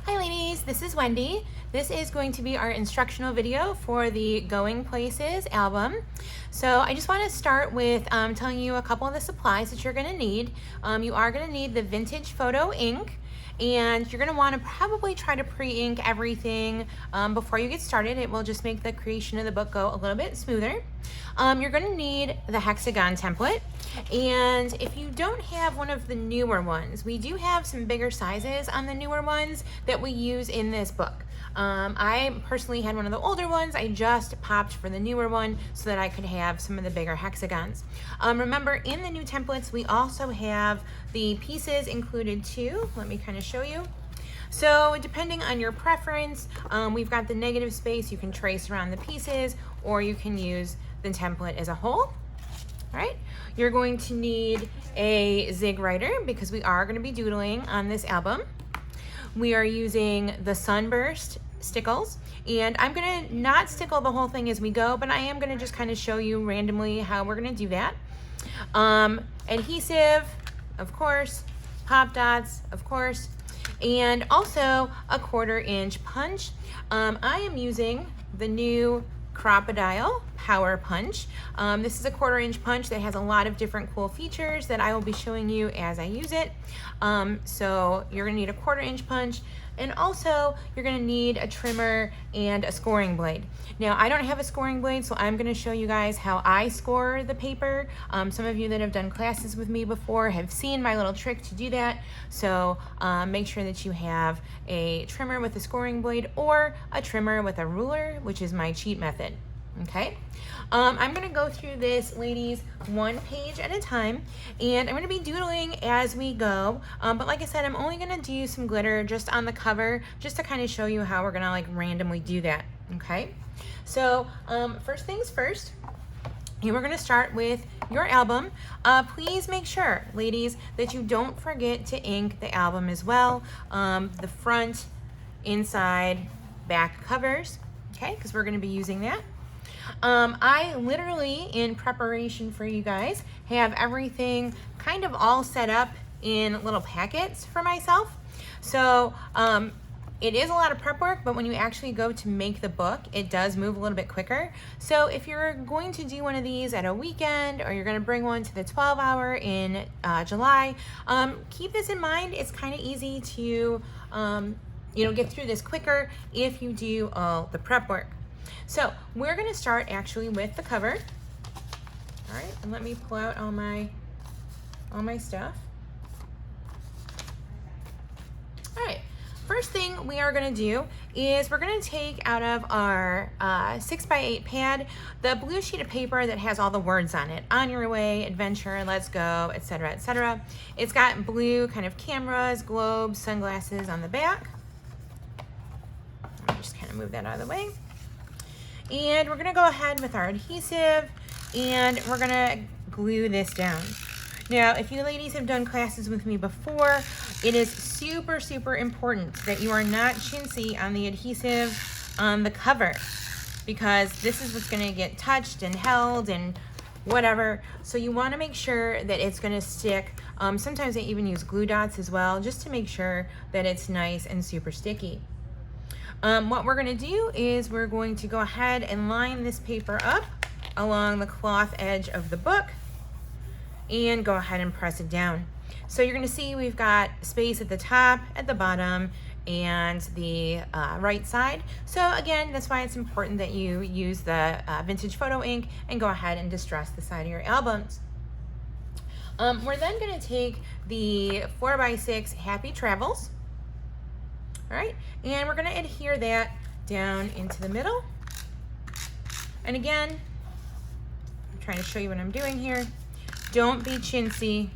Hi ladies, this is Wendy. This is going to be our instructional video for the Going Places album. So I just want to start with telling you a couple of the supplies that you're going to need. You are going to need the vintage photo ink, and you're going to want to probably try to pre-ink everything before you get started. It will just make the creation of the book go a little bit smoother. You're going to need the Hexagon template, and if you don't have one of the newer ones, we do have some bigger sizes on the newer ones that we use in this book. I personally had one of the older ones. I just popped for the newer one so that I could have some of the bigger hexagons. Remember, in the new templates, we also have the pieces included too. Let me kind of show you. So depending on your preference, we've got the negative space. You can trace around the pieces, or you can use the template as a whole. All right, you're going to need a zig writer because we are going to be doodling on this album. We are using the Sunburst stickles, and I'm going to not stickle the whole thing as we go, but I am going to just kind of show you randomly how we're going to do that. Adhesive, of course, pop dots, of course, and also a 1/4 inch punch. I am using the new Crocodile Power Punch. This is a 1/4 inch punch that has a lot of different cool features that I will be showing you as I use it. So you're gonna need a 1/4 inch punch, and also you're gonna need a trimmer and a scoring blade. Now, I don't have a scoring blade, so I'm gonna show you guys how I score the paper. Some of you that have done classes with me before have seen my little trick to do that. So make sure that you have a trimmer with a scoring blade or a trimmer with a ruler, which is my cheat method. Okay, I'm gonna go through this, ladies, one page at a time, and I'm gonna be doodling as we go, but like I said, I'm only gonna do some glitter just on the cover, just to kind of show you how we're gonna like randomly do that. Okay, so first things first, we're gonna start with your album. Please make sure, ladies, that you don't forget to ink the album as well, the front, inside, back covers, okay, because we're gonna be using that. I literally, in preparation for you guys, have everything kind of all set up in little packets for myself. So it is a lot of prep work, but when you actually go to make the book, it does move a little bit quicker. So if you're going to do one of these at a weekend, or you're going to bring one to the 12-hour in July, keep this in mind. It's kind of easy to get through this quicker if you do all the prep work. So we're going to start actually with the cover. All right, and let me pull out all my stuff. All right, first thing we are going to do is we're going to take out of our 6x8 pad the blue sheet of paper that has all the words on it: on your way, adventure, let's go, etc., etc. It's got blue kind of cameras, globes, sunglasses on the back. Let me just kind of move that out of the way. And we're gonna go ahead with our adhesive, and we're gonna glue this down. Now, if you ladies have done classes with me before, it is super, super important that you are not chintzy on the adhesive on the cover, because this is what's gonna get touched and held and whatever. So you wanna make sure that it's gonna stick. Sometimes I even use glue dots as well, just to make sure that it's nice and super sticky. What we're going to do is we're going to go ahead and line this paper up along the cloth edge of the book and go ahead and press it down. So you're going to see we've got space at the top, at the bottom, and the right side. So again, that's why it's important that you use the vintage photo ink and go ahead and distress the side of your albums. We're then going to take the 4x6 Happy Travels. All right, and we're gonna adhere that down into the middle. And again, I'm trying to show you what I'm doing here. Don't be chintzy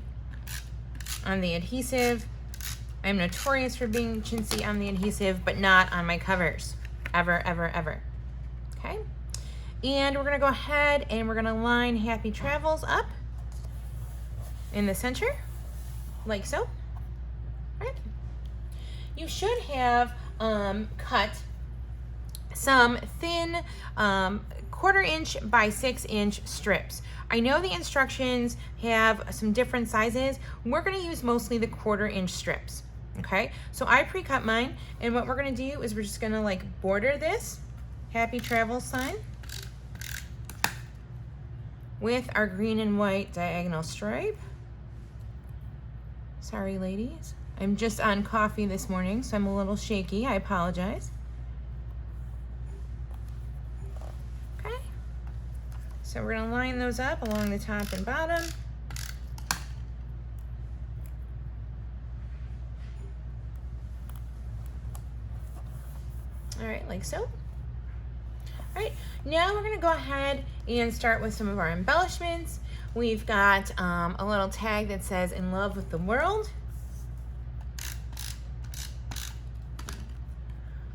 on the adhesive. I'm notorious for being chintzy on the adhesive, but not on my covers, ever, ever, ever. Okay, and we're gonna go ahead and we're gonna line Happy Travels up in the center, like so. All right. You should have cut some thin 1/4 inch by 6 inch strips. I know the instructions have some different sizes. We're going to use mostly the 1/4 inch strips. Okay, so I pre-cut mine, and what we're gonna do is we're just gonna like border this Happy Travels sign with our green and white diagonal stripe. Sorry, ladies. I'm just on coffee this morning, so I'm a little shaky. I apologize. Okay, so we're gonna line those up along the top and bottom. All right, like so. All right, now we're gonna go ahead and start with some of our embellishments. We've got a little tag that says "In Love with the World."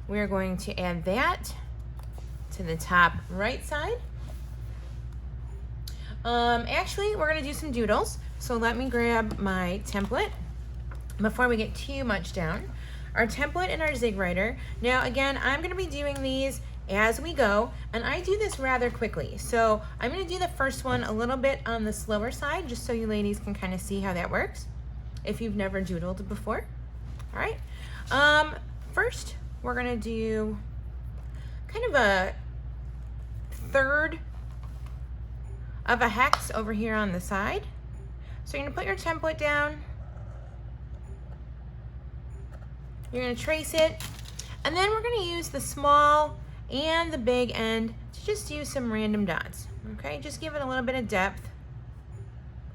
We're going to add that to the top right side. Actually, we're gonna do some doodles. So let me grab my template before we get too much down. Our template and our zig writer. Now again, I'm gonna be doing these as we go, and I do this rather quickly. So I'm gonna do the first one a little bit on the slower side, just so you ladies can kind of see how that works, if you've never doodled before. All right, first we're gonna do kind of a third of a hex over here on the side. So you're gonna put your template down, you're gonna trace it, and then we're gonna use the small and the big end to just use some random dots, okay? Just give it a little bit of depth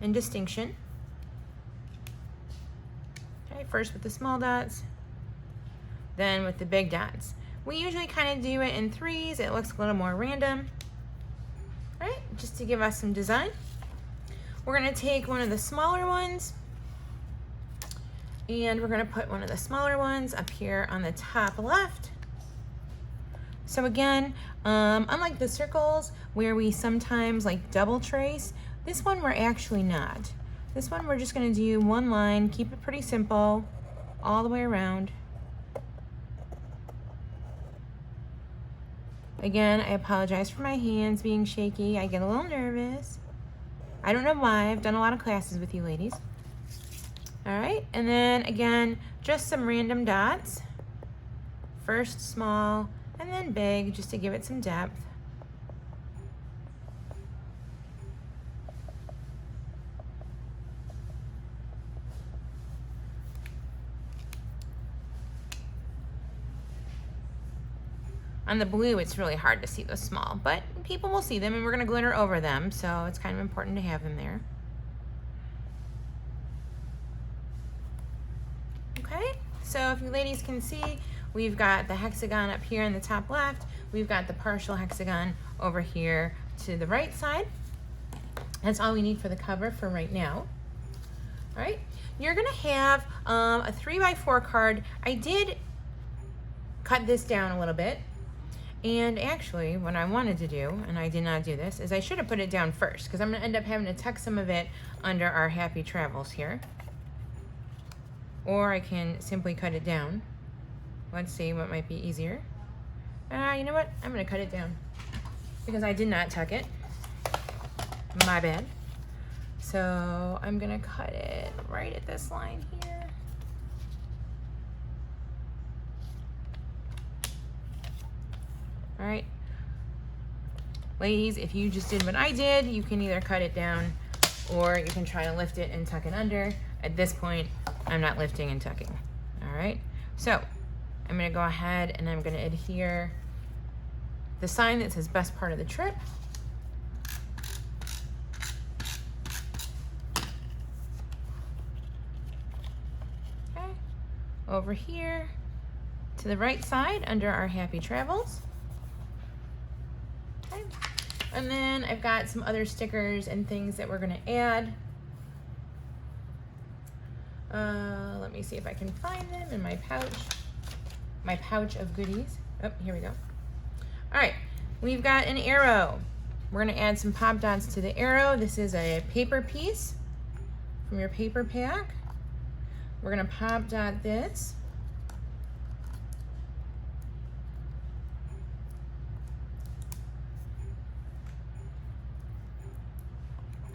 and distinction. Okay, first with the small dots, then with the big dots. We usually kind of do it in threes. It looks a little more random, right? Just to give us some design. We're gonna take one of the smaller ones, and we're gonna put one of the smaller ones up here on the top left. So again, unlike the circles where we sometimes like double trace, this one we're actually not. This one we're just gonna do one line, keep it pretty simple, all the way around. Again, I apologize for my hands being shaky. I get a little nervous. I don't know why. I've done a lot of classes with you ladies. All right, and then again, just some random dots. First small, and then big, just to give it some depth. On the blue, it's really hard to see the small, but people will see them, and we're gonna glitter over them, so it's kind of important to have them there. Okay, so if you ladies can see, we've got the hexagon up here in the top left. We've got the partial hexagon over here to the right side. That's all we need for the cover for right now. All right, you're gonna have a 3x4 card. I did cut this down a little bit. And actually, what I wanted to do, and I did not do this, is I should have put it down first, because I'm gonna end up having to tuck some of it under our Happy Travels here. Or I can simply cut it down. Let's see what might be easier. You know what? I'm gonna cut it down because I did not tuck it. My bad. So I'm gonna cut it right at this line here. All right. Ladies, if you just did what I did, you can either cut it down or you can try to lift it and tuck it under. At this point, I'm not lifting and tucking. All right. So I'm gonna go ahead and I'm gonna adhere the sign that says best part of the trip. Okay. Over here to the right side under our Happy Travels. Okay. And then I've got some other stickers and things that we're gonna add. Let me see if I can find them in my pouch of goodies. Oh, here we go. All right, we've got an arrow. We're gonna add some pop dots to the arrow. This is a paper piece from your paper pack. We're gonna pop dot this.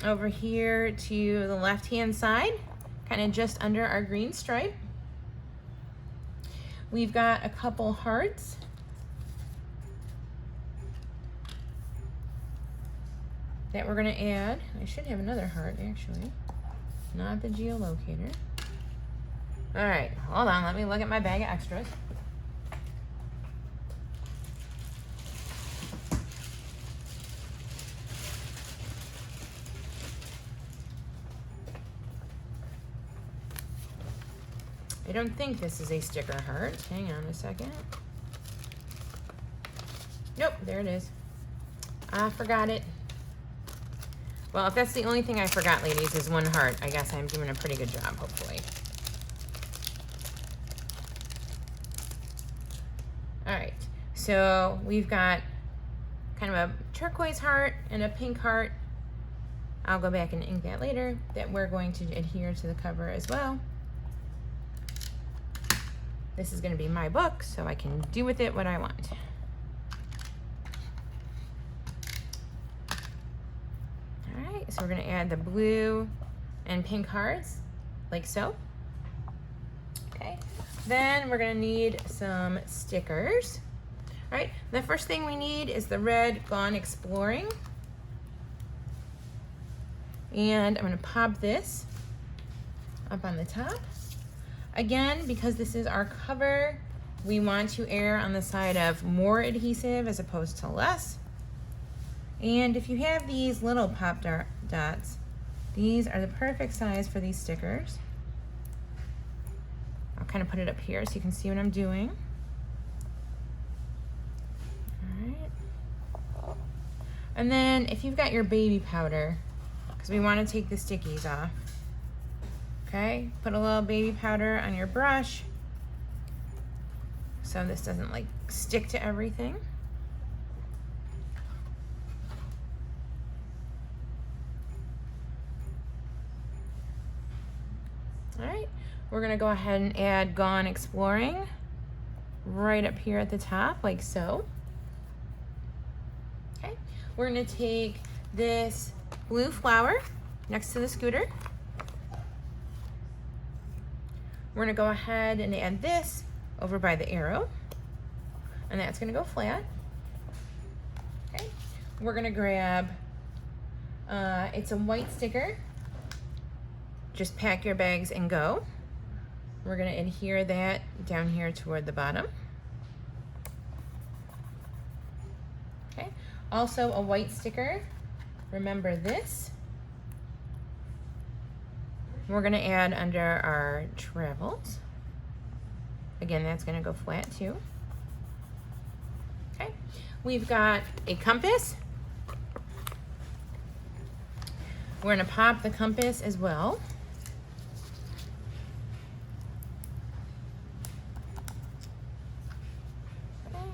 Over here to the left-hand side, kind of just under our green stripe. we've got a couple hearts. That we're gonna add. I should have another heart actually, not the Geo Locator. All right, hold on, let me look at my bag of extras. I don't think this is a sticker heart. Hang on a second. Nope, there it is. I forgot it. Well, if that's the only thing I forgot, ladies, is one heart, I guess I'm doing a pretty good job, hopefully. All right, so we've got kind of a turquoise heart and a pink heart. I'll go back and ink that later, that we're going to adhere to the cover as well. This is going to be my book, so I can do with it what I want. All right, so we're going to add the blue and pink hearts, like so. Okay, then we're going to need some stickers. All right, the first thing we need is the red Gone Exploring. And I'm going to pop this up on the top. Again, because this is our cover, we want to err on the side of more adhesive as opposed to less. And if you have these little pop dots, these are the perfect size for these stickers. I'll kind of put it up here so you can see what I'm doing. All right. And then if you've got your baby powder, because we want to take the stickies off. Okay, put a little baby powder on your brush so this doesn't like stick to everything. All right, we're gonna go ahead and add Gone Exploring right up here at the top, like so. Okay, we're gonna take this blue flower next to the scooter. We're gonna go ahead and add this over by the arrow, and that's gonna go flat. Okay, we're gonna grab, it's a white sticker. Just pack your bags and go. We're gonna adhere that down here toward the bottom. Okay, also a white sticker. Remember this. We're gonna add under our travels. Again, that's gonna go flat too. Okay, we've got a compass. We're gonna pop the compass as well. Okay.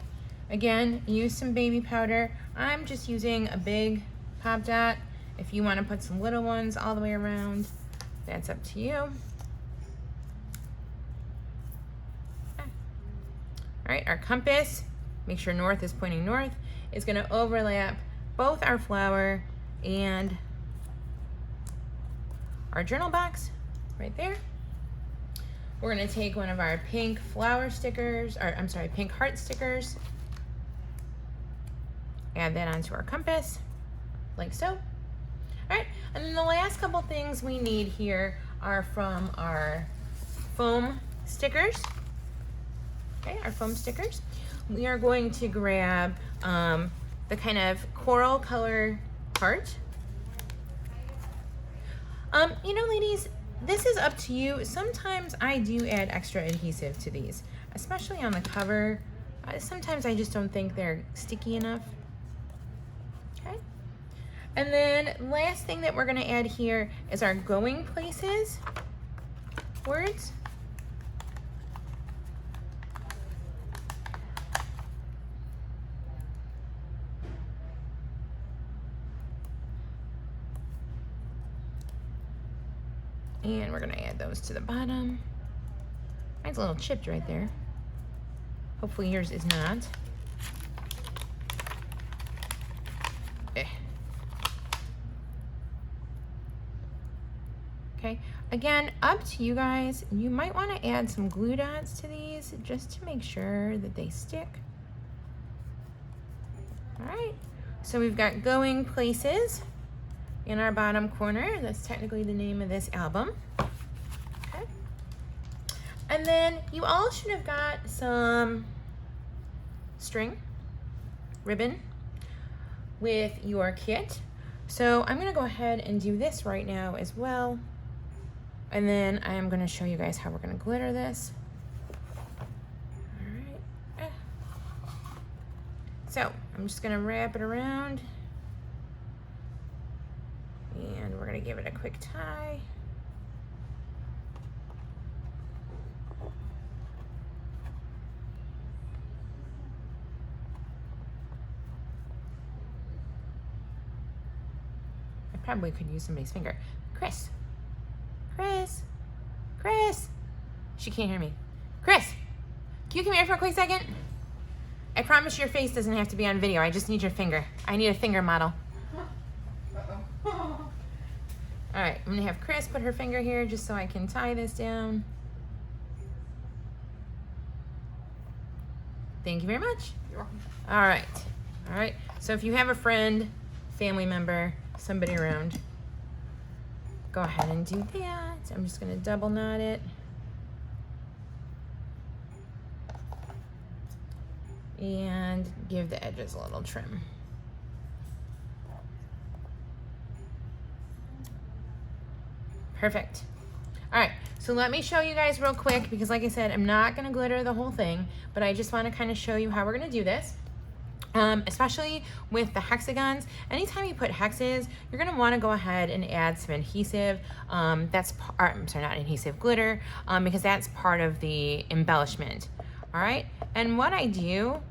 Again, use some baby powder. I'm just using a big pop dot. If you wanna put some little ones all the way around, that's up to you. Okay. All right, our compass, make sure north is pointing north, is gonna overlap both our flower and our journal box right there. We're gonna take one of our pink flower stickers, or I'm sorry, pink heart stickers, add that onto our compass, like so. All right, and then the last couple things we need here are from our foam stickers. Okay, our foam stickers. We are going to grab the kind of coral color heart. You know, ladies, this is up to you. Sometimes I do add extra adhesive to these, especially on the cover. Sometimes I just don't think they're sticky enough. Okay. And then last thing that we're gonna add here is our going places words. And we're gonna add those to the bottom. Mine's a little chipped right there. Hopefully yours is not. Okay, again, up to you guys. You might want to add some glue dots to these just to make sure that they stick. All right, so we've got Going Places in our bottom corner. That's technically the name of this album. Okay, and then you all should have got some string, ribbon with your kit. So I'm gonna go ahead and do this right now as well. And then I am gonna show you guys how we're gonna glitter this. All right. So I'm just gonna wrap it around and we're gonna give it a quick tie. I probably could use somebody's finger. Chris. Chris, she can't hear me. Chris, can you come here for a quick second? I promise your face doesn't have to be on video. I just need your finger. I need a finger model. All right, I'm gonna have Chris put her finger here just so I can tie this down. Thank you very much. You're welcome. All right. So if you have a friend, family member, somebody around, go ahead and do that. I'm just gonna double knot it. And give the edges a little trim. Perfect. All right, so let me show you guys real quick because like I said, I'm not gonna glitter the whole thing, but I just wanna kind of show you how we're gonna do this. Especially with the hexagons, anytime you put hexes, you're gonna wanna go ahead and add some adhesive. I'm sorry, not adhesive, glitter, because that's part of the embellishment, all right? And what I do,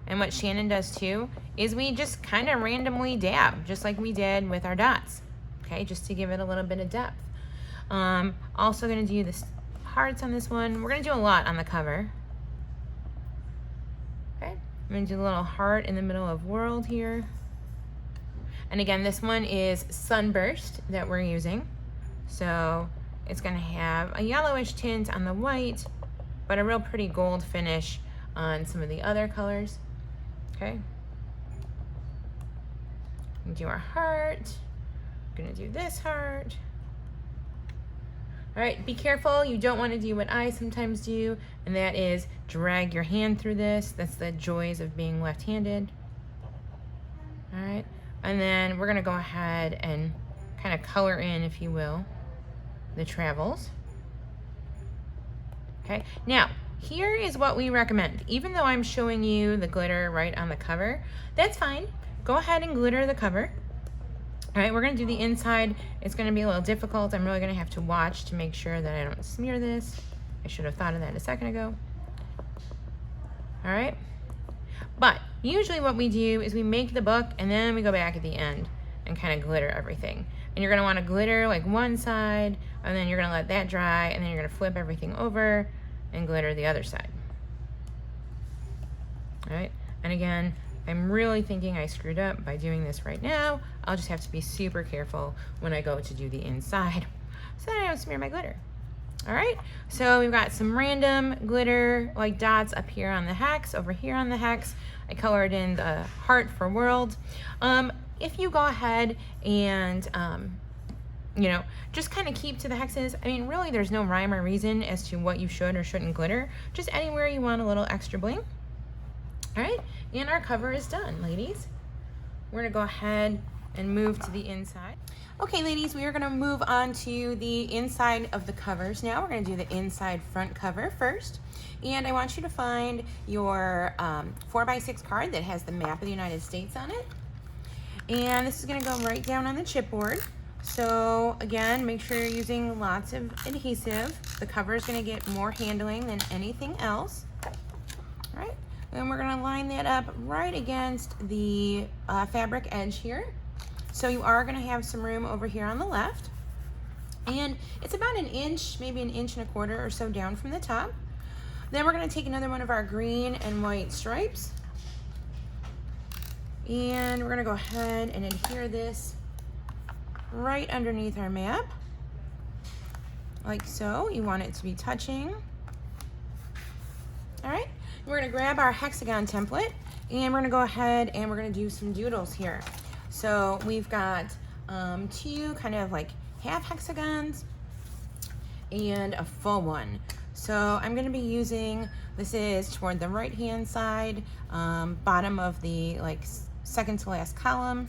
and what Shannon does too, is we just kind of randomly dab, just like we did with our dots, okay? Just to give it a little bit of depth. Also gonna do the hearts on this one. We're gonna do a lot on the cover. I'm gonna do a little heart in the middle of world here. And again, this one is Sunburst that we're using. So it's gonna have a yellowish tint on the white, but a real pretty gold finish on some of the other colors, okay? We'll do our heart. I'm gonna do this heart. All right, be careful. You don't want to do what I sometimes do, and that is drag your hand through this. That's the joys of being left-handed. All right, and then we're gonna go ahead and kind of color in, if you will, the travels. Okay, now here is what we recommend. Even though I'm showing you the glitter right on the cover, that's fine. Go ahead and glitter the cover. All right, we're gonna do the inside. It's gonna be a little difficult. I'm really gonna have to watch to make sure that I don't smear this. I should have thought of that a second ago. All right, but usually what we do is we make the book and then we go back at the end and kind of glitter everything. And you're gonna wanna glitter like one side, and then you're gonna let that dry, and then you're gonna flip everything over and glitter the other side. All right, and again, I'm really thinking I screwed up by doing this right now. I'll just have to be super careful when I go to do the inside so that I don't smear my glitter. All right, so we've got some random glitter like dots up here on the hex, over here on the hex. I colored in the heart for world. If you go ahead and, you know, just kind of keep to the hexes. I mean, really there's no rhyme or reason as to what you should or shouldn't glitter. Just anywhere you want a little extra bling. All right, and our cover is done, ladies. We're gonna go ahead and move to the inside. Okay, ladies, we are gonna move on to the inside of the covers now. We're gonna do the inside front cover first. And I want you to find your 4x6 card that has the map of the United States on it. And this is gonna go right down on the chipboard. So again, make sure you're using lots of adhesive. The cover is gonna get more handling than anything else. All right. And we're gonna line that up right against the fabric edge here. So you are gonna have some room over here on the left. And it's about an inch, maybe an inch and a quarter or so down from the top. Then we're gonna take another one of our green and white stripes. And we're gonna go ahead and adhere this right underneath our map. like so. You want it to be touching. All right, we're gonna grab our Hexagon template and we're gonna go ahead and we're gonna do some doodles here. So we've got two kind of like half hexagons and a full one. So I'm gonna be using, this is toward the right hand side, bottom of the like second to last column.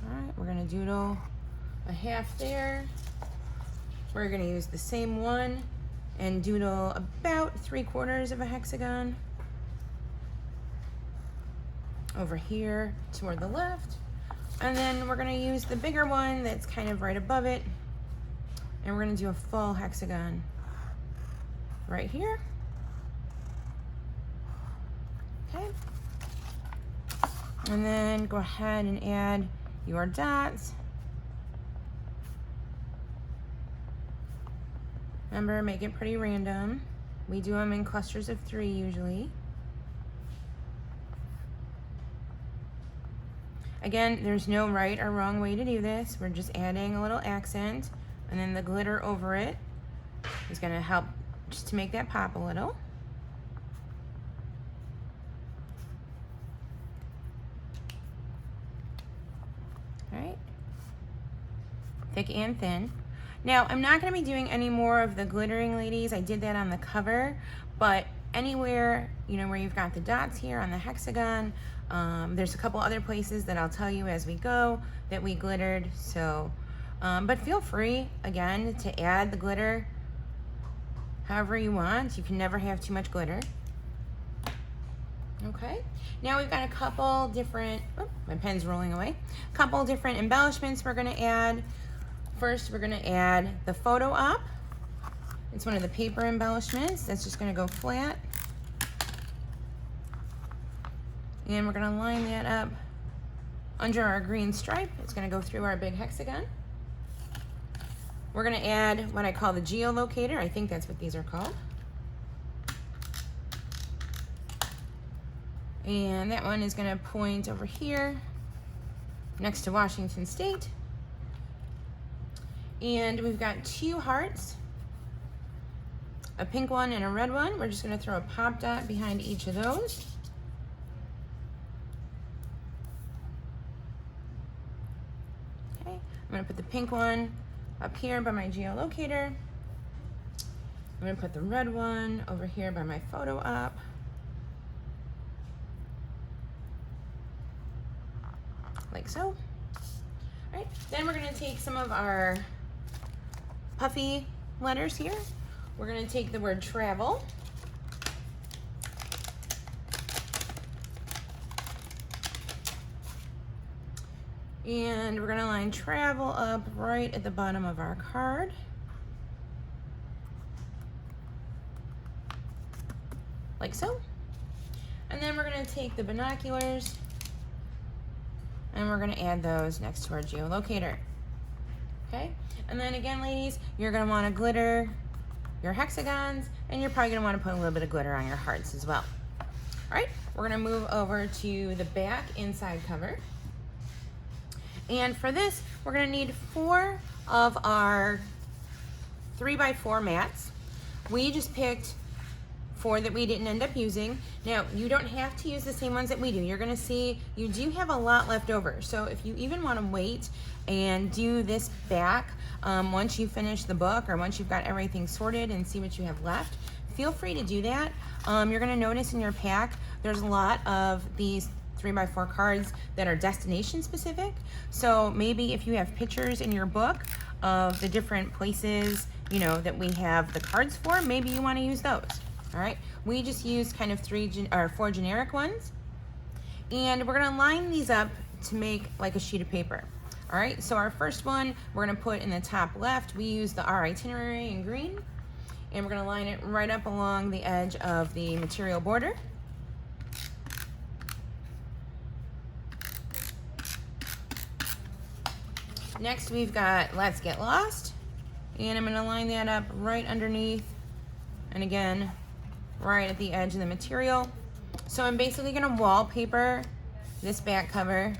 All right, we're gonna doodle a half there. We're gonna use the same one and doodle about 3/4 of a hexagon over here toward the left. And then we're gonna use the bigger one that's kind of right above it, and we're gonna do a full hexagon right here. Okay. And then go ahead and add your dots. Remember, make it pretty random. We do them in clusters of 3 usually. Again, there's no right or wrong way to do this. We're just adding a little accent, and then the glitter over it is gonna help just to make that pop a little. All right, thick and thin. Now, I'm not gonna be doing any more of the glittering, ladies. I did that on the cover, but anywhere, you know, where you've got the dots here on the hexagon, there's a couple other places that I'll tell you as we go that we glittered. So, but feel free, again, to add the glitter however you want. You can never have too much glitter. Okay, now we've got a couple different, oh, my pen's rolling away. A couple different embellishments we're gonna add. First, we're gonna add the photo op. It's one of the paper embellishments that's just gonna go flat. And we're gonna line that up under our green stripe. It's gonna go through our big hexagon. We're gonna add what I call the Geo Locator. I think that's what these are called. And that one is gonna point over here next to Washington State. And we've got 2 hearts, a pink one and a red one. We're just gonna throw a pop dot behind each of those. Okay, I'm gonna put the pink one up here by my Geo Locator. I'm gonna put the red one over here by my photo op. Like so. All right, then we're gonna take some of our puffy letters here. We're gonna take the word travel. And we're gonna line travel up right at the bottom of our card. Like so. And then we're gonna take the binoculars and we're gonna add those next to our Geo Locator. Okay? And then again, ladies, you're gonna wanna glitter your hexagons, and you're probably gonna wanna put a little bit of glitter on your hearts as well. All right, we're gonna move over to the back inside cover. And for this, we're gonna need 4 of our 3x4 mats. We just picked 4 that we didn't end up using. Now, you don't have to use the same ones that we do. You're gonna see you do have a lot left over. So if you even wanna wait and do this back once you finish the book or once you've got everything sorted and see what you have left, feel free to do that. You're gonna notice in your pack, there's a lot of these 3x4 cards that are destination specific. So maybe if you have pictures in your book of the different places, you know, that we have the cards for, maybe you wanna use those. All right, we just used kind of 4 generic ones, and we're gonna line these up to make like a sheet of paper. All right, so our first one we're gonna put in the top left. We use the Our Itinerary in green, and we're gonna line it right up along the edge of the material border. Next, we've got Let's Get Lost, and I'm gonna line that up right underneath, and again, right at the edge of the material. So I'm basically gonna wallpaper this back cover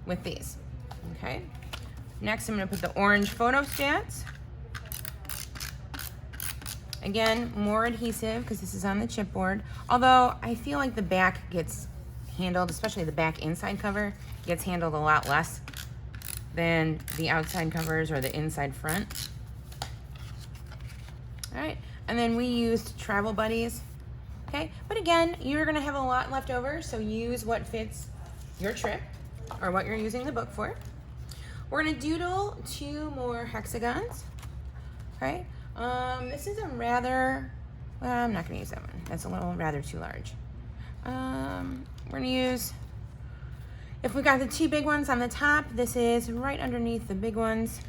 with these, okay? Next, I'm gonna put the orange photo stats. Again, more adhesive because this is on the chipboard. Although I feel like the back gets handled, especially the back inside cover, gets handled a lot less than the outside covers or the inside front. All right, and then we used Travel Buddies. Okay, but again, you're gonna have a lot left over, so use what fits your trip or what you're using the book for. We're gonna doodle 2 more hexagons. Okay, this is a rather, well, I'm not gonna use that one. That's a little rather too large. We're gonna use, if we got the 2 big ones on the top, this is right underneath the big ones.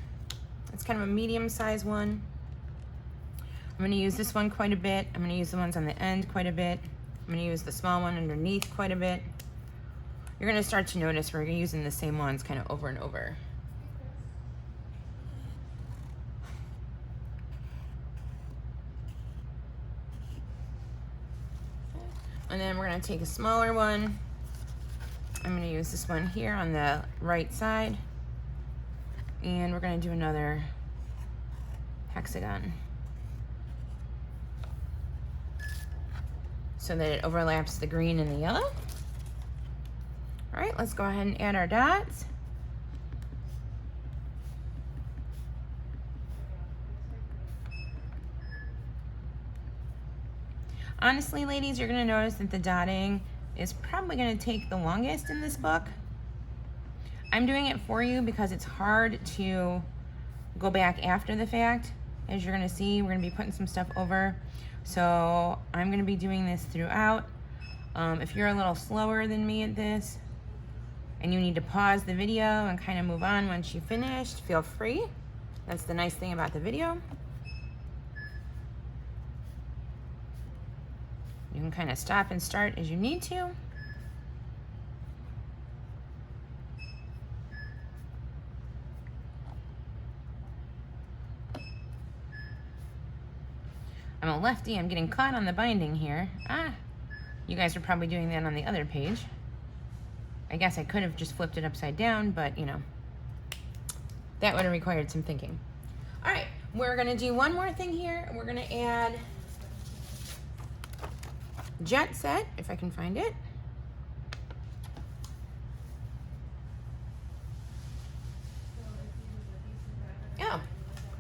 It's kind of a medium-sized one. I'm gonna use this one quite a bit. I'm gonna use the ones on the end quite a bit. I'm gonna use the small one underneath quite a bit. You're gonna start to notice we're using the same ones kind of over and over. And then we're gonna take a smaller one. I'm gonna use this one here on the right side. And we're gonna do another hexagon, so that it overlaps the green and the yellow. All right, let's go ahead and add our dots. Honestly, ladies, you're gonna notice that the dotting is probably gonna take the longest in this book. I'm doing it for you because it's hard to go back after the fact. As you're gonna see, we're gonna be putting some stuff over. So I'm gonna be doing this throughout. If you're a little slower than me at this and you need to pause the video and kind of move on once you finished, feel free. That's the nice thing about the video. You can kind of stop and start as you need to. I'm a lefty, I'm getting caught on the binding here. You guys are probably doing that on the other page. I guess I could have just flipped it upside down, but you know, that would have required some thinking. All right, we're gonna do one more thing here. We're gonna add Jet Set, if I can find it. Oh,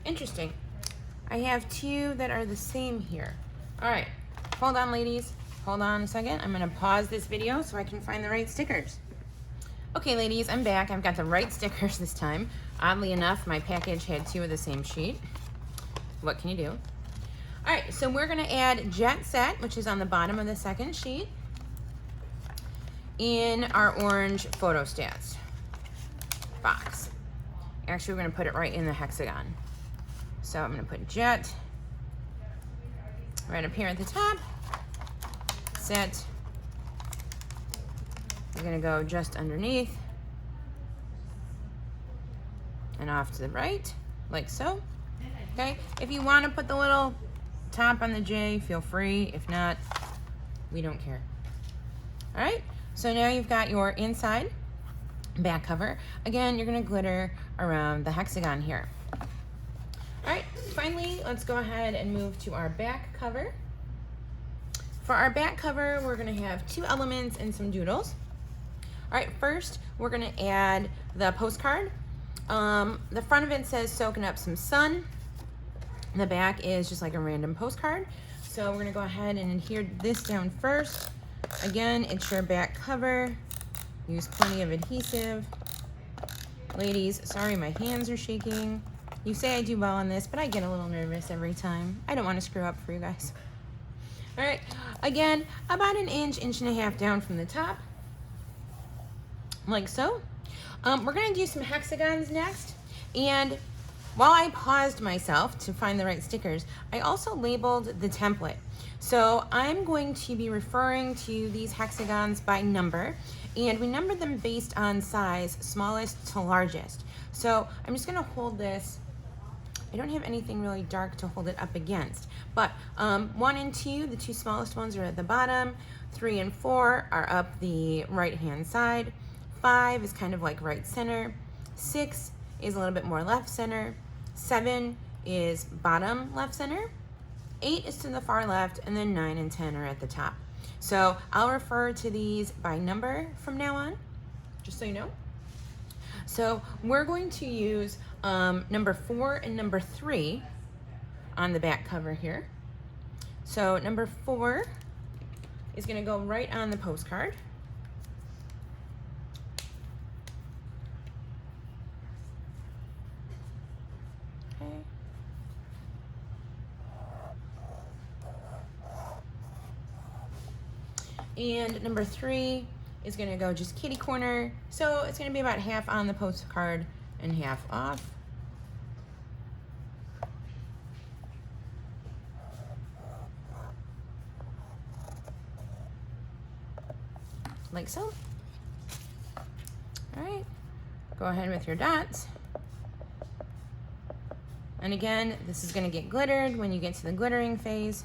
interesting. I have 2 that are the same here. All right, hold on, ladies. Hold on a second. I'm gonna pause this video so I can find the right stickers. Okay, ladies, I'm back. I've got the right stickers this time. Oddly enough, my package had 2 of the same sheet. What can you do? All right, so we're gonna add Jet Set, which is on the bottom of the second sheet, in our orange photo stats box. Actually, we're gonna put it right in the hexagon. So I'm gonna put Jet right up here at the top. Set. We're gonna go just underneath and off to the right, like so. Okay, if you wanna put the little top on the J, feel free. If not, we don't care. All right, so now you've got your inside back cover. Again, you're gonna glitter around the hexagon here. All right, finally, let's go ahead and move to our back cover. For our back cover, we're gonna have 2 elements and some doodles. All right, first, we're gonna add the postcard. The front of it says soaking up some sun. The back is just like a random postcard. So we're gonna go ahead and adhere this down first. Again, it's your back cover. Use plenty of adhesive. Ladies, sorry my hands are shaking. You say I do well on this, but I get a little nervous every time. I don't wanna screw up for you guys. All right, again, about an inch, inch and a half down from the top, like so. We're gonna do some hexagons next. And while I paused myself to find the right stickers, I also labeled the template. So I'm going to be referring to these hexagons by number, and we numbered them based on size, smallest to largest. So I'm just gonna hold this. I don't have anything really dark to hold it up against, but 1 and 2, the 2 smallest ones are at the bottom. 3 and 4 are up the right-hand side. 5 is kind of like right center. 6 is a little bit more left center. 7 is bottom left center. 8 is to the far left, and then 9 and 10 are at the top. So I'll refer to these by number from now on, just so you know. So we're going to use number 4 and number 3 on the back cover here. So number 4 is going to go right on the postcard. Okay. And number 3 is going to go just kitty corner. So it's going to be about half on the postcard and half off. Like so. All right, go ahead with your dots. And again, this is going to get glittered when you get to the glittering phase.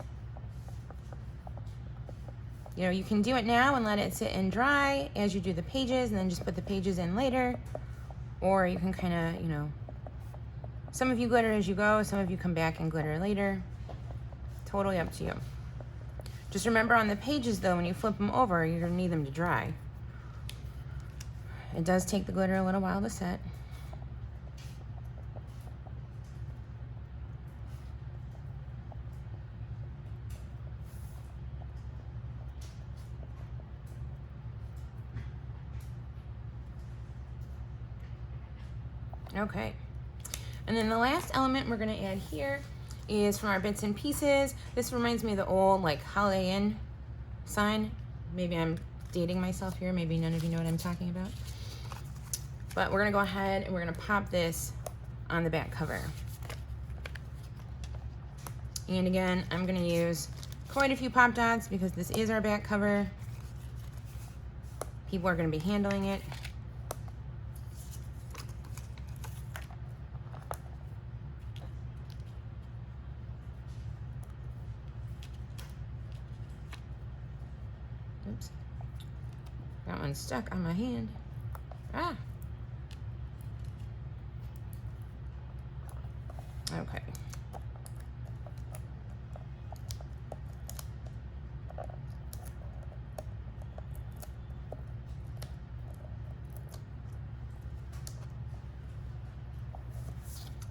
You know, you can do it now and let it sit and dry as you do the pages, and then just put the pages in later. Or you can kind of, you know, some of you glitter as you go, some of you come back and glitter later. Totally up to you. Just remember on the pages though, when you flip them over, you're gonna need them to dry. It does take the glitter a little while to set. Okay, and then the last element we're gonna add here is from our bits and pieces. This reminds me of the old like Holiday Inn sign. Maybe I'm dating myself here. Maybe none of you know what I'm talking about. But we're gonna go ahead and we're gonna pop this on the back cover. And again, I'm gonna use quite a few pop dots because this is our back cover. People are gonna be handling it. Oops. Got one stuck on my hand. Ah. Okay.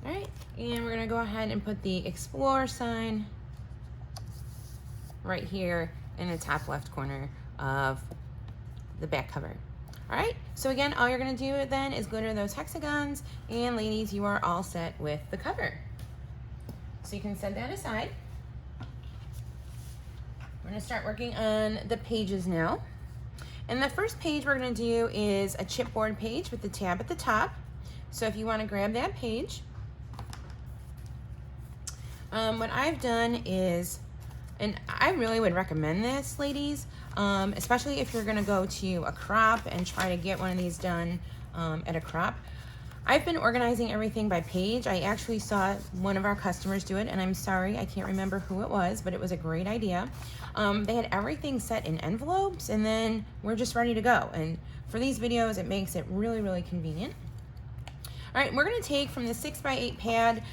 All right, and we're gonna go ahead and put the Explore sign right here in the top left corner of the back cover. All right, so again, all you're gonna do then is glitter those hexagons, and ladies, you are all set with the cover. So you can set that aside. We're gonna start working on the pages now. And the first page we're gonna do is a chipboard page with the tab at the top. So if you wanna grab that page, what I've done is, and I really would recommend this, ladies, especially if you're gonna go to a crop and try to get one of these done at a crop. I've been organizing everything by page. I actually saw one of our customers do it, and I'm sorry, I can't remember who it was, but it was a great idea. They had everything set in envelopes, and then we're just ready to go. And for these videos, it makes it really, really convenient. All right, we're gonna take from the 6x8 pad.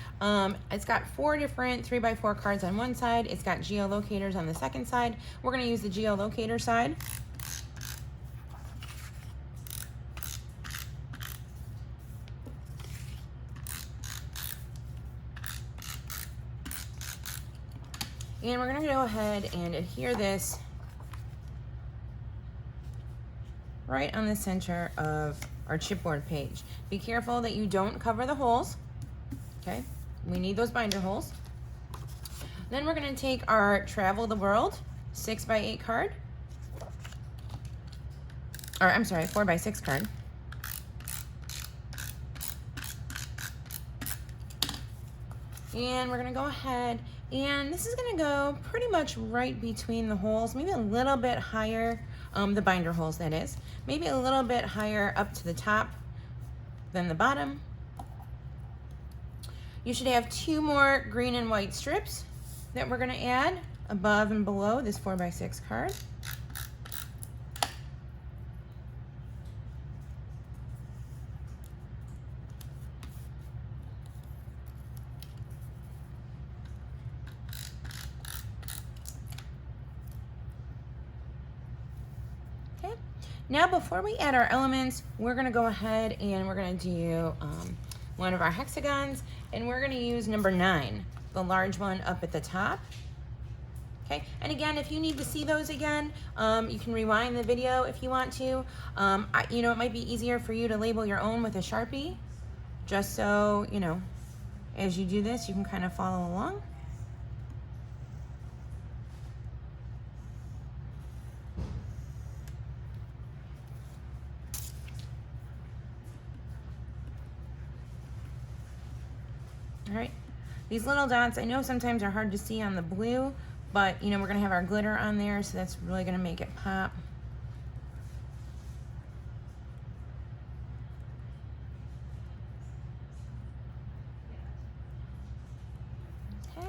It's got 4 different 3x4 cards on one side. It's got Geo Locators on the second side. We're gonna use the Geo Locator side. And we're gonna go ahead and adhere this right on the center of our chipboard page. Be careful that you don't cover the holes, okay? We need those binder holes. Then we're gonna take our Travel the World 6x8 card, or I'm sorry, 4x6 card. And we're gonna go ahead, and this is gonna go pretty much right between the holes, maybe a little bit higher, the binder holes that is, maybe a little bit higher up to the top than the bottom. You should have 2 more green and white strips that we're gonna add above and below this 4x6 card. Now before we add our elements, we're gonna go ahead and we're gonna do one of our hexagons, and we're gonna use number 9, the large one up at the top. Okay, and again, if you need to see those again, you can rewind the video if you want to. You know, it might be easier for you to label your own with a Sharpie, just so, you know, as you do this, you can kind of follow along. All right, these little dots, I know sometimes are hard to see on the blue, but you know, we're gonna have our glitter on there, so that's really gonna make it pop. Okay.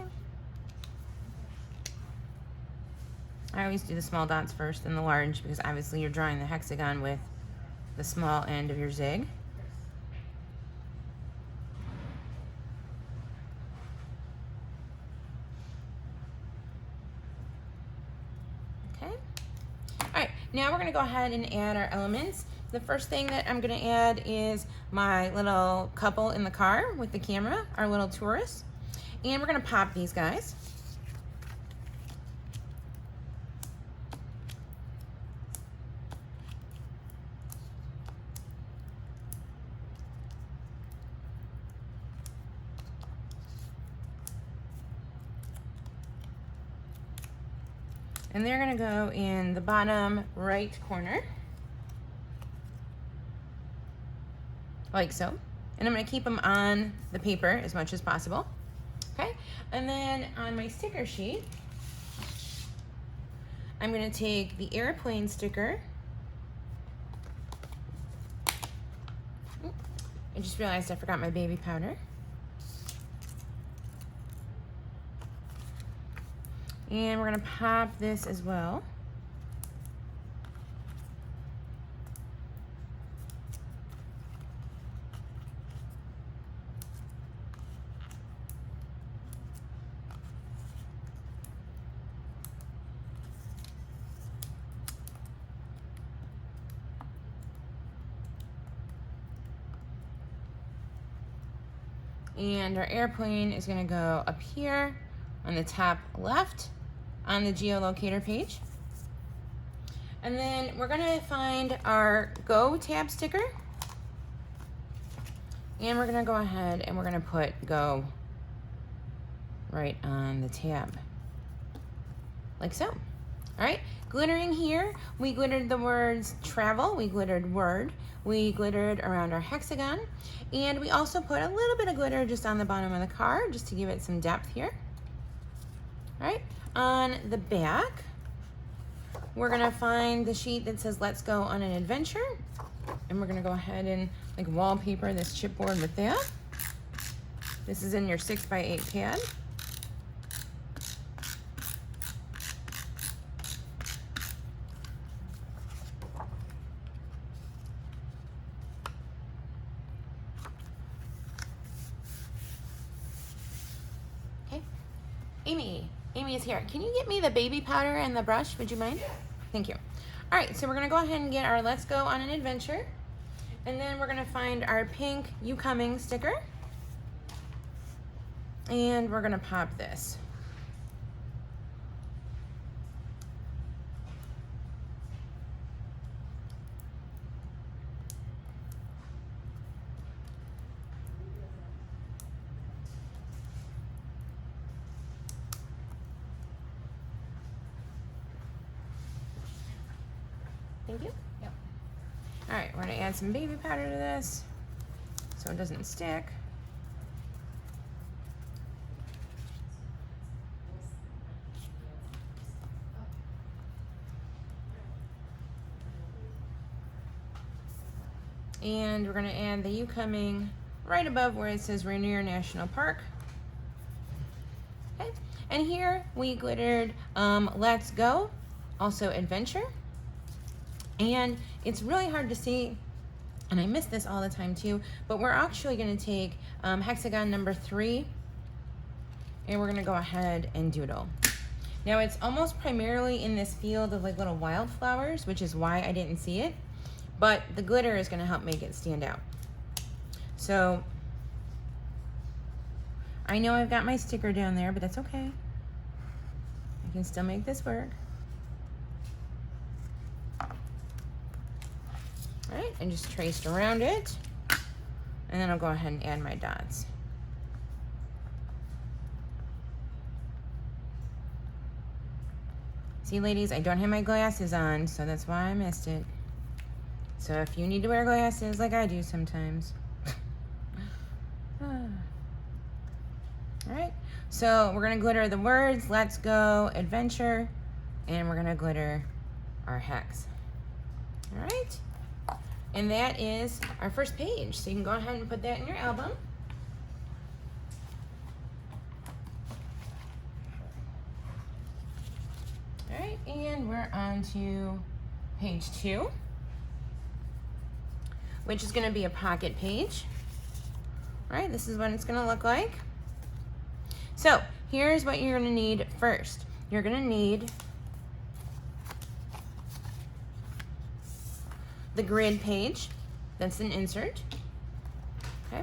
I always do the small dots first, then the large, because obviously you're drawing the hexagon with the small end of your zig. Now we're gonna go ahead and add our elements. The first thing that I'm gonna add is my little couple in the car with the camera, our little tourists. And we're gonna pop these guys. And they're gonna go in the bottom right corner, like so. And I'm gonna keep them on the paper as much as possible, okay? And then on my sticker sheet, I'm gonna take the airplane sticker. I just realized I forgot my baby powder. And we're gonna pop this as well. And our airplane is gonna go up here on the top left on the Geo Locator page. And then we're gonna find our Go tab sticker. And we're gonna go ahead and we're gonna put Go right on the tab, like so. All right, glittering here, we glittered the words travel, we glittered word, we glittered around our hexagon, and we also put a little bit of glitter just on the bottom of the car, just to give it some depth here. All right, on the back, we're gonna find the sheet that says let's go on an adventure, and we're gonna go ahead and like wallpaper this chipboard with that. This is in your 6x8 pad. Okay, Amy is here. Can you get me the baby powder and the brush? Would you mind? Thank you. All right, so we're gonna go ahead and get our let's go on an adventure. And then we're gonna find our pink You Coming sticker. And we're gonna pop this. Thank you. Yep. All right, we're gonna add some baby powder to this so it doesn't stick. And we're gonna add the You Coming right above where it says Rainier National Park. Okay, and here we glittered let's go, also adventure. And it's really hard to see, and I miss this all the time too, but we're actually gonna take hexagon number 3, and we're gonna go ahead and doodle. Now it's almost primarily in this field of like little wildflowers, which is why I didn't see it. but the glitter is going to help make it stand out. So I know I've got my sticker down there, but that's okay. I can still make this work. All right, and just traced around it. And then I'll go ahead and add my dots. See, ladies, I don't have my glasses on, so that's why I missed it. So if you need to wear glasses like I do sometimes. All right, so we're gonna glitter the words, let's go, adventure, and we're gonna glitter our hex. All right, and that is our first page. So you can go ahead and put that in your album. All right, and we're on to page 2, which is gonna be a pocket page. All right, this is what it's gonna look like. So here's what you're gonna need first. You're gonna need the grid page, that's an insert, okay?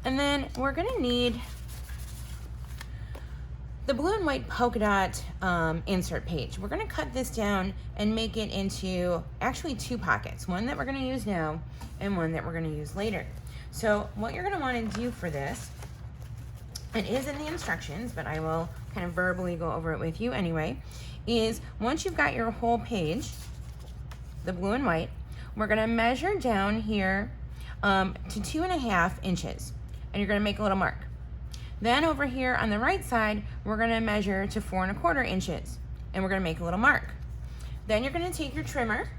And then we're gonna need the blue and white polka dot insert page. We're gonna cut this down and make it into actually 2 pockets, one that we're gonna use now and one that we're gonna use later. So what you're gonna wanna do for this, it is in the instructions, but I will kind of verbally go over it with you anyway, is once you've got your whole page, the blue and white, we're gonna measure down here to 2.5 inches, and you're gonna make a little mark. Then over here on the right side, we're gonna measure to 4.25 inches, and we're gonna make a little mark. Then you're gonna take your trimmer,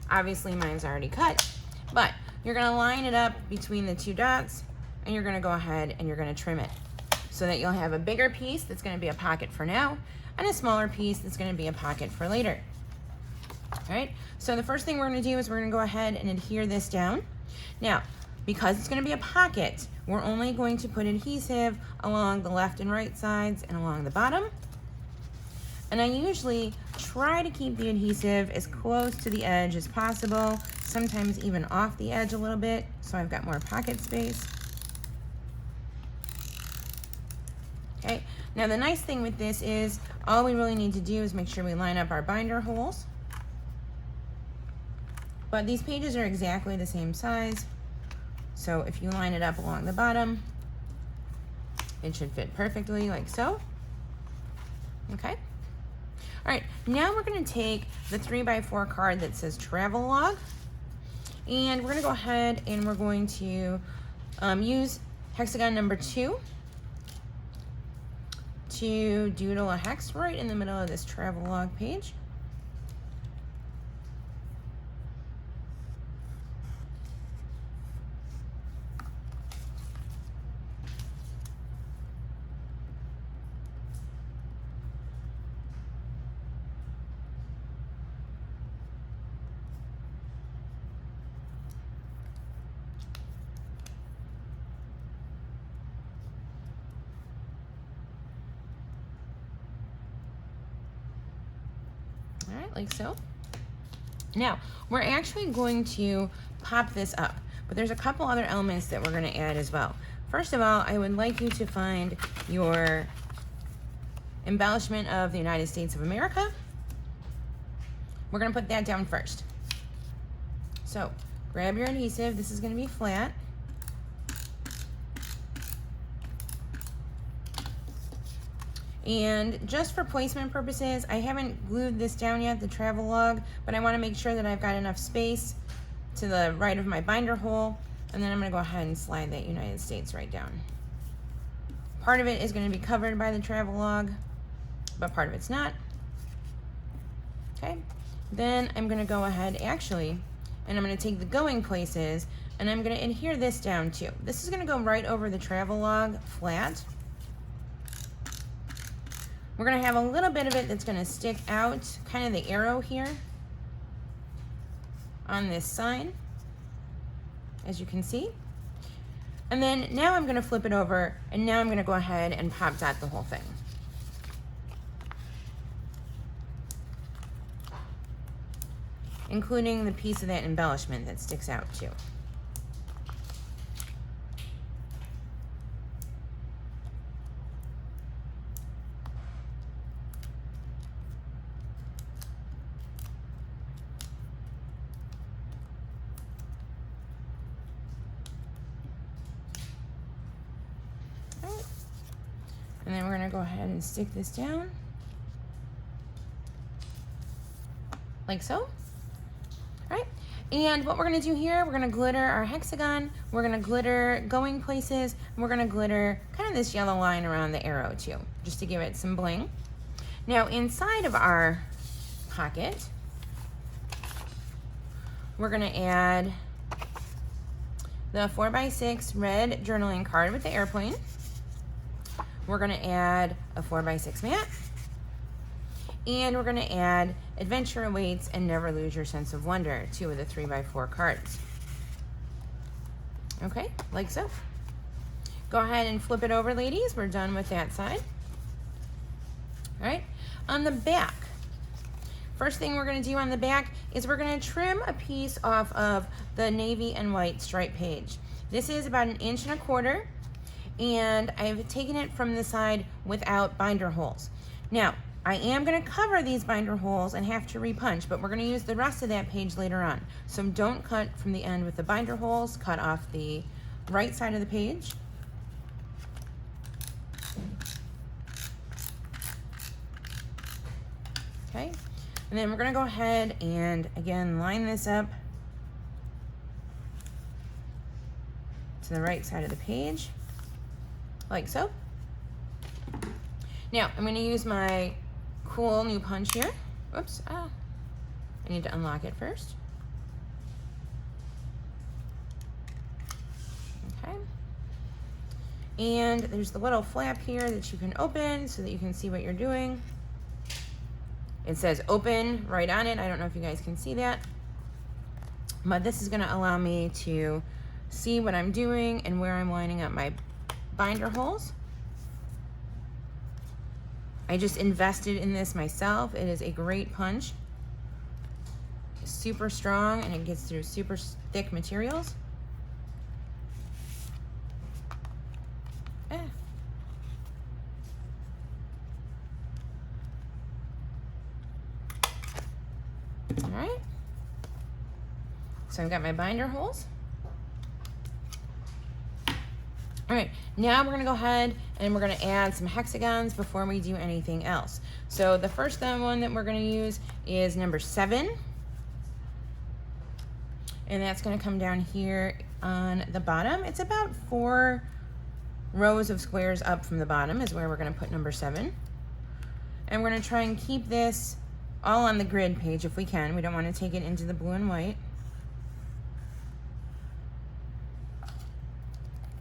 obviously mine's already cut, but you're gonna line it up between the 2 dots, and you're gonna go ahead and you're gonna trim it so that you'll have a bigger piece that's gonna be a pocket for now, and a smaller piece that's gonna be a pocket for later. All right, so the first thing we're gonna do is we're gonna go ahead and adhere this down. Now, because it's gonna be a pocket, we're only going to put adhesive along the left and right sides and along the bottom. And I usually try to keep the adhesive as close to the edge as possible, sometimes even off the edge a little bit, so I've got more pocket space. Okay, now the nice thing with this is all we really need to do is make sure we line up our binder holes. But these pages are exactly the same size, so if you line it up along the bottom, it should fit perfectly like so. Okay. All right, now we're gonna take the 3x4 card that says travel log, and we're gonna go ahead and we're going to use hexagon number 2 to doodle a hex right in the middle of this travel log page. All right, like so. Now, we're actually going to pop this up, but there's a couple other elements that we're gonna add as well. First of all, I would like you to find your embellishment of the United States of America. We're gonna put that down first. So, grab your adhesive, this is gonna be flat. And just for placement purposes, I haven't glued this down yet, the travel log, but I want to make sure that I've got enough space to the right of my binder hole, and then I'm going to go ahead and slide that United States right down. Part of it is going to be covered by the travel log, but part of it's not. Okay, then I'm going to go ahead actually, and I'm going to take the going places, and I'm going to adhere this down too. This is going to go right over the travel log flat. We're gonna have a little bit of it that's gonna stick out, kind of the arrow here on this side, as you can see. And then now I'm gonna flip it over, and now I'm gonna go ahead and pop dot the whole thing. Including the piece of that embellishment that sticks out too. And then we're gonna go ahead and stick this down like so. All right, and what we're gonna do here, we're gonna glitter our hexagon, we're gonna glitter going places, and we're gonna glitter kind of this yellow line around the arrow too, just to give it some bling. Now inside of our pocket, we're gonna add the 4x6 red journaling card with the airplane. We're gonna add a 4x6 mat, and we're gonna add Adventure Awaits and Never Lose Your Sense of Wonder, 2 of the 3x4 cards. Okay, like so. Go ahead and flip it over, ladies. We're done with that side. All right, on the back, first thing we're gonna do on the back is we're gonna trim a piece off of the navy and white stripe page. This is about 1.25 inches, and I've taken it from the side without binder holes. Now, I am gonna cover these binder holes and have to repunch, but we're gonna use the rest of that page later on. So don't cut from the end with the binder holes, cut off the right side of the page. Okay, and then we're gonna go ahead and again, line this up to the right side of the page, like so. Now, I'm gonna use my cool new punch here. Whoops, I need to unlock it first. Okay. And there's the little flap here that you can open so that you can see what you're doing. It says open right on it. I don't know if you guys can see that, but this is gonna allow me to see what I'm doing and where I'm lining up my binder holes. I just invested in this myself. It is a great punch. It's super strong and it gets through super thick materials. All right. So I've got my binder holes. All right, now we're gonna go ahead and we're gonna add some hexagons before we do anything else. So the first one that we're gonna use is number 7. And that's gonna come down here on the bottom. It's about 4 rows of squares up from the bottom is where we're gonna put number 7. And we're gonna try and keep this all on the grid page if we can. We don't wanna take it into the blue and white.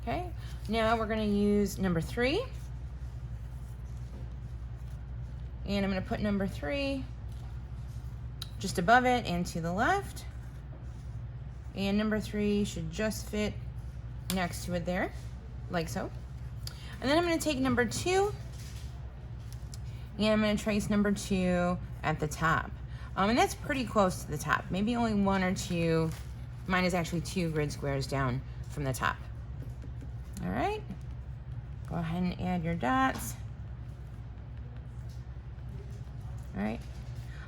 Okay, now we're gonna use number 3. And I'm gonna put number 3 just above it and to the left. And number 3 should just fit next to it there, like so. And then I'm gonna take number 2 and I'm gonna trace number 2 at the top. And that's pretty close to the top. Maybe only 1 or 2, mine is actually 2 grid squares down from the top. All right, go ahead and add your dots. All right,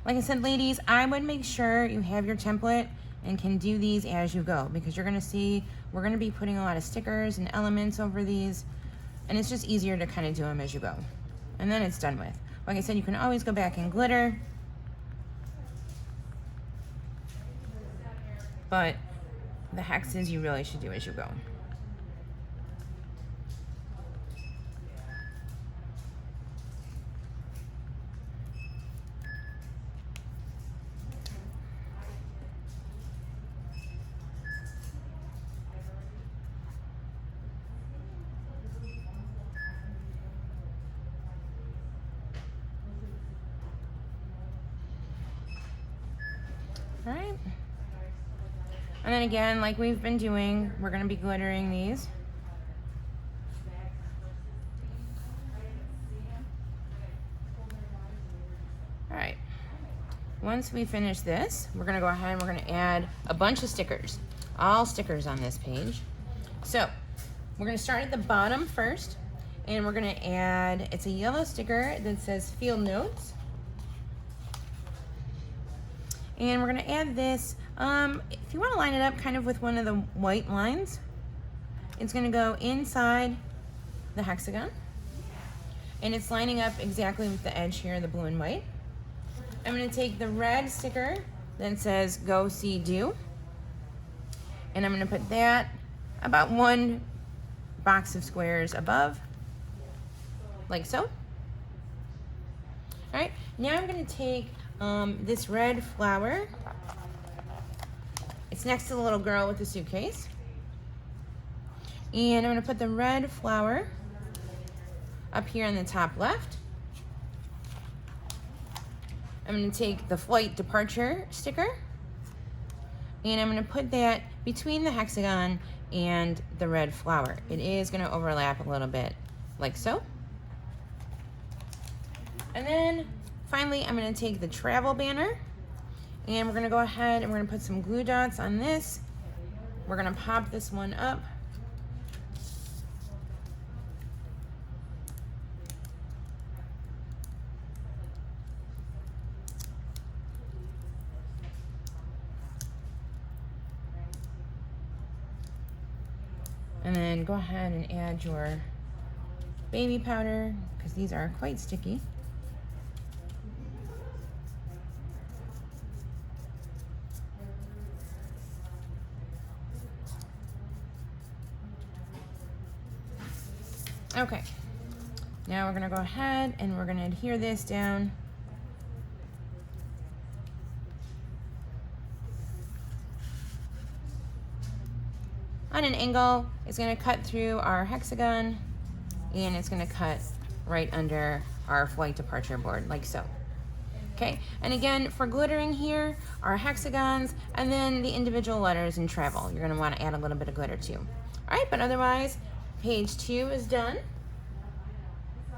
like I said, ladies, I would make sure you have your template and can do these as you go, because you're gonna see, we're gonna be putting a lot of stickers and elements over these, and it's just easier to kind of do them as you go. And then it's done with. Like I said, you can always go back and glitter, but the hexes you really should do as you go. All right, and then again, like we've been doing, we're gonna be glittering these once we finish this, we're gonna go ahead and we're gonna add a bunch of stickers, all stickers on this page. So we're gonna start at the bottom first, and we're gonna add, it's a yellow sticker that says Field Notes. And we're gonna add this, if you wanna line it up kind of with one of the white lines, it's gonna go inside the hexagon. And it's lining up exactly with the edge here, the blue and white. I'm gonna take the red sticker that says Go See Do, and I'm gonna put that about one box of squares above, like so. All right, now I'm gonna take this red flower. It's next to the little girl with the suitcase. And I'm gonna put the red flower up here in the top left. I'm gonna take the flight departure sticker, and I'm gonna put that between the hexagon and the red flower. It is gonna overlap a little bit, like so. And then finally, I'm gonna take the travel banner, and we're gonna go ahead and we're gonna put some glue dots on this. We're gonna pop this one up. And then go ahead and add your baby powder, because these are quite sticky. Okay, now we're gonna go ahead and we're gonna adhere this down. On an angle, it's gonna cut through our hexagon, and it's gonna cut right under our flight departure board, like so. Okay, and again, for glittering here, our hexagons, and then the individual letters in travel. You're gonna wanna add a little bit of glitter too. All right, but otherwise, page 2 is done.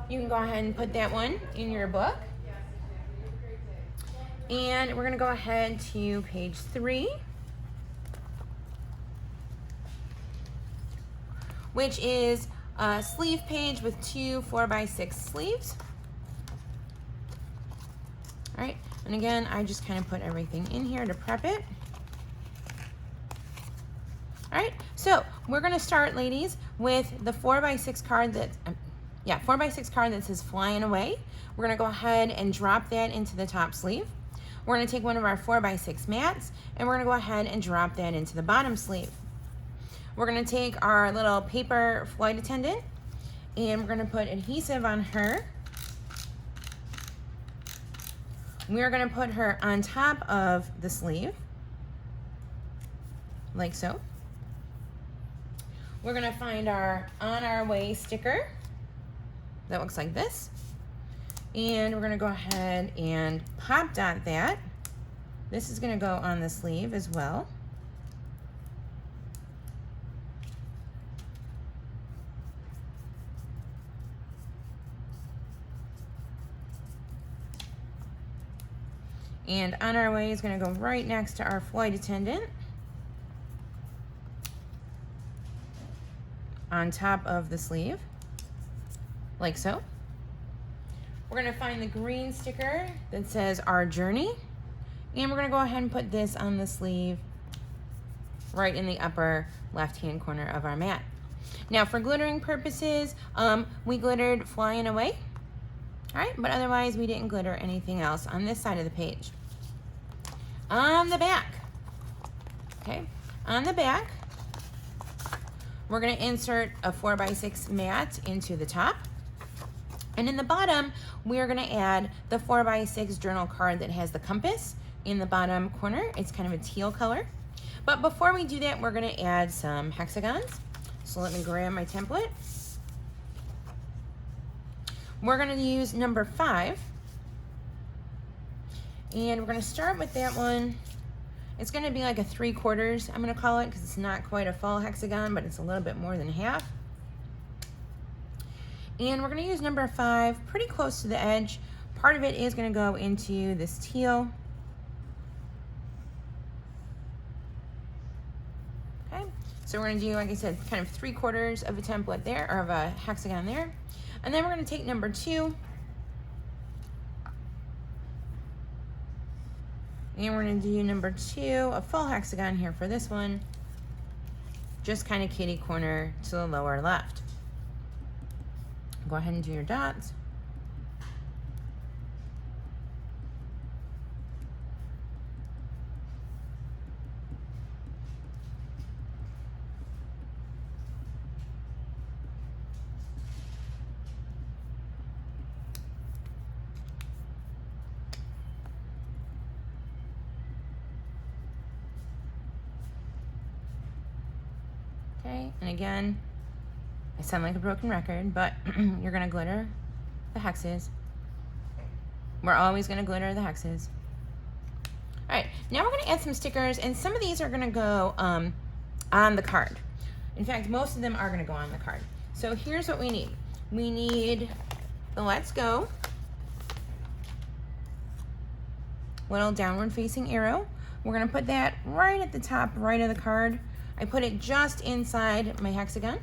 You can go ahead and put that one in your book. And we're gonna go ahead to page 3. Which is a sleeve page with 2 4x6 sleeves. All right, and again, I just kind of put everything in here to prep it. All right, so we're gonna start, ladies, with the 4x6 card that, 4x6 card that says Flying Away. We're gonna go ahead and drop that into the top sleeve. We're gonna take one of our 4x6 mats, and we're gonna go ahead and drop that into the bottom sleeve. We're gonna take our little paper flight attendant, and we're gonna put adhesive on her. We're gonna put her on top of the sleeve, like so. We're gonna find our On Our Way sticker that looks like this. And we're gonna go ahead and pop dot that. This is gonna go on the sleeve as well. And On Our Way is gonna go right next to our flight attendant, on top of the sleeve, like so. We're gonna find the green sticker that says Our Journey, and we're gonna go ahead and put this on the sleeve right in the upper left-hand corner of our mat. Now for glittering purposes, we glittered Flying Away. All right, but otherwise we didn't glitter anything else on this side of the page. On the back, okay, on the back, we're gonna insert a 4x6 mat into the top. And in the bottom, we're gonna add the 4x6 journal card that has the compass in the bottom corner. It's kind of a teal color. But before we do that, we're gonna add some hexagons. So let me grab my template. We're gonna use number 5. And we're gonna start with that one. It's gonna be like a 3/4, I'm gonna call it, because it's not quite a full hexagon, but it's a little bit more than half. And we're gonna use number 5 pretty close to the edge. Part of it is gonna go into this teal, So we're gonna do, like I said, kind of 3/4 of a template there, or of a hexagon there. And then we're gonna take number 2, and we're gonna do number 2, a full hexagon here for this one, just kind of kitty corner to the lower left. Go ahead and do your dots. Okay, and again, I sound like a broken record, but you're gonna glitter the hexes. We're always gonna glitter the hexes. All right, now we're gonna add some stickers, and some of these are gonna go on the card. In fact, most of them are gonna go on the card. So here's what we need. We need the Let's Go little downward facing arrow. We're gonna put that right at the top right of the card. I put it just inside my hexagon.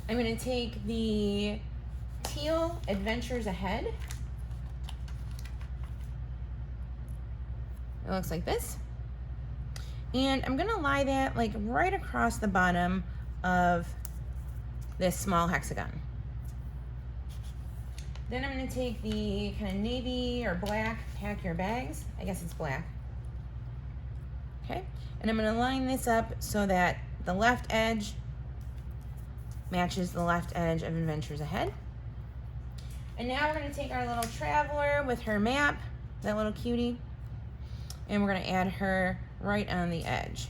I'm gonna take the teal Adventures Ahead. It looks like this. And I'm gonna lie that like right across the bottom of this small hexagon. Then I'm gonna take the kind of navy or black Pack Your Bags. I guess it's black. Okay, and I'm gonna line this up so that the left edge matches the left edge of Adventures Ahead. And now we're gonna take our little traveler with her map, that little cutie, and we're gonna add her right on the edge.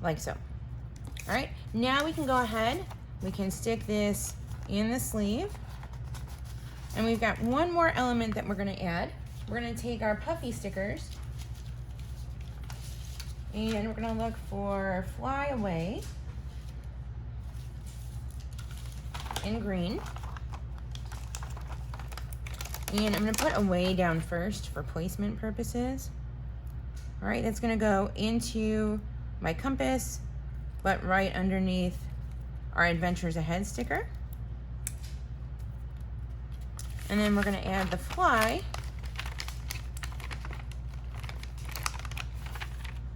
Like so. All right, now we can go ahead, we can stick this in the sleeve. And we've got one more element that we're gonna add. We're gonna take our Puffy Stickers and we're gonna look for Fly Away in green. And I'm gonna put Away down first for placement purposes. All right, that's gonna go into my compass, but right underneath our Adventures Ahead sticker. And then we're gonna add the fly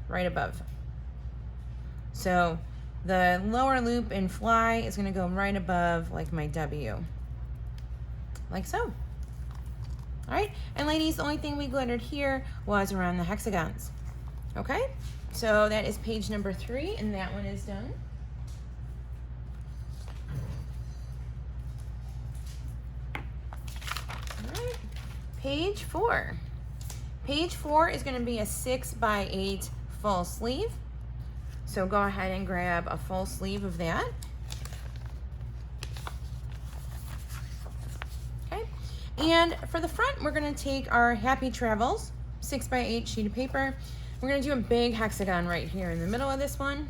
right above. So the lower loop in fly is gonna go right above like my W, like so. All right, and ladies, the only thing we glittered here was around the hexagons. Okay, so that is page number 3, and that one is done. All right, page 4. Page 4 is gonna be a 6x8 full sleeve. So go ahead and grab a full sleeve of that. Okay, and for the front, we're gonna take our Happy Travels 6x8 sheet of paper. We're gonna do a big hexagon right here in the middle of this one.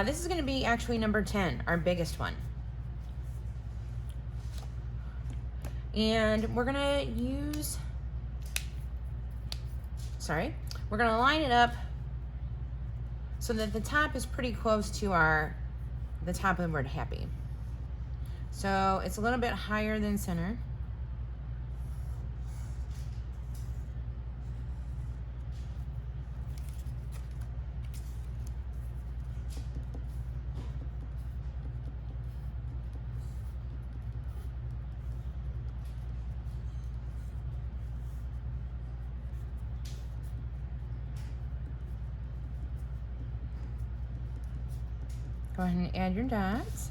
This is gonna be actually number 10, our biggest one. And we're gonna use, we're gonna line it up so that the top is pretty close to the top of the word happy. So it's a little bit higher than center. Go ahead and add your dots.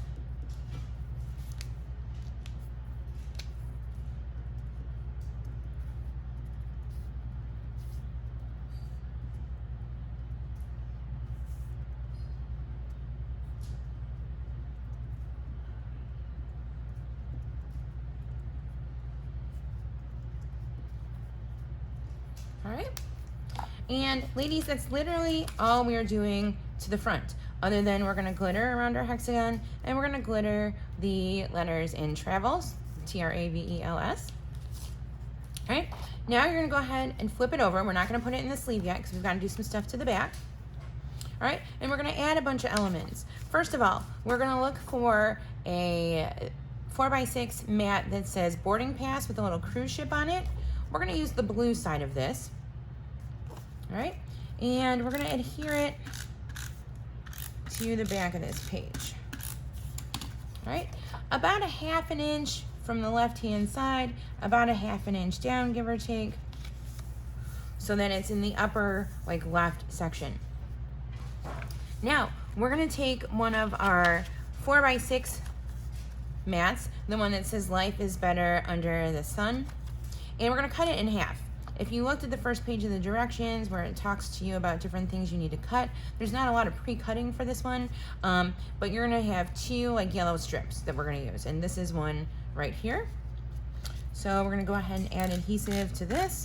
All right. And ladies, that's literally all we are doing to the front, other than we're gonna glitter around our hexagon and we're gonna glitter the letters in Travels, Travels. All right, Now you're gonna go ahead and flip it over. We're not gonna put it in the sleeve yet because we've got to do some stuff to the back. All right, and we're gonna add a bunch of elements. First of all, we're gonna look for a 4x6 mat that says boarding pass with a little cruise ship on it. We're gonna use the blue side of this. All right, and we're gonna adhere it to the back of this page. All right, about a 1/2 inch from the left-hand side, about a 1/2 inch down, give or take, so that it's in the upper, like, left section. Now, we're gonna take one of our 4x6 mats, the one that says life is better under the sun, and we're gonna cut it in half. If you looked at the first page of the directions where it talks to you about different things you need to cut, there's not a lot of pre-cutting for this one, but you're gonna have 2 like yellow strips that we're gonna use, and this is one right here. So we're gonna go ahead and add adhesive to this.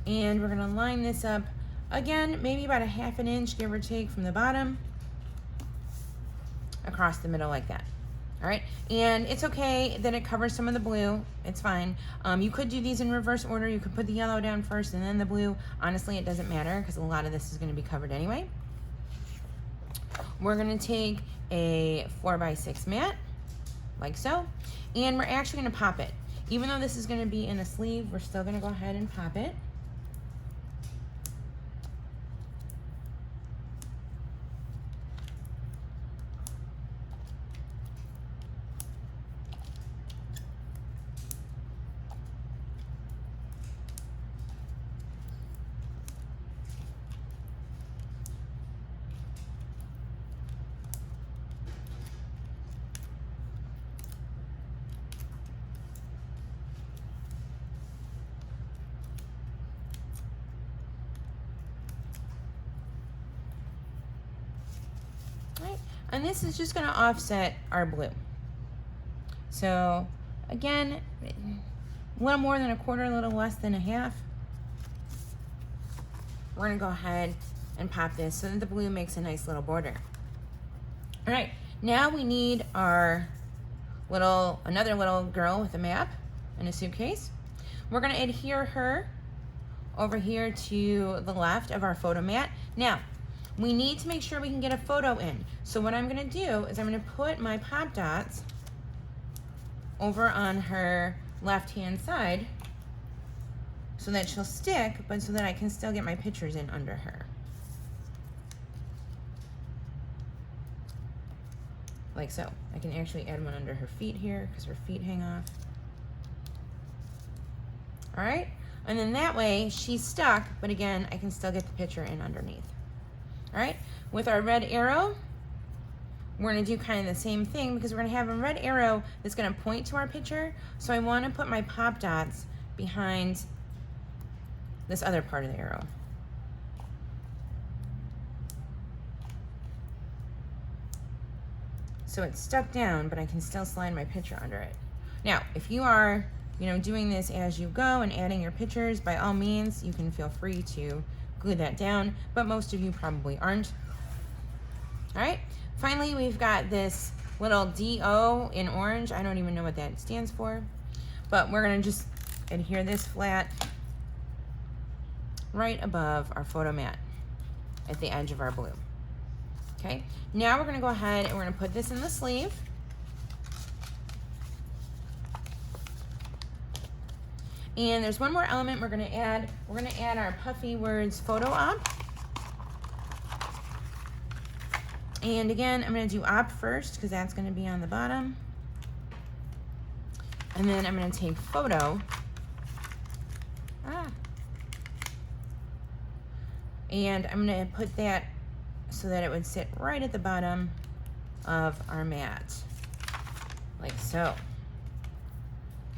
And we're gonna line this up, again, maybe about a 1/2 inch, give or take, from the bottom across the middle like that. All right, and it's okay that it covers some of the blue, it's fine. You could do these in reverse order. You could put the yellow down first and then the blue. Honestly, it doesn't matter because a lot of this is gonna be covered anyway. We're gonna take a 4x6 mat, like so, and we're actually gonna pop it. Even though this is gonna be in a sleeve, we're still gonna go ahead and pop it. And this is just gonna offset our blue. So again, a little more than a quarter, a little less than a half. We're gonna go ahead and pop this so that the blue makes a nice little border. All right, now we need our another little girl with a map and a suitcase. We're gonna adhere her over here to the left of our photo mat. Now, we need to make sure we can get a photo in. So what I'm gonna do is I'm gonna put my pop dots over on her left-hand side so that she'll stick, but so that I can still get my pictures in under her. Like so. I can actually add one under her feet here because her feet hang off. All right, and then that way she's stuck, but again, I can still get the picture in underneath. All right, with our red arrow, we're gonna do kind of the same thing because we're gonna have a red arrow that's gonna point to our picture. So I wanna put my pop dots behind this other part of the arrow. So it's stuck down, but I can still slide my picture under it. Now, if you are, doing this as you go and adding your pictures, by all means, you can feel free to glue that down, but most of you probably aren't. All right, finally, we've got this little DO in orange. I don't even know what that stands for, but we're gonna just adhere this flat right above our photo mat at the edge of our blue. Okay, now we're gonna go ahead and we're gonna put this in the sleeve. And there's one more element we're gonna add. We're gonna add our Puffy Words photo op. And again, I'm gonna do op first because that's gonna be on the bottom. And then I'm gonna take photo. And I'm gonna put that so that it would sit right at the bottom of our mat, like so.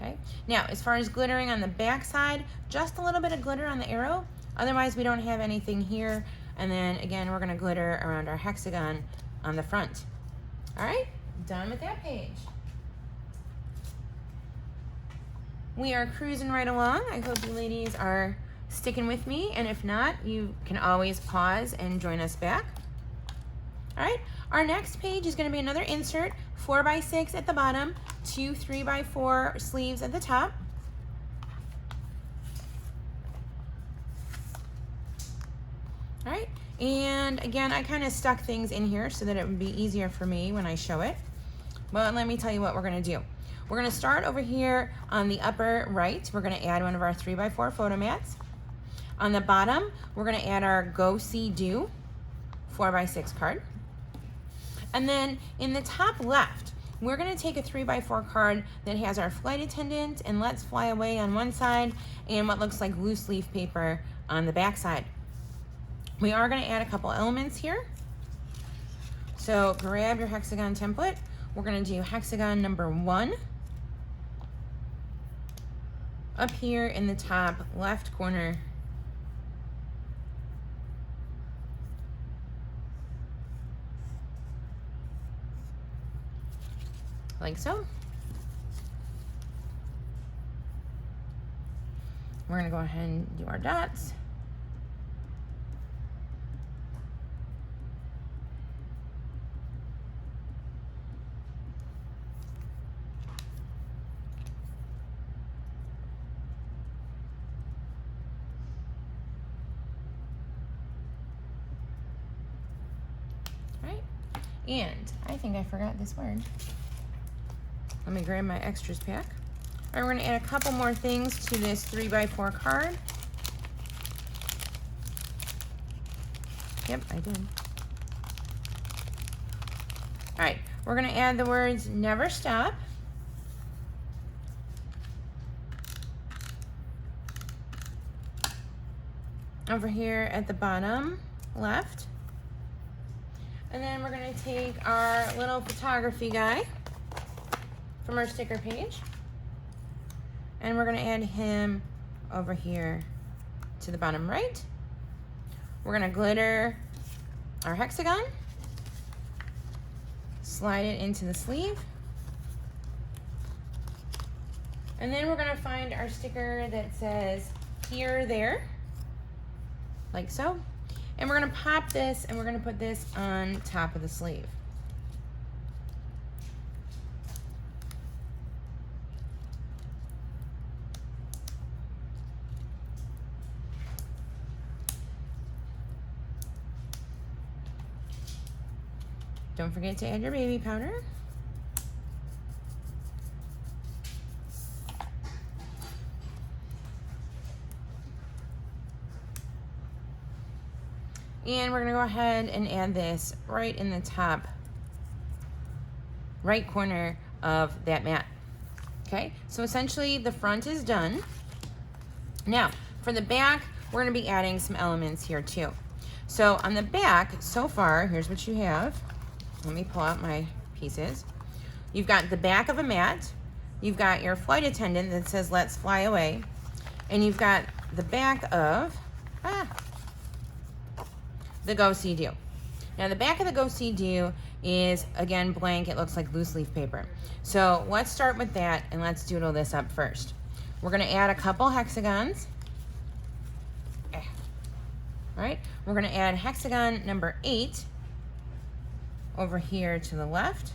Okay, now as far as glittering on the back side, just a little bit of glitter on the arrow, otherwise we don't have anything here. And then again, we're gonna glitter around our hexagon on the front. All right, done with that page. We are cruising right along. I hope you ladies are sticking with me, and if not, you can always pause and join us back. All right, our next page is gonna be another insert 4x6 at the bottom, 2 3x4 sleeves at the top. All right, and again, I kind of stuck things in here so that it would be easier for me when I show it. But let me tell you what we're gonna do. We're gonna start over here on the upper right. We're gonna add one of our 3x4 photo mats. On the bottom, we're gonna add our Go See Do 4x6 card. And then in the top left, we're gonna take a 3x4 card that has our flight attendant and Let's Fly Away on one side and what looks like loose leaf paper on the back side. We are gonna add a couple elements here. So grab your Hexagon template. We're gonna do Hexagon number 1 up here in the top left corner. Like so. We're gonna go ahead and do our dots. Right? And I think I forgot this word. Let me grab my extras pack. All right, we're gonna add a couple more things to this 3x4 card. Yep, I did. All right, we're gonna add the words never stop. Over here at the bottom left. And then we're gonna take our little photography guy from our sticker page, and we're gonna add him over here to the bottom right. We're gonna glitter our hexagon, slide it into the sleeve, and then we're gonna find our sticker that says here, there, like so, and we're gonna pop this and we're gonna put this on top of the sleeve. Don't forget to add your baby powder. And we're gonna go ahead and add this right in the top right corner of that mat. Okay, so essentially the front is done. Now, for the back, we're gonna be adding some elements here too. So on the back, so far, here's what you have. Let me pull out my pieces. You've got the back of a mat, you've got your flight attendant that says Let's Fly Away, and you've got the back of the Go See Do. Now the back of the Go See Do is, again, blank. It looks like loose leaf paper. So let's start with that and let's doodle this up first. We're gonna add a couple hexagons. All right, we're gonna add hexagon number 8 over here to the left.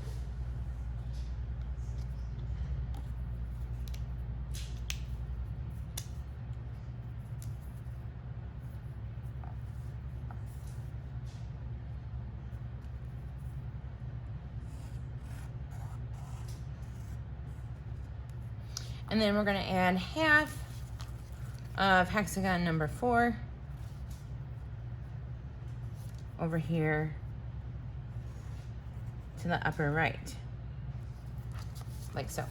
And then we're gonna add half of hexagon number 4 over here to the upper right, like so.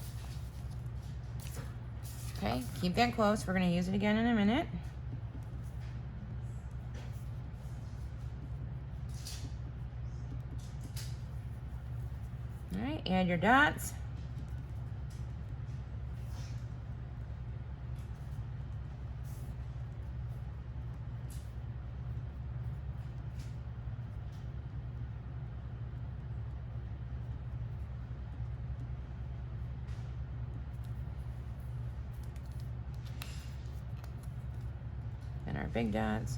Okay, keep that close. We're gonna use it again in a minute. All right, add your dots. And our big dots.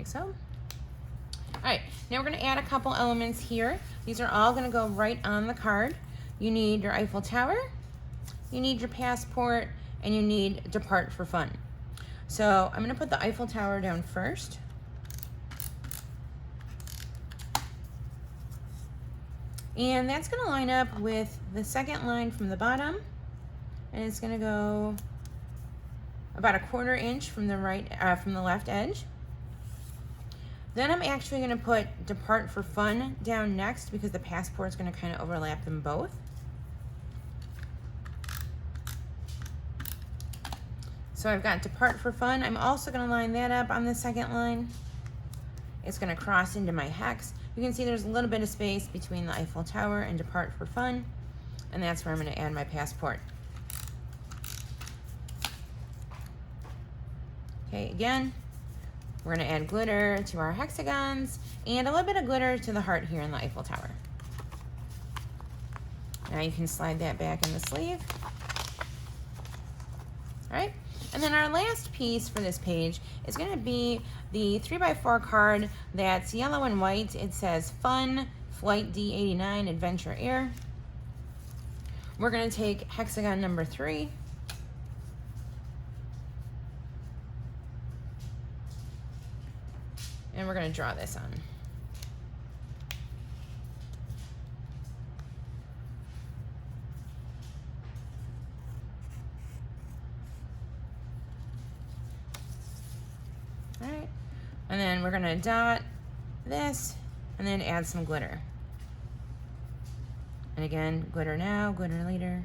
so. All right, now we're gonna add a couple elements here. These are all gonna go right on the card. You need your Eiffel Tower, you need your passport, and you need depart for fun. So I'm gonna put the Eiffel Tower down first. And that's gonna line up with the second line from the bottom, and it's gonna go about a 1/4 inch from the from the left edge. Then I'm actually gonna put depart for fun down next because the passport is gonna kind of overlap them both. So I've got depart for fun. I'm also gonna line that up on the second line. It's gonna cross into my hex. You can see there's a little bit of space between the Eiffel Tower and depart for fun, and that's where I'm gonna add my passport. Okay, again, we're gonna add glitter to our hexagons and a little bit of glitter to the heart here in the Eiffel Tower. Now you can slide that back in the sleeve. All right, and then our last piece for this page is gonna be the 3x4 card that's yellow and white. It says Fun Flight D89 Adventure Air. We're gonna take hexagon number 3. And we're gonna draw this on. All right, and then we're gonna dot this and then add some glitter. And again, glitter now, glitter later.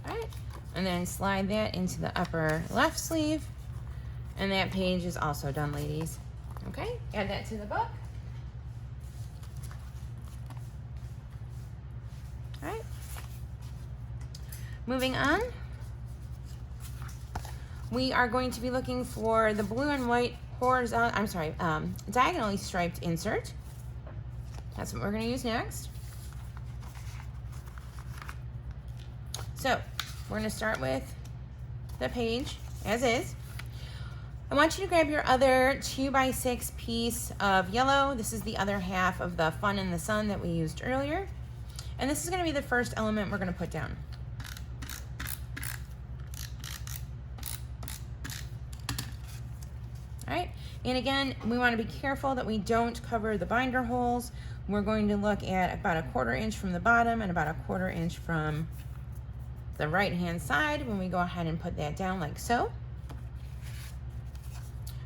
All right, and then slide that into the upper left sleeve. And that page is also done, ladies. Okay, add that to the book. All right. Moving on, we are going to be looking for the blue and white diagonally striped insert. That's what we're going to use next. So we're going to start with the page as is. I want you to grab your other 2x6 piece of yellow. This is the other half of the Fun in the Sun that we used earlier. And this is going to be the first element we're going to put down. All right, and again, we want to be careful that we don't cover the binder holes. We're going to look at about a 1/4 inch from the bottom and about a 1/4 inch from the right-hand side when we go ahead and put that down like so.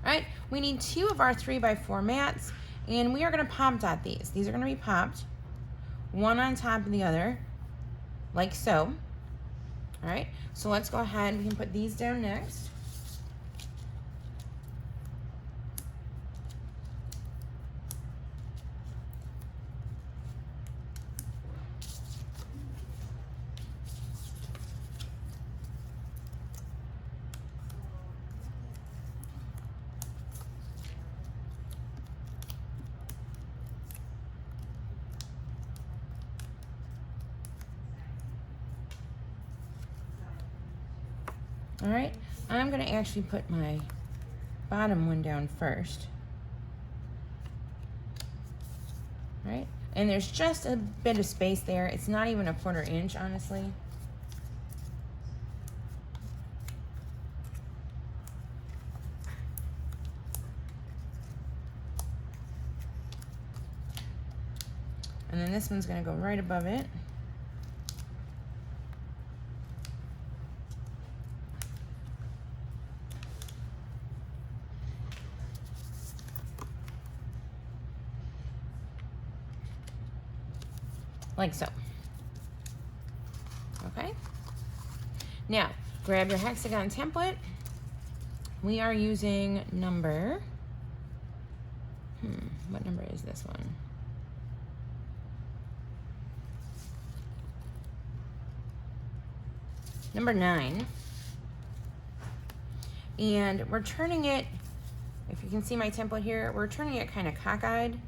All right, we need 2 of our 3x4 mats, and we are gonna pop dot these. These are gonna be popped, one on top of the other, like so. All right, so let's go ahead, we can put these down next. All right, I'm gonna actually put my bottom one down first. All right, and there's just a bit of space there. It's not even a 1/4 inch, honestly. And then this one's gonna go right above it. Like so. Okay. Now, grab your Hexagon template. We are using number, what number is this one? Number 9. And we're turning it if you can see my template here, we're turning it kind of cockeyed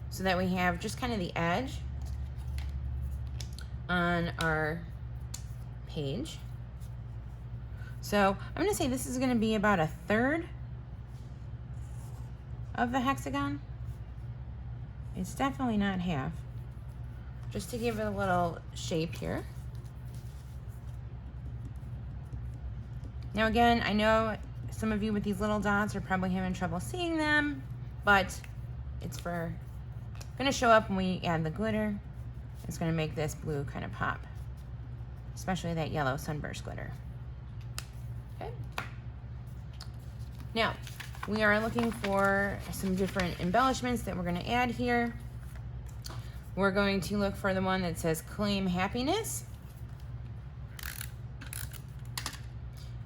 so that we have just kind of the edge on our page. So I'm gonna say this is gonna be about 1/3 of the hexagon. It's definitely not half. Just to give it a little shape here. Now again, I know some of you with these little dots are probably having trouble seeing them, but it's gonna show up when we add the glitter. It's gonna make this blue kind of pop, especially that yellow sunburst glitter. Okay. Now, we are looking for some different embellishments that we're gonna add here. We're going to look for the one that says Claim Happiness.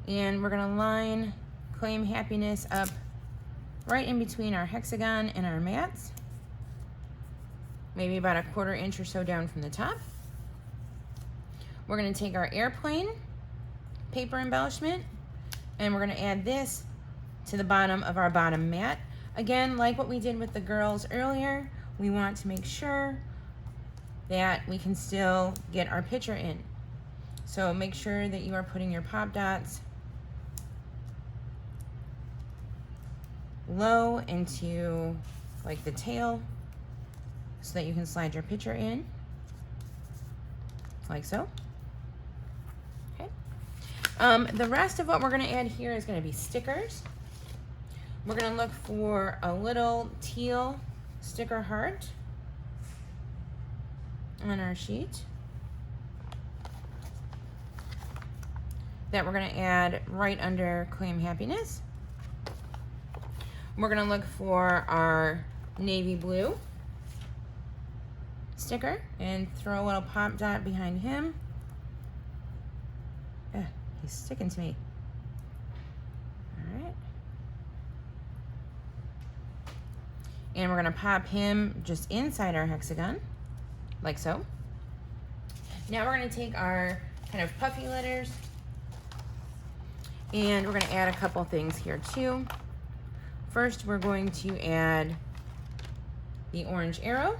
And we're gonna line Claim Happiness up right in between our hexagon and our mats. Maybe about 1/4 inch or so down from the top. We're gonna take our airplane paper embellishment and we're gonna add this to the bottom of our bottom mat. Again, like what we did with the girls earlier, we want to make sure that we can still get our picture in. So make sure that you are putting your pop dots low into like the tail so that you can slide your picture in, like so. Okay. The rest of what we're gonna add here is gonna be stickers. We're gonna look for a little teal sticker heart on our sheet that we're gonna add right under Claim Happiness. We're gonna look for our navy blue sticker and throw a little pop dot behind him. He's sticking to me. All right. And we're gonna pop him just inside our hexagon, like so. Now we're gonna take our kind of puffy letters and we're gonna add a couple things here too. First, we're going to add the orange arrow.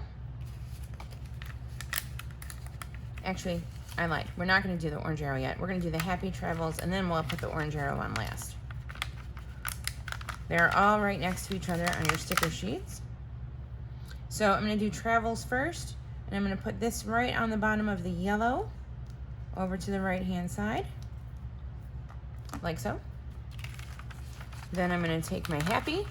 Actually, I lied. We're not gonna do the orange arrow yet. We're gonna do the happy travels and then we'll put the orange arrow on last. They're all right next to each other on your sticker sheets. So I'm gonna do travels first, and I'm gonna put this right on the bottom of the yellow over to the right-hand side, like so. Then I'm gonna take my happy,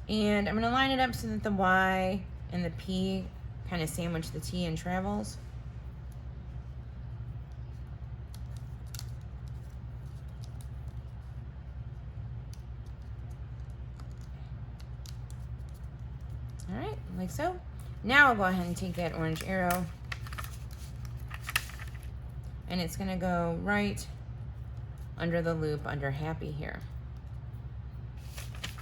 and I'm gonna line it up so that the Y and the P kind of sandwich the T in travels. All right, like so. Now I'll go ahead and take that orange arrow and it's gonna go right under the loop under happy here.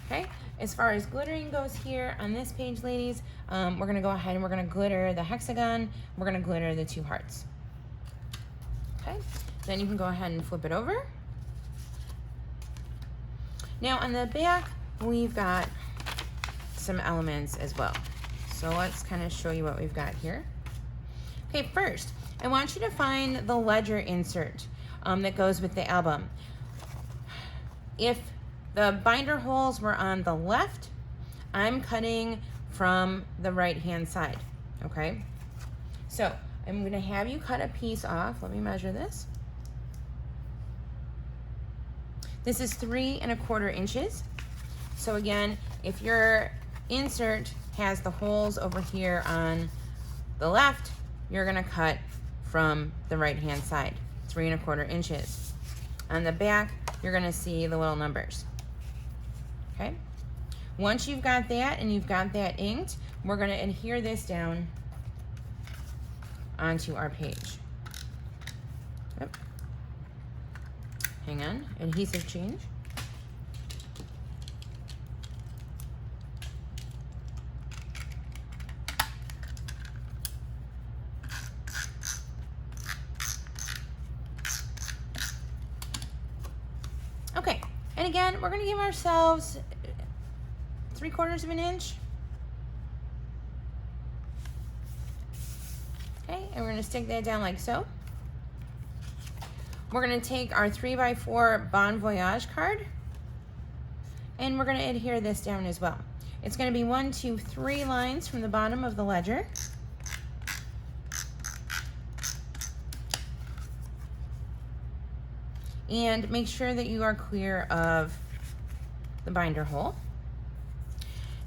Okay, as far as glittering goes here on this page, ladies, we're gonna go ahead and we're gonna glitter the hexagon, we're gonna glitter the 2 hearts. Okay, then you can go ahead and flip it over. Now on the back, we've got some elements as well. So let's kind of show you what we've got here. Okay, first, I want you to find the ledger insert that goes with the album. If the binder holes were on the left, I'm cutting from the right-hand side, okay? So I'm gonna have you cut a piece off. Let me measure this. This is 3 1/4 inches. So again, if your insert has the holes over here on the left, you're gonna cut from the right-hand side, 3 1/4 inches. On the back, you're gonna see the little numbers, okay? Once you've got that and you've got that inked, we're gonna adhere this down onto our page. Yep. Hang on, adhesive change. And again, we're gonna give ourselves 3/4 of an inch. Okay, and we're gonna stick that down like so. We're gonna take our 3x4 Bon Voyage card, and we're gonna adhere this down as well. It's gonna be 1, 2, 3 lines from the bottom of the ledger. And make sure that you are clear of the binder hole.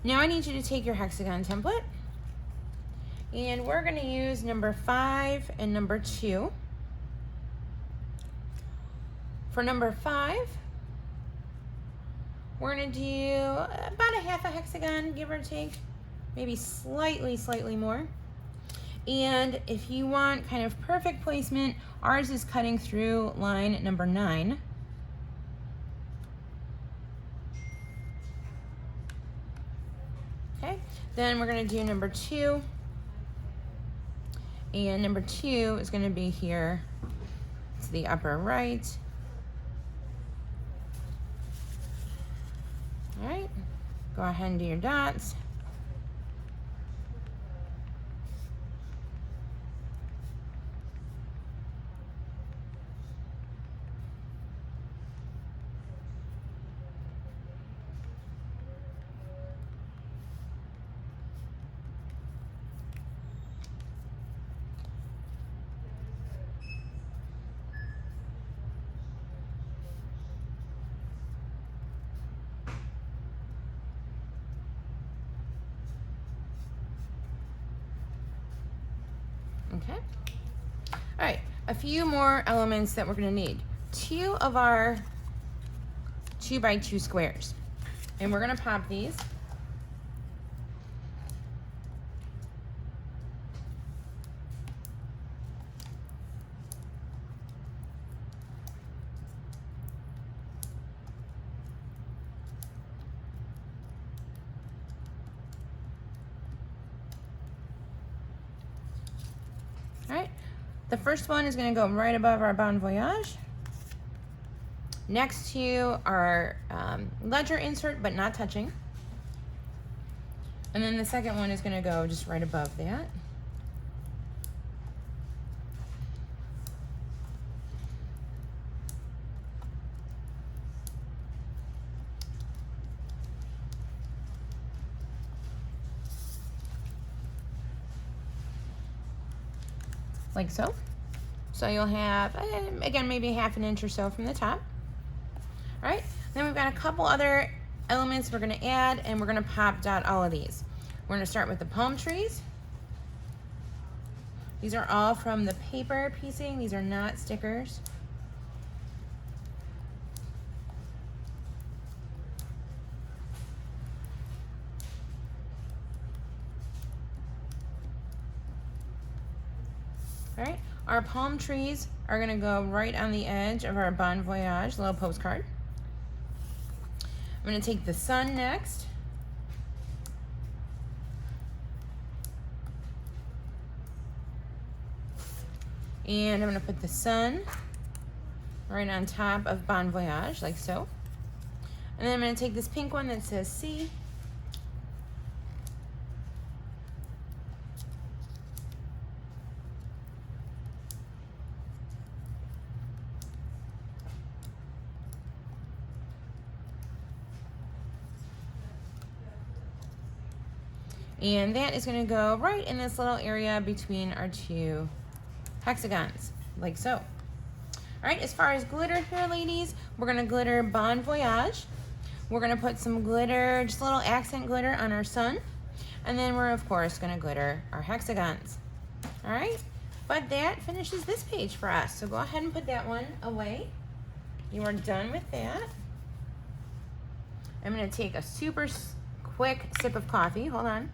Now I need you to take your Hexagon template, and we're gonna use number 5 and number 2. For number 5, we're gonna do about a half a hexagon, give or take, maybe slightly more. And if you want kind of perfect placement, ours is cutting through line number 9. Okay, then we're gonna do number 2. And number 2 is gonna be here to the upper right. All right, go ahead and do your dots. Okay. All right, a few more elements that we're gonna need. 2 of our 2x2 squares. And we're gonna pop these. All right, the first one is gonna go right above our Bon Voyage, next to our ledger insert, but not touching. And then the second one is gonna go just right above that. Like so. So you'll have, again, maybe 1/2 inch or so from the top. All right, then we've got a couple other elements we're gonna add, and we're gonna pop dot all of these. We're gonna start with the palm trees. These are all from the paper piecing. These are not stickers. All right, our palm trees are gonna go right on the edge of our Bon Voyage little postcard. I'm gonna take the sun next. And I'm gonna put the sun right on top of Bon Voyage, like so. And then I'm gonna take this pink one that says C. And that is gonna go right in this little area between our 2 hexagons, like so. All right, as far as glitter here, ladies, we're gonna glitter Bon Voyage. We're gonna put some glitter, just a little accent glitter on our sun. And then we're, of course, gonna glitter our hexagons. All right, but that finishes this page for us. So go ahead and put that one away. You are done with that. I'm gonna take a super quick sip of coffee, hold on.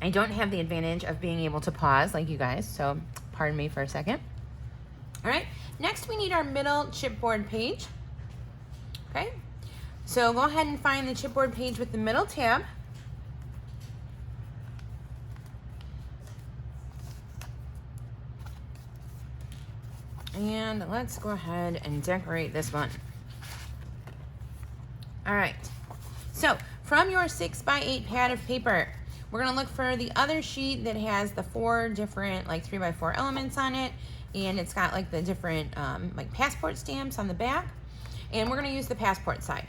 I don't have the advantage of being able to pause like you guys, so pardon me for a second. All right, next we need our middle chipboard page. Okay, so go ahead and find the chipboard page with the middle tab. And let's go ahead and decorate this one. All right, so from your 6x8 pad of paper, we're gonna look for the other sheet that has the 4 different like 3x4 elements on it, and it's got like the different like passport stamps on the back, and we're gonna use the passport side.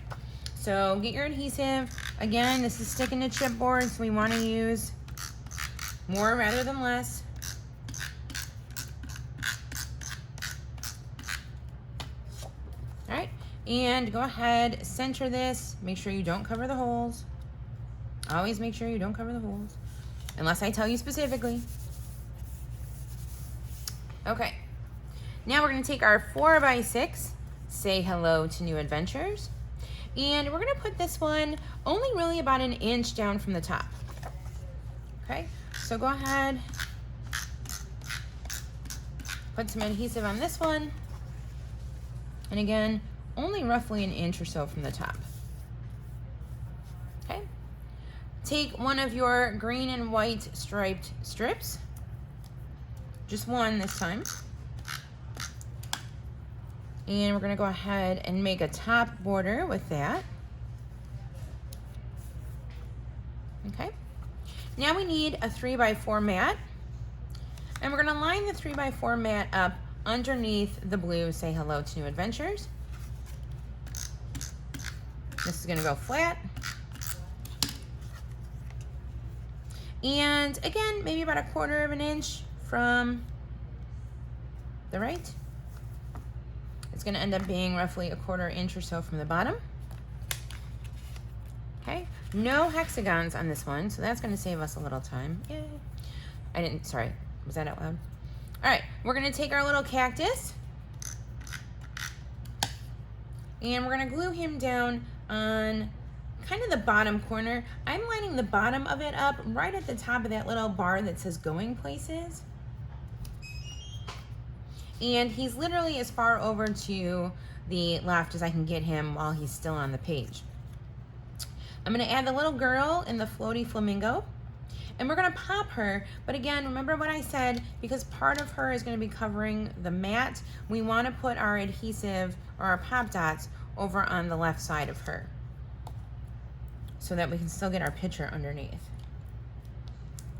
So get your adhesive. Again, this is sticking to chipboard, so we wanna use more rather than less. All right, and go ahead, center this. Make sure you don't cover the holes. Always make sure you don't cover the holes, unless I tell you specifically. Okay, now we're gonna take our 4x6, say hello to new adventures, and we're gonna put this one only really about 1 inch down from the top. Okay, so go ahead, put some adhesive on this one, and again, only roughly 1 inch or so from the top. Okay, take one of your green and white striped strips, just one this time, and we're gonna go ahead and make a top border with that. Okay, now we need a 3x4 mat, and we're gonna line the 3x4 mat up underneath the blue Say Hello to New Adventures. This is gonna go flat. And again, maybe about 1/4 inch from the right. It's gonna end up being roughly 1/4 inch or so from the bottom. Okay, no hexagons on this one, so that's gonna save us a little time. Yay. Sorry, was that out loud? All right, we're gonna take our little cactus and we're gonna glue him down on kind of the bottom corner. I'm lining the bottom of it up right at the top of that little bar that says going places. And he's literally as far over to the left as I can get him while he's still on the page. I'm gonna add the little girl in the floaty flamingo, and we're gonna pop her, but again, remember what I said, because part of her is gonna be covering the mat, we wanna put our adhesive or our pop dots over on the left side of her so that we can still get our picture underneath.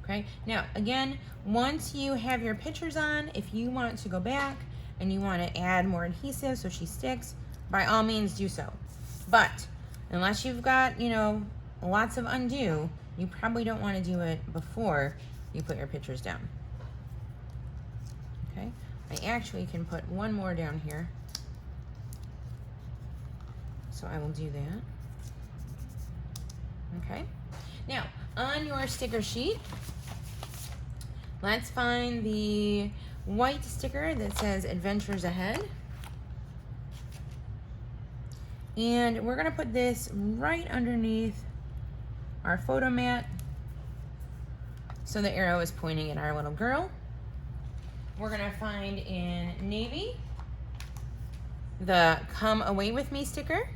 Okay, now again, once you have your pictures on, if you want to go back and you want to add more adhesive so she sticks, by all means do so. But unless you've got, you know, lots of undo, you probably don't want to do it before you put your pictures down. Okay, I actually can put one more down here, so I will do that. Okay, now on your sticker sheet, let's find the white sticker that says Adventures Ahead. And we're gonna put this right underneath our photo mat so the arrow is pointing at our little girl. We're gonna find in navy the Come Away With Me sticker,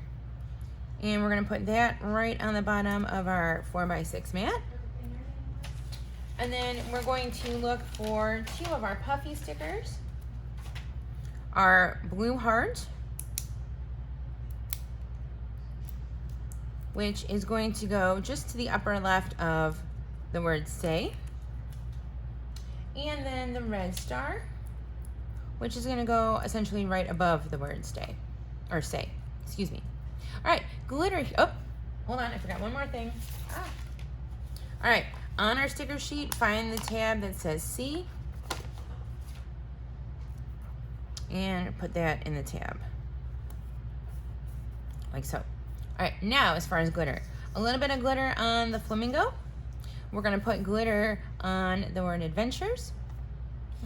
and we're gonna put that right on the bottom of our 4x6 mat. And then we're going to look for 2 of our Puffy stickers, our blue heart, which is going to go just to the upper left of the word say, and then the red star, which is gonna go essentially right above the word stay, or say, excuse me. All right, glitter, oh, hold on, I forgot one more thing. All right, on our sticker sheet, find the tab that says C, and put that in the tab, like so. All right, now as far as glitter, a little bit of glitter on the flamingo. We're gonna put glitter on the word adventures.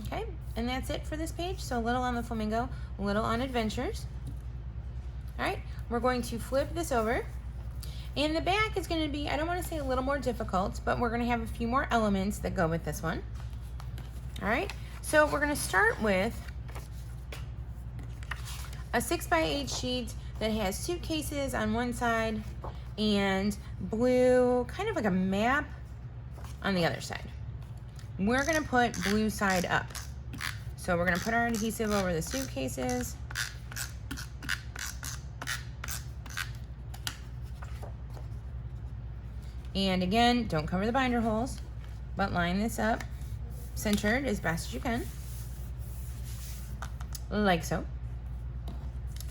Okay, and that's it for this page. So a little on the flamingo, a little on adventures. All right, we're going to flip this over. And the back is gonna be, I don't wanna say a little more difficult, but we're gonna have a few more elements that go with this one. All right, so we're gonna start with a 6x8 sheet that has suitcases on one side and blue, kind of like a map on the other side. We're gonna put blue side up. So So we're gonna put our adhesive over the suitcases. And again, don't cover the binder holes, but line this up centered as best as you can, like so.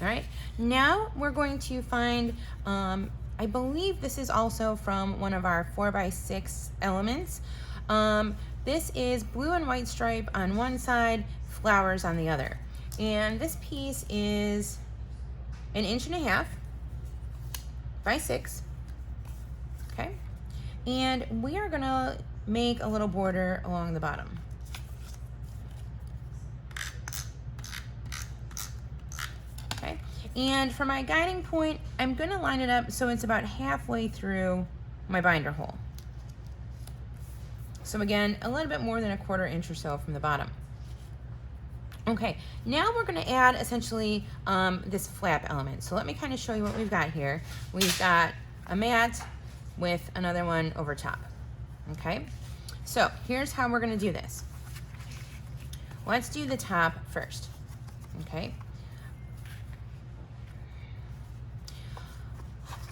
All right, now we're going to find, I believe this is also from one of our 4x6 elements. This is blue and white stripe on one side, flowers on the other. And this piece is 1.5 inches by 6, okay? And we are gonna make a little border along the bottom. Okay, and for my guiding point, I'm gonna line it up so it's about halfway through my binder hole. So again, a little bit more than 1/4 inch or so from the bottom. Okay, now we're gonna add essentially this flap element. So let me kind of show you what we've got here. We've got a mat with another one over top, okay? So here's how we're gonna do this. Let's do the top first, okay?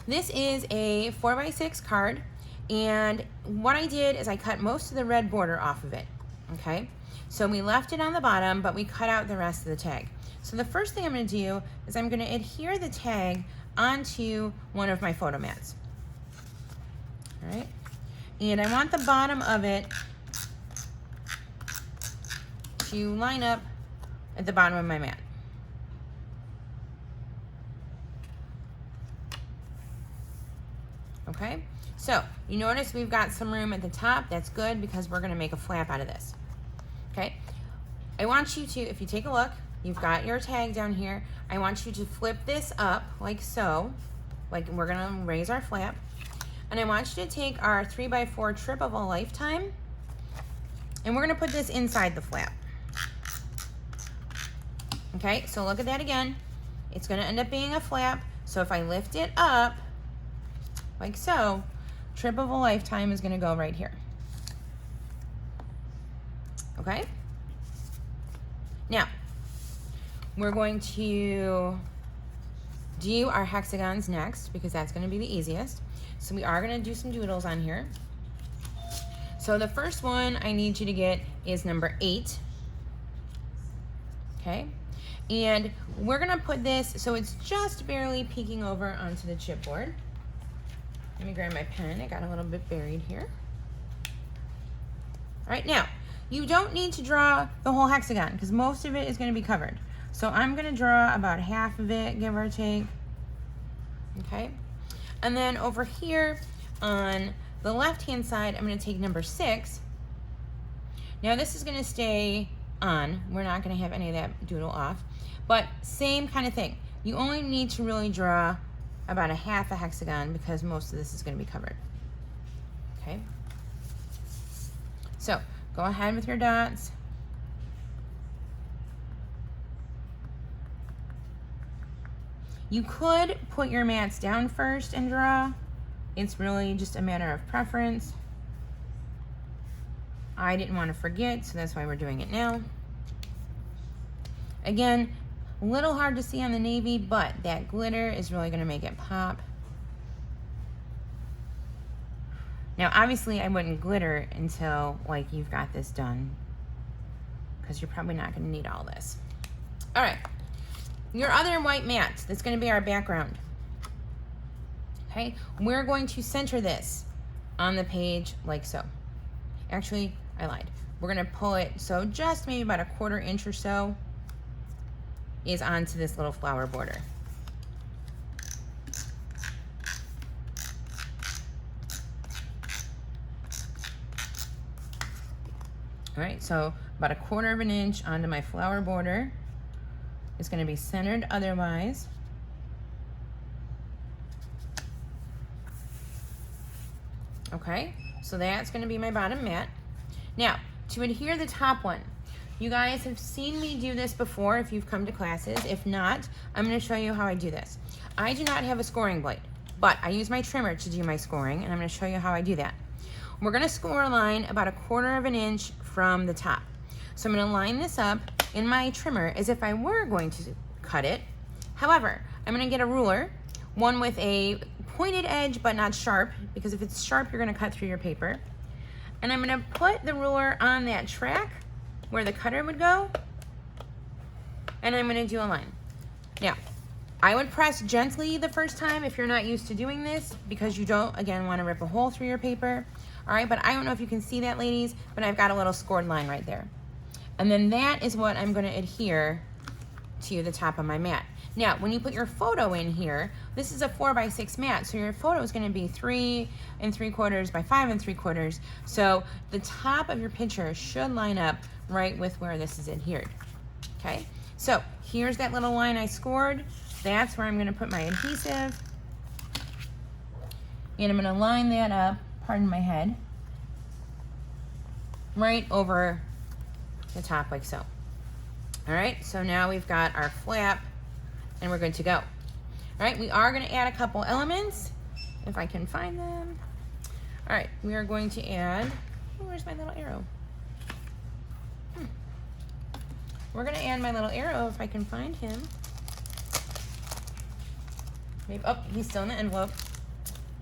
This is a 4x6 card, and what I did is I cut most of the red border off of it, okay? So we left it on the bottom, but we cut out the rest of the tag. So the first thing I'm gonna do is I'm gonna adhere the tag onto one of my photo mats. All right, and I want the bottom of it to line up at the bottom of my mat. Okay, so you notice we've got some room at the top. That's good because we're gonna make a flap out of this. Okay, I want you to, if you take a look, you've got your tag down here. I want you to flip this up like so, like we're gonna raise our flap. And I want you to take our 3x4 trip of a lifetime, and we're gonna put this inside the flap. Okay, so look at that again. It's gonna end up being a flap. So if I lift it up, like so, trip of a lifetime is gonna go right here. Okay? Now, we're going to do our hexagons next because that's gonna be the easiest. So we are gonna do some doodles on here. So the first one I need you to get is number 8. Okay? And we're gonna put this so it's just barely peeking over onto the chipboard. Let me grab my pen, I got a little bit buried here. All right, now, you don't need to draw the whole hexagon because most of it is gonna be covered. So I'm gonna draw about half of it, give or take. Okay? And then over here on the left-hand side, I'm gonna take number 6. Now this is gonna stay on. We're not gonna have any of that doodle off, but same kind of thing. You only need to really draw about 1/2 a hexagon because most of this is gonna be covered, okay? So go ahead with your dots. You could put your mats down first and draw. It's really just a matter of preference. I didn't want to forget, so that's why we're doing it now. Again, a little hard to see on the navy, but that glitter is really gonna make it pop. Now, obviously, I wouldn't glitter until like you've got this done because you're probably not gonna need all this. All right. Your other white mat, that's gonna be our background. Okay, we're going to center this on the page like so. Actually, I lied. We're gonna pull it so just maybe about 1/4 inch or so is onto this little flower border. All right, so about 1/4 inch onto my flower border. It's gonna be centered otherwise. Okay, so that's gonna be my bottom mat. Now, to adhere the top one, you guys have seen me do this before if you've come to classes. If not, I'm gonna show you how I do this. I do not have a scoring blade, but I use my trimmer to do my scoring, and I'm gonna show you how I do that. We're gonna score a line about 1/4 inch from the top. So I'm gonna line this up, in my trimmer as if I were going to cut it. However, I'm gonna get a ruler, one with a pointed edge but not sharp, because if it's sharp, you're gonna cut through your paper. And I'm gonna put the ruler on that track where the cutter would go, and I'm gonna do a line. Now, I would press gently the first time if you're not used to doing this, because you don't, again, wanna rip a hole through your paper. All right, but I don't know if you can see that, ladies, but I've got a little scored line right there. And then that is what I'm gonna adhere to the top of my mat. Now, when you put your photo in here, this is a 4x6 mat, so your photo is gonna be 3 3/4 by 5 3/4. So the top of your picture should line up right with where this is adhered, okay? So here's that little line I scored. That's where I'm gonna put my adhesive. And I'm gonna line that up, pardon my head, right over the top like so. All right, so now we've got our flap and we're good to go. All right, we are gonna add a couple elements, if I can find them. All right, we are going to add, oh, where's my little arrow? We're gonna add my little arrow if I can find him. Maybe, oh, he's still in the envelope.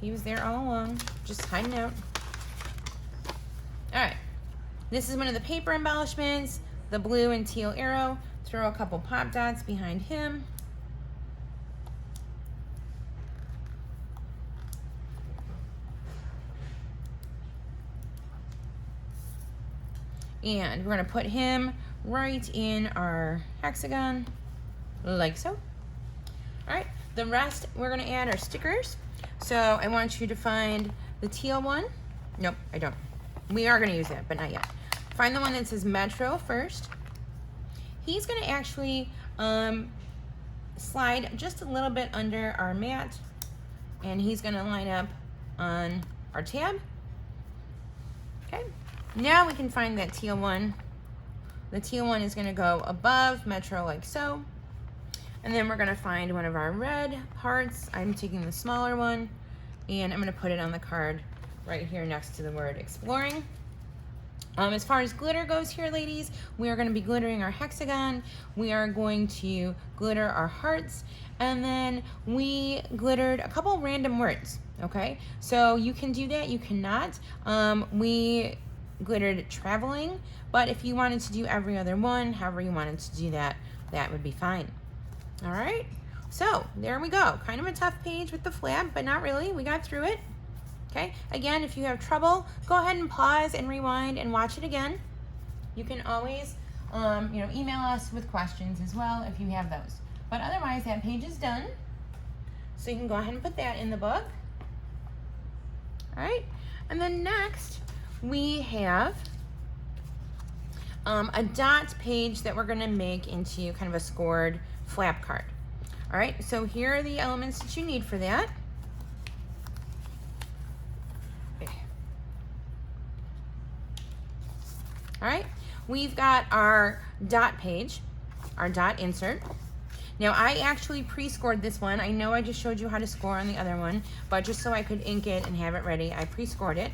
He was there all along, just hiding out. All right, this is one of the paper embellishments, the blue and teal arrow. Throw a couple pop dots behind him. And we're gonna put him right in our hexagon, like so. All right, the rest we're gonna add our stickers. So I want you to find the teal one. Nope, I don't. We are gonna use that, but not yet. Find the one that says Metro first. He's gonna actually slide just a little bit under our mat, and he's gonna line up on our tab. Okay, now we can find that teal one. The teal one is gonna go above Metro like so. And then we're gonna find one of our red hearts. I'm taking the smaller one, and I'm gonna put it on the card right here next to the word exploring. As far as glitter goes here, ladies, we are gonna be glittering our hexagon. We are going to glitter our hearts, and then we glittered a couple random words, okay? So you can do that, you cannot. We glittered traveling, but if you wanted to do every other one, however you wanted to do that, that would be fine. All right, so there we go. Kind of a tough page with the flap, but not really, we got through it. Okay, again, if you have trouble, go ahead and pause and rewind and watch it again. You can always, email us with questions as well if you have those. But otherwise, that page is done. So you can go ahead and put that in the book. All right, and then next we have a dot page that we're gonna make into kind of a scored flap card. All right, so here are the elements that you need for that. All right, we've got our dot page, our dot insert. Now I actually pre-scored this one. I know I just showed you how to score on the other one, but just so I could ink it and have it ready, I pre-scored it.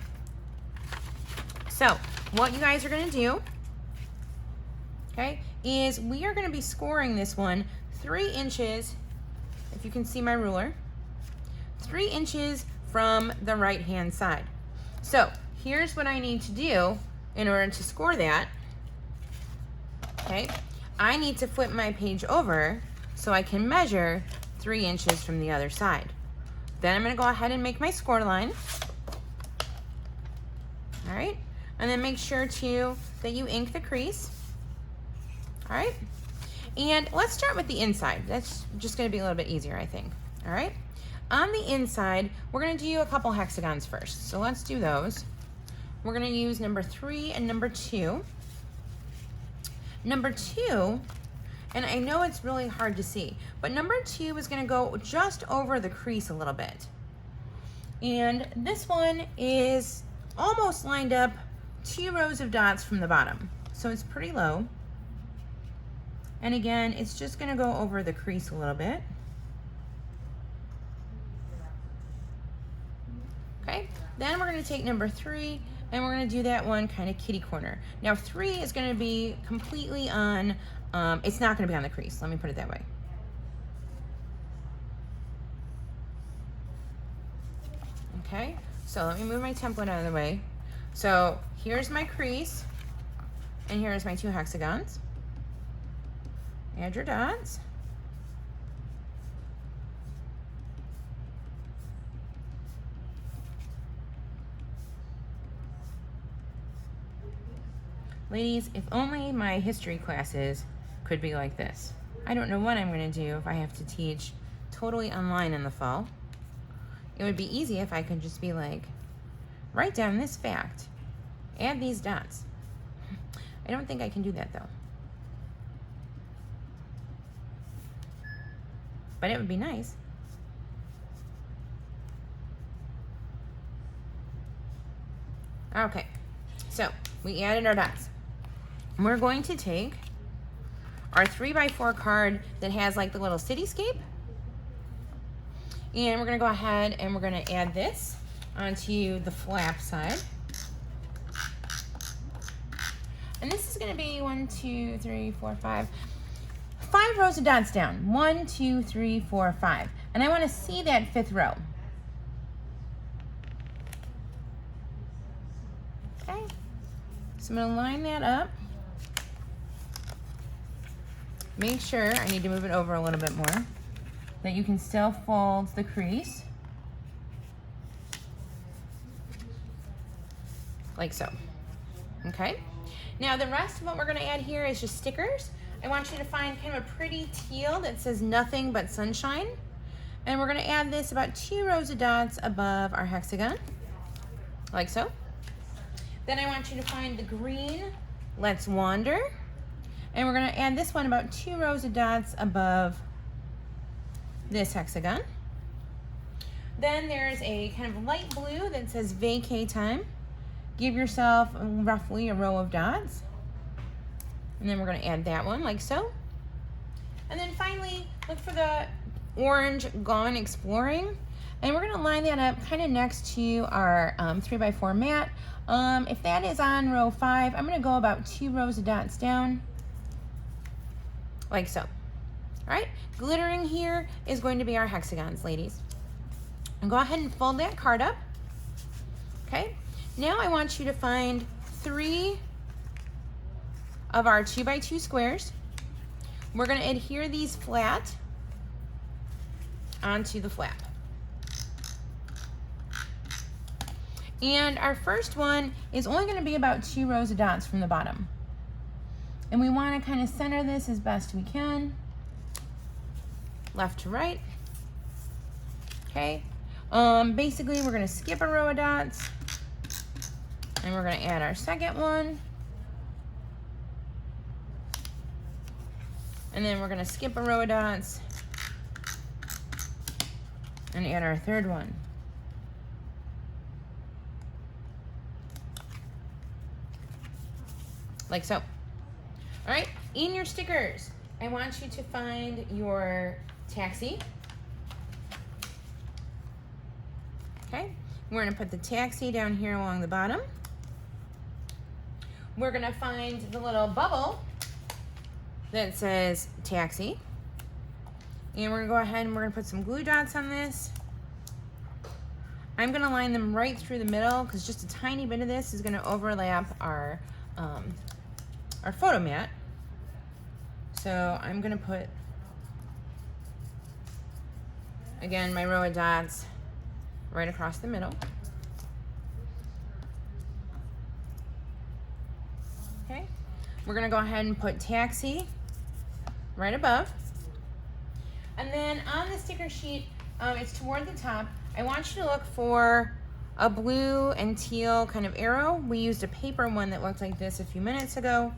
So what you guys are gonna do, okay, is we are gonna be scoring this one 3 inches, if you can see my ruler, 3 inches from the right-hand side. So here's what I need to do in order to score that. Okay, I need to flip my page over so I can measure 3 inches from the other side. Then I'm gonna go ahead and make my score line. All right, and then make sure too that you ink the crease. All right, and let's start with the inside. That's just gonna be a little bit easier, I think. All right, on the inside, we're gonna do a couple hexagons first. So let's do those. We're gonna use number 3 and number 2. Number 2, and I know it's really hard to see, but number 2 is gonna go just over the crease a little bit. And this one is almost lined up 2 rows of dots from the bottom. So it's pretty low. And again, it's just gonna go over the crease a little bit. Okay, then we're gonna take number 3 And we're gonna do that one kind of kitty corner. Now 3 is gonna be completely on, it's not gonna be on the crease, let me put it that way. Okay, so let me move my template out of the way. So here's my crease, and here's my 2 hexagons. Add your dots. Ladies, if only my history classes could be like this. I don't know what I'm gonna do if I have to teach totally online in the fall. It would be easy if I could just be like, write down this fact, add these dots. I don't think I can do that though. But it would be nice. Okay, so we added our dots. We're going to take our 3x4 card that has like the little cityscape, and we're gonna go ahead and we're gonna add this onto the flap side. And this is gonna be 1, 2, 3, 4, 5 rows of dots down. 1, 2, 3, 4, 5. And I wanna see that 5th row. Okay, so I'm gonna line that up. Make sure, I need to move it over a little bit more, that you can still fold the crease. Like so, okay? Now the rest of what we're gonna add here is just stickers. I want you to find kind of a pretty teal that says nothing but sunshine. And we're gonna add this about 2 rows of dots above our hexagon, like so. Then I want you to find the green, let's wander. And we're gonna add this one about 2 rows of dots above this hexagon. Then there's a kind of light blue that says vacay time. Give yourself roughly a row of dots. And then we're gonna add that one like so. And then finally, look for the orange Gone Exploring. And we're gonna line that up kind of next to our 3x4 mat. If that is on row 5, I'm gonna go about 2 rows of dots down, like so. All right, glittering here is going to be our hexagons, ladies. And go ahead and fold that card up, okay? Now I want you to find 3 of our 2x2 squares. We're gonna adhere these flat onto the flap. And our first one is only gonna be about 2 rows of dots from the bottom. And we wanna kind of center this as best we can. Left to right, okay? Basically we're gonna skip a row of dots, and we're gonna add our second one. And then we're gonna skip a row of dots and add our third one. Like so. All right, in your stickers, I want you to find your taxi. Okay, we're gonna put the taxi down here along the bottom. We're gonna find the little bubble that says taxi. And we're gonna go ahead and we're gonna put some glue dots on this. I'm gonna line them right through the middle because just a tiny bit of this is gonna overlap our photo mat. So I'm gonna put, again, my row of dots right across the middle. Okay, we're gonna go ahead and put taxi right above. And then on the sticker sheet, it's toward the top. I want you to look for a blue and teal kind of arrow. We used a paper one that looked like this a few minutes ago.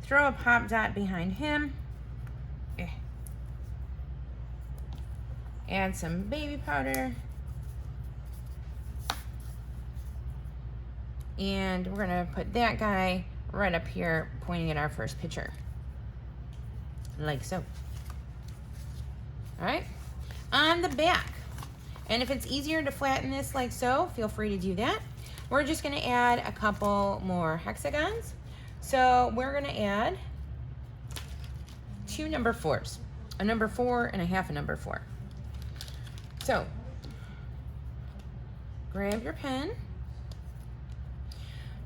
Throw a pop dot behind him. Add some baby powder. And we're gonna put that guy right up here pointing at our first picture. Like so. All right, on the back. And if it's easier to flatten this like so, feel free to do that. we're just gonna add a couple more hexagons. So we're gonna add 2 number 4s, a number 4 and a half a number 4. So grab your pen.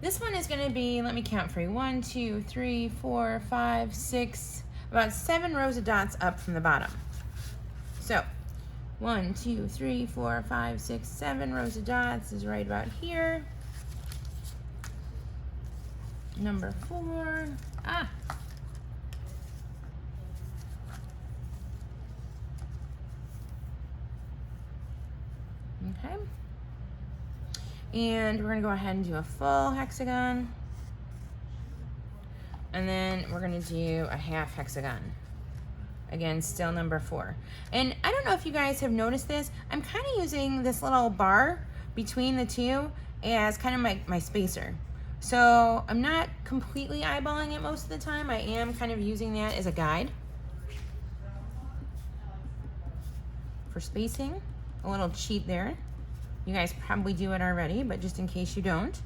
This one is gonna be, let me count for you, 1, 2, 3, 4, 5, 6, about 7 rows of dots up from the bottom. So 1, 2, 3, 4, 5, 6, 7 rows of dots is right about here. Number 4, okay. And we're gonna go ahead and do a full hexagon. And then we're gonna do a half hexagon. Again, still number 4. And I don't know if you guys have noticed this, I'm kind of using this little bar between the two as kind of my spacer. So I'm not completely eyeballing it most of the time. I am kind of using that as a guide for spacing. A little cheat there. You guys probably do it already, but just in case you don't,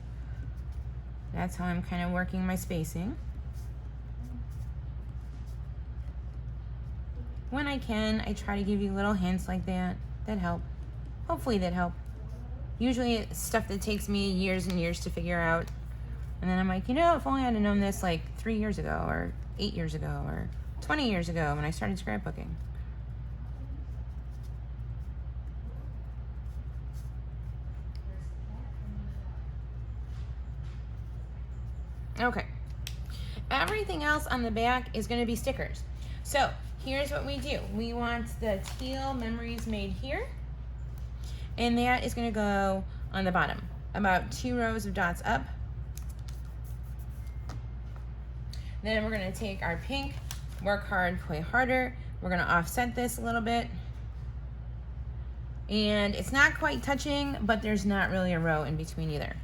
that's how I'm kind of working my spacing. When I can, I try to give you little hints like that help. Hopefully that help. Usually it's stuff that takes me years and years to figure out. And then I'm like, you know, if only I'd have known this like 3 years ago, or 8 years ago, or 20 years ago when I started scrapbooking. Okay. Everything else on the back is going to be stickers. So here's what we do. We want the teal memories made here. And that is going to go on the bottom, about 2 rows of dots up. Then we're going to take our pink, work hard, play harder. We're going to offset this a little bit. And it's not quite touching, but there's not really a row in between either.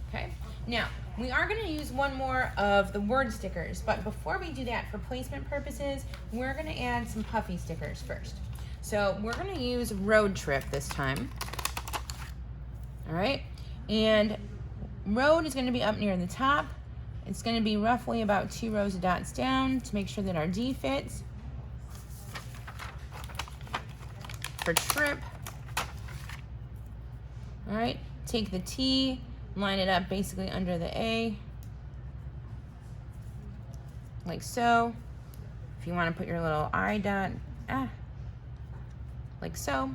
Okay. Now, we are going to use one more of the word stickers, but before we do that, for placement purposes, we're going to add some puffy stickers first. So we're going to use road trip this time. All right, and road is going to be up near the top. It's going to be roughly about 2 rows of dots down to make sure that our D fits. For trip, all right, take the T, line it up basically under the A, like so. If you want to put your little I dot, like so. All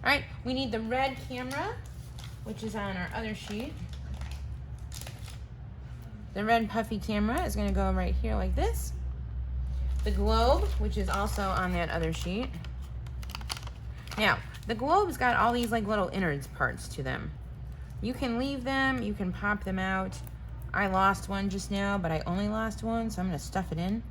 right, we need the red camera, which is on our other sheet. The red puffy camera is going to go right here like this. The globe, which is also on that other sheet. Now, the globe's got all these like little innards parts to them. You can leave them, you can pop them out. I lost one just now, but I only lost one, so I'm going to stuff it in.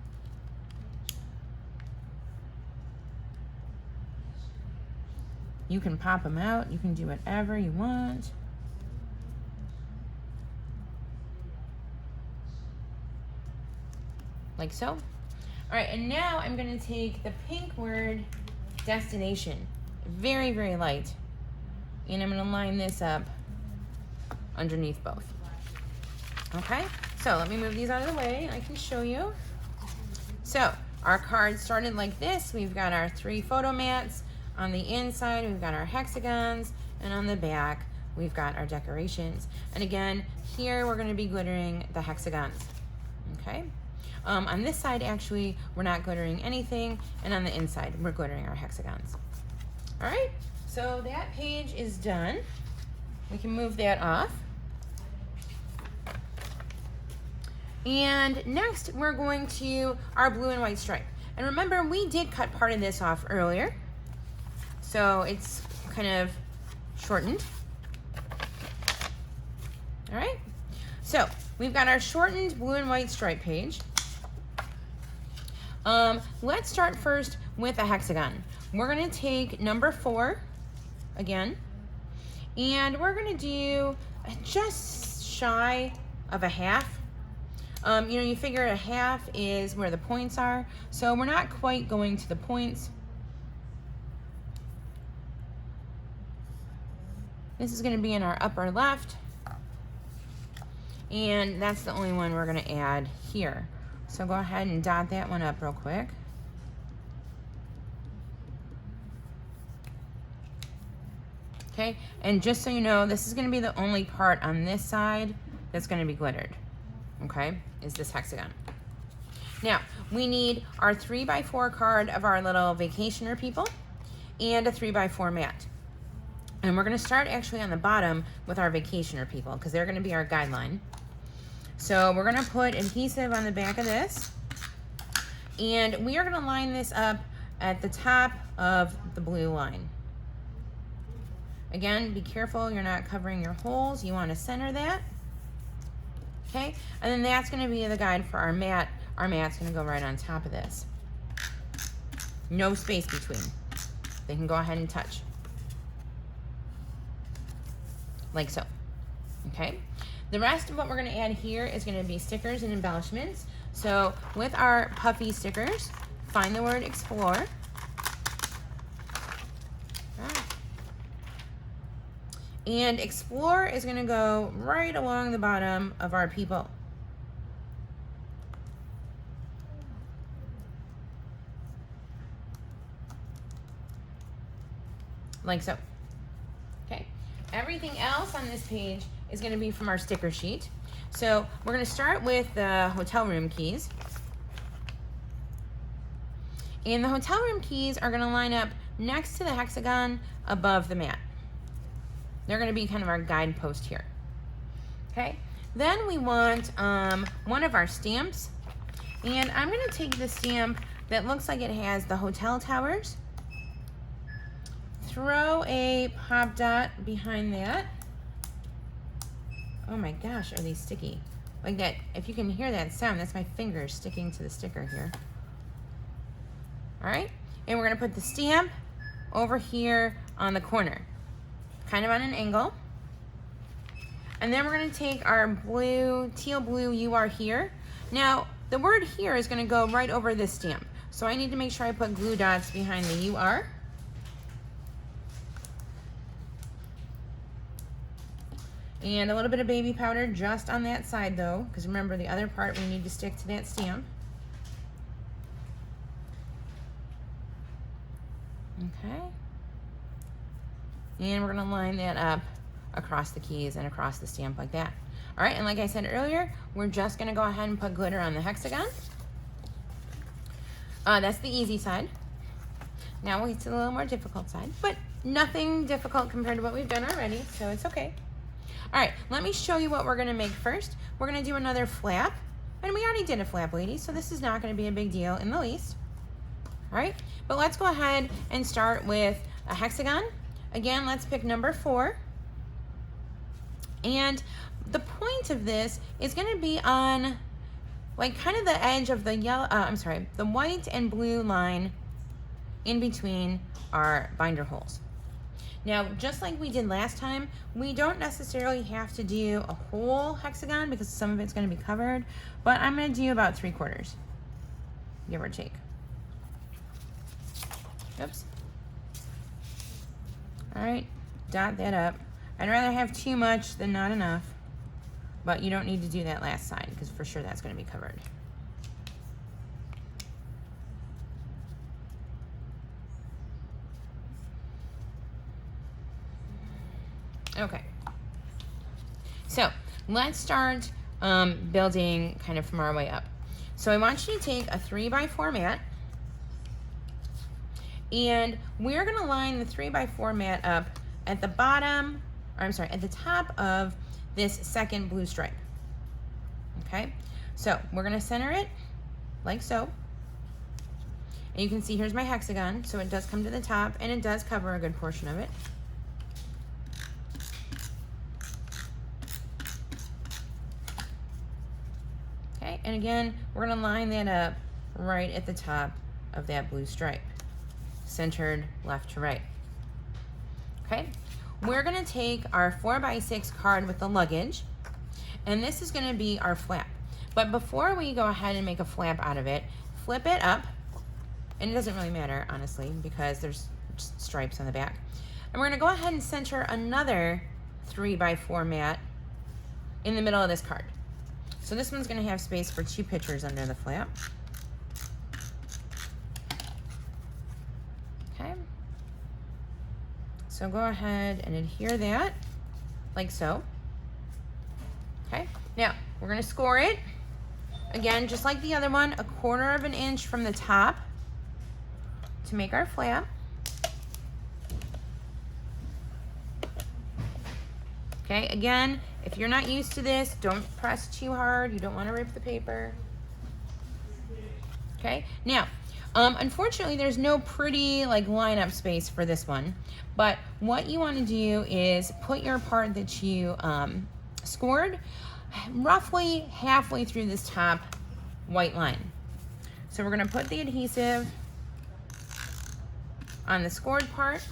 You can pop them out, you can do whatever you want. Like so. All right, and now I'm going to take the pink word destination, very, very light, and I'm going to line this up underneath both. Okay, so let me move these out of the way. I can show you. So our card started like this. We've got our 3 photo mats. On the inside, we've got our hexagons, and on the back, we've got our decorations. And again, here we're going to be glittering the hexagons. Okay. On this side, actually, we're not glittering anything, and on the inside, we're glittering our hexagons. All right, so that page is done. We can move that off. And next, we're going to our blue and white stripe. And remember, we did cut part of this off earlier, so it's kind of shortened. All right, so we've got our shortened blue and white stripe page. Let's start first with a hexagon. We're going to take number 4 again, and we're going to do just shy of a half. You know, you figure a half is where the points are, so we're not quite going to the points. This is going to be in our upper left. And that's the only one we're gonna add here. So go ahead and dot that one up real quick. Okay, and just so you know, this is gonna be the only part on this side that's gonna be glittered, okay, is this hexagon. Now, we need our 3x4 card of our little vacationer people and a 3x4 mat. And we're gonna start actually on the bottom with our vacationer people because they're gonna be our guideline. So we're gonna put adhesive on the back of this, and we are gonna line this up at the top of the blue line. Again, be careful you're not covering your holes. You want to center that. Okay, and then that's going to be the guide for our mat. Our mat's going to go right on top of this. No space between. They can go ahead and touch. Like so. Okay, the rest of what we're going to add here is going to be stickers and embellishments. So with our Puffy stickers, find the word explore. And explore is going to go right along the bottom of our people. Like so. Okay. Everything else on this page is going to be from our sticker sheet. So we're going to start with the hotel room keys. And the hotel room keys are going to line up next to the hexagon above the mat. They're going to be kind of our guidepost here. Okay, then we want one of our stamps, and I'm going to take the stamp that looks like it has the hotel towers, throw a pop dot behind that. Oh my gosh, are these sticky? Like that, if you can hear that sound, that's my fingers sticking to the sticker here. All right, and we're going to put the stamp over here on the corner, kind of on an angle. And then we're going to take our blue, teal blue "you are here." Now, the word "here" is going to go right over this stamp. So I need to make sure I put glue dots behind the "you are." And a little bit of baby powder just on that side though, because remember the other part we need to stick to that stamp. Okay. And we're going to line that up across the keys and across the stamp like that. All right, and like I said earlier, we're just going to go ahead and put glitter on the hexagon. That's the easy side. Now it's a little more difficult side, but nothing difficult compared to what we've done already, so it's okay. All right, let me show you what we're going to make first. We're going to do another flap, and we already did a flap, ladies, so this is not going to be a big deal in the least. All right, but let's go ahead and start with a hexagon. Again, let's pick number 4. And the point of this is going to be on like kind of the edge of the yellow, the white and blue line in between our binder holes. Now, just like we did last time, we don't necessarily have to do a whole hexagon because some of it's going to be covered, but I'm going to do about 3/4, give or take. Oops. All right, dot that up. I'd rather have too much than not enough, but you don't need to do that last side because for sure that's going to be covered. Okay, so let's start building kind of from our way up. So I want you to take a 3x4 mat, and we're going to line the 3x4 mat up at the bottom, or I'm sorry, at the top of this second blue stripe. Okay, so we're going to center it like so. And you can see here's my hexagon, so it does come to the top and it does cover a good portion of it. Okay, and again, we're going to line that up right at the top of that blue stripe, centered left to right. Okay, we're going to take our 4x6 card with the luggage, and this is going to be our flap. But before we go ahead and make a flap out of it, flip it up, and it doesn't really matter, honestly, because there's just stripes on the back. And we're going to go ahead and center another 3x4 mat in the middle of this card. So this one's gonna have space for 2 pictures under the flap. Okay. So go ahead and adhere that, like so. Okay, now we're gonna score it. Again, just like the other one, 1/4 of an inch from the top to make our flap. Okay, again, if you're not used to this, don't press too hard. You don't want to rip the paper. Okay, now, unfortunately, there's no pretty like line-up space for this one, but what you want to do is put your part that you scored roughly halfway through this top white line. So we're going to put the adhesive on the scored part.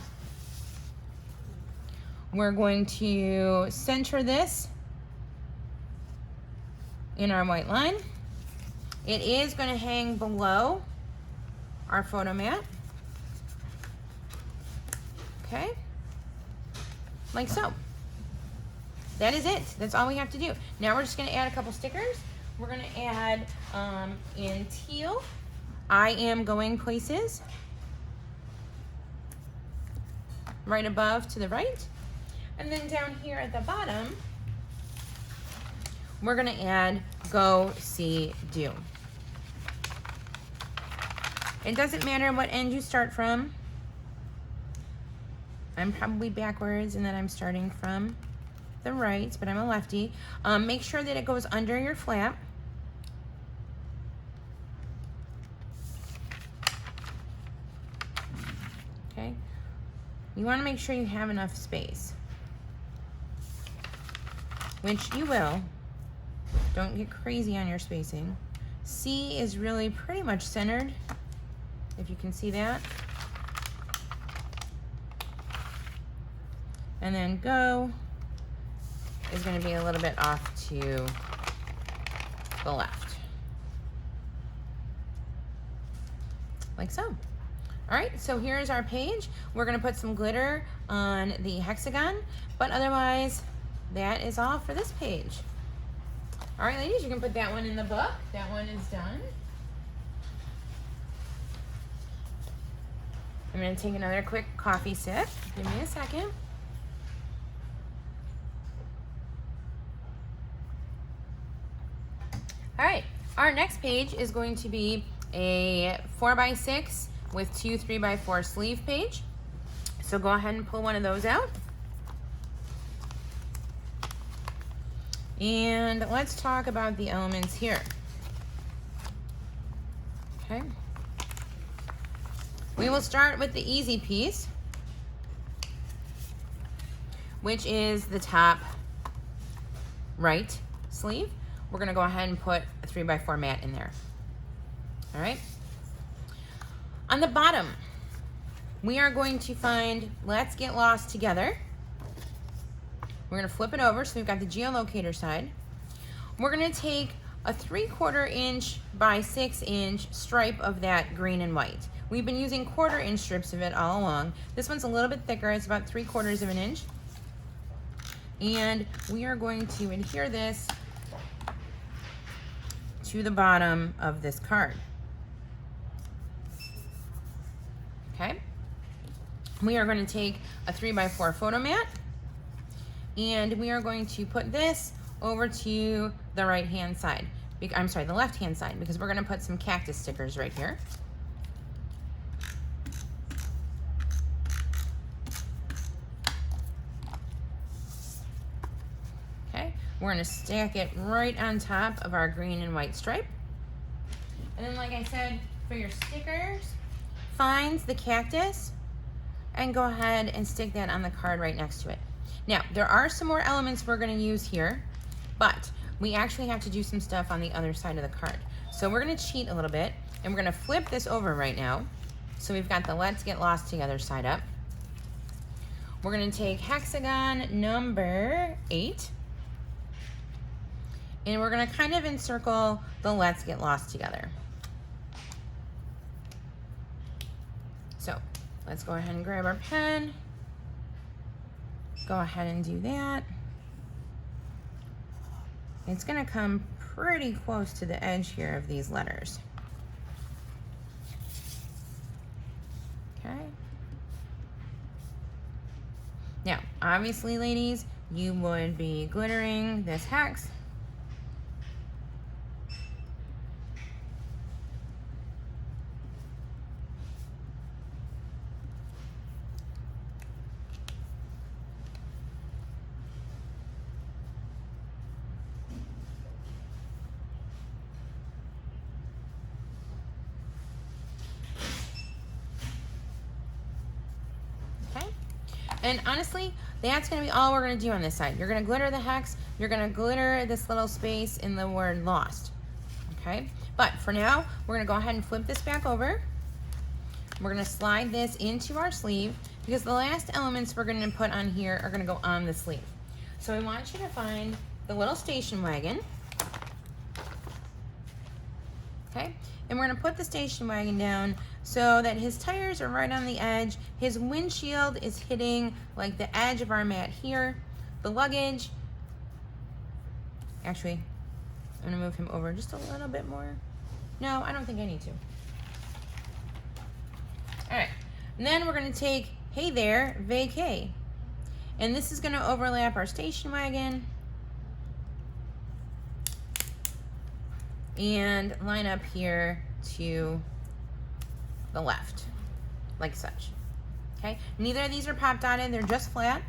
We're going to center this in our white line. It is going to hang below our photo mat. Okay, like so. That is it. That's all we have to do. Now we're just going to add a couple stickers. We're going to add in teal, I am going places, right above to the right. And then down here at the bottom, we're going to add go, see, do. It doesn't matter what end you start from. I'm probably backwards and then I'm starting from the right, but I'm a lefty. Make sure that it goes under your flap. Okay. You want to make sure you have enough space, which you will. Don't get crazy on your spacing. C is really pretty much centered, if you can see that. And then go is going to be a little bit off to the left. Like so. All right, so here's our page. We're going to put some glitter on the hexagon, but otherwise, that is all for this page. All right, ladies, you can put that one in the book. That one is done. I'm going to take another quick coffee sip. Give me a second. All right, our next page is going to be a 4x6 with 2 3x4 sleeve page. So go ahead and pull one of those out. And let's talk about the elements here. Okay. We will start with the easy piece, which is the top right sleeve. We're gonna go ahead and put a 3x4 mat in there. All right. On the bottom, we are going to find Let's Get Lost Together. We're gonna flip it over so we've got the Geo Locator side. We're gonna take a 3/4 inch by 6 inch stripe of that green and white. We've been using 1/4 inch strips of it all along. This one's a little bit thicker, it's about 3/4 of an inch. And we are going to adhere this to the bottom of this card. Okay. We are going to take a 3x4 photo mat and we are going to put this over to the right hand side. I'm sorry, the left hand side, because we're going to put some cactus stickers right here. Okay, we're going to stack it right on top of our green and white stripe. And then, like I said, for your stickers, find the cactus and go ahead and stick that on the card right next to it. Now, there are some more elements we're going to use here, but we actually have to do some stuff on the other side of the card. So we're going to cheat a little bit, and we're going to flip this over right now. So we've got the Let's Get Lost Together side up. We're going to take hexagon number 8, and we're going to kind of encircle the Let's Get Lost Together. So let's go ahead and grab our pen. Go ahead and do that. it's gonna come pretty close to the edge here of these letters. Okay. Now, obviously, ladies, you would be glittering this hex. And honestly, that's going to be all we're going to do on this side. You're going to glitter the hex. You're going to glitter this little space in the word lost. Okay? But for now, we're going to go ahead and flip this back over. We're going to slide this into our sleeve because the last elements we're going to put on here are going to go on the sleeve. So we want you to find the little station wagon. Okay? And we're going to put the station wagon down so that his tires are right on the edge. His windshield is hitting like the edge of our mat here. The luggage, actually, I'm going to move him over just a little bit more. No, I don't think I need to. All right, and then we're going to take Hey There, Vacay. And this is going to overlap our station wagon and line up here to the left, like such. Okay, neither of these are pop dotted, they're just flat.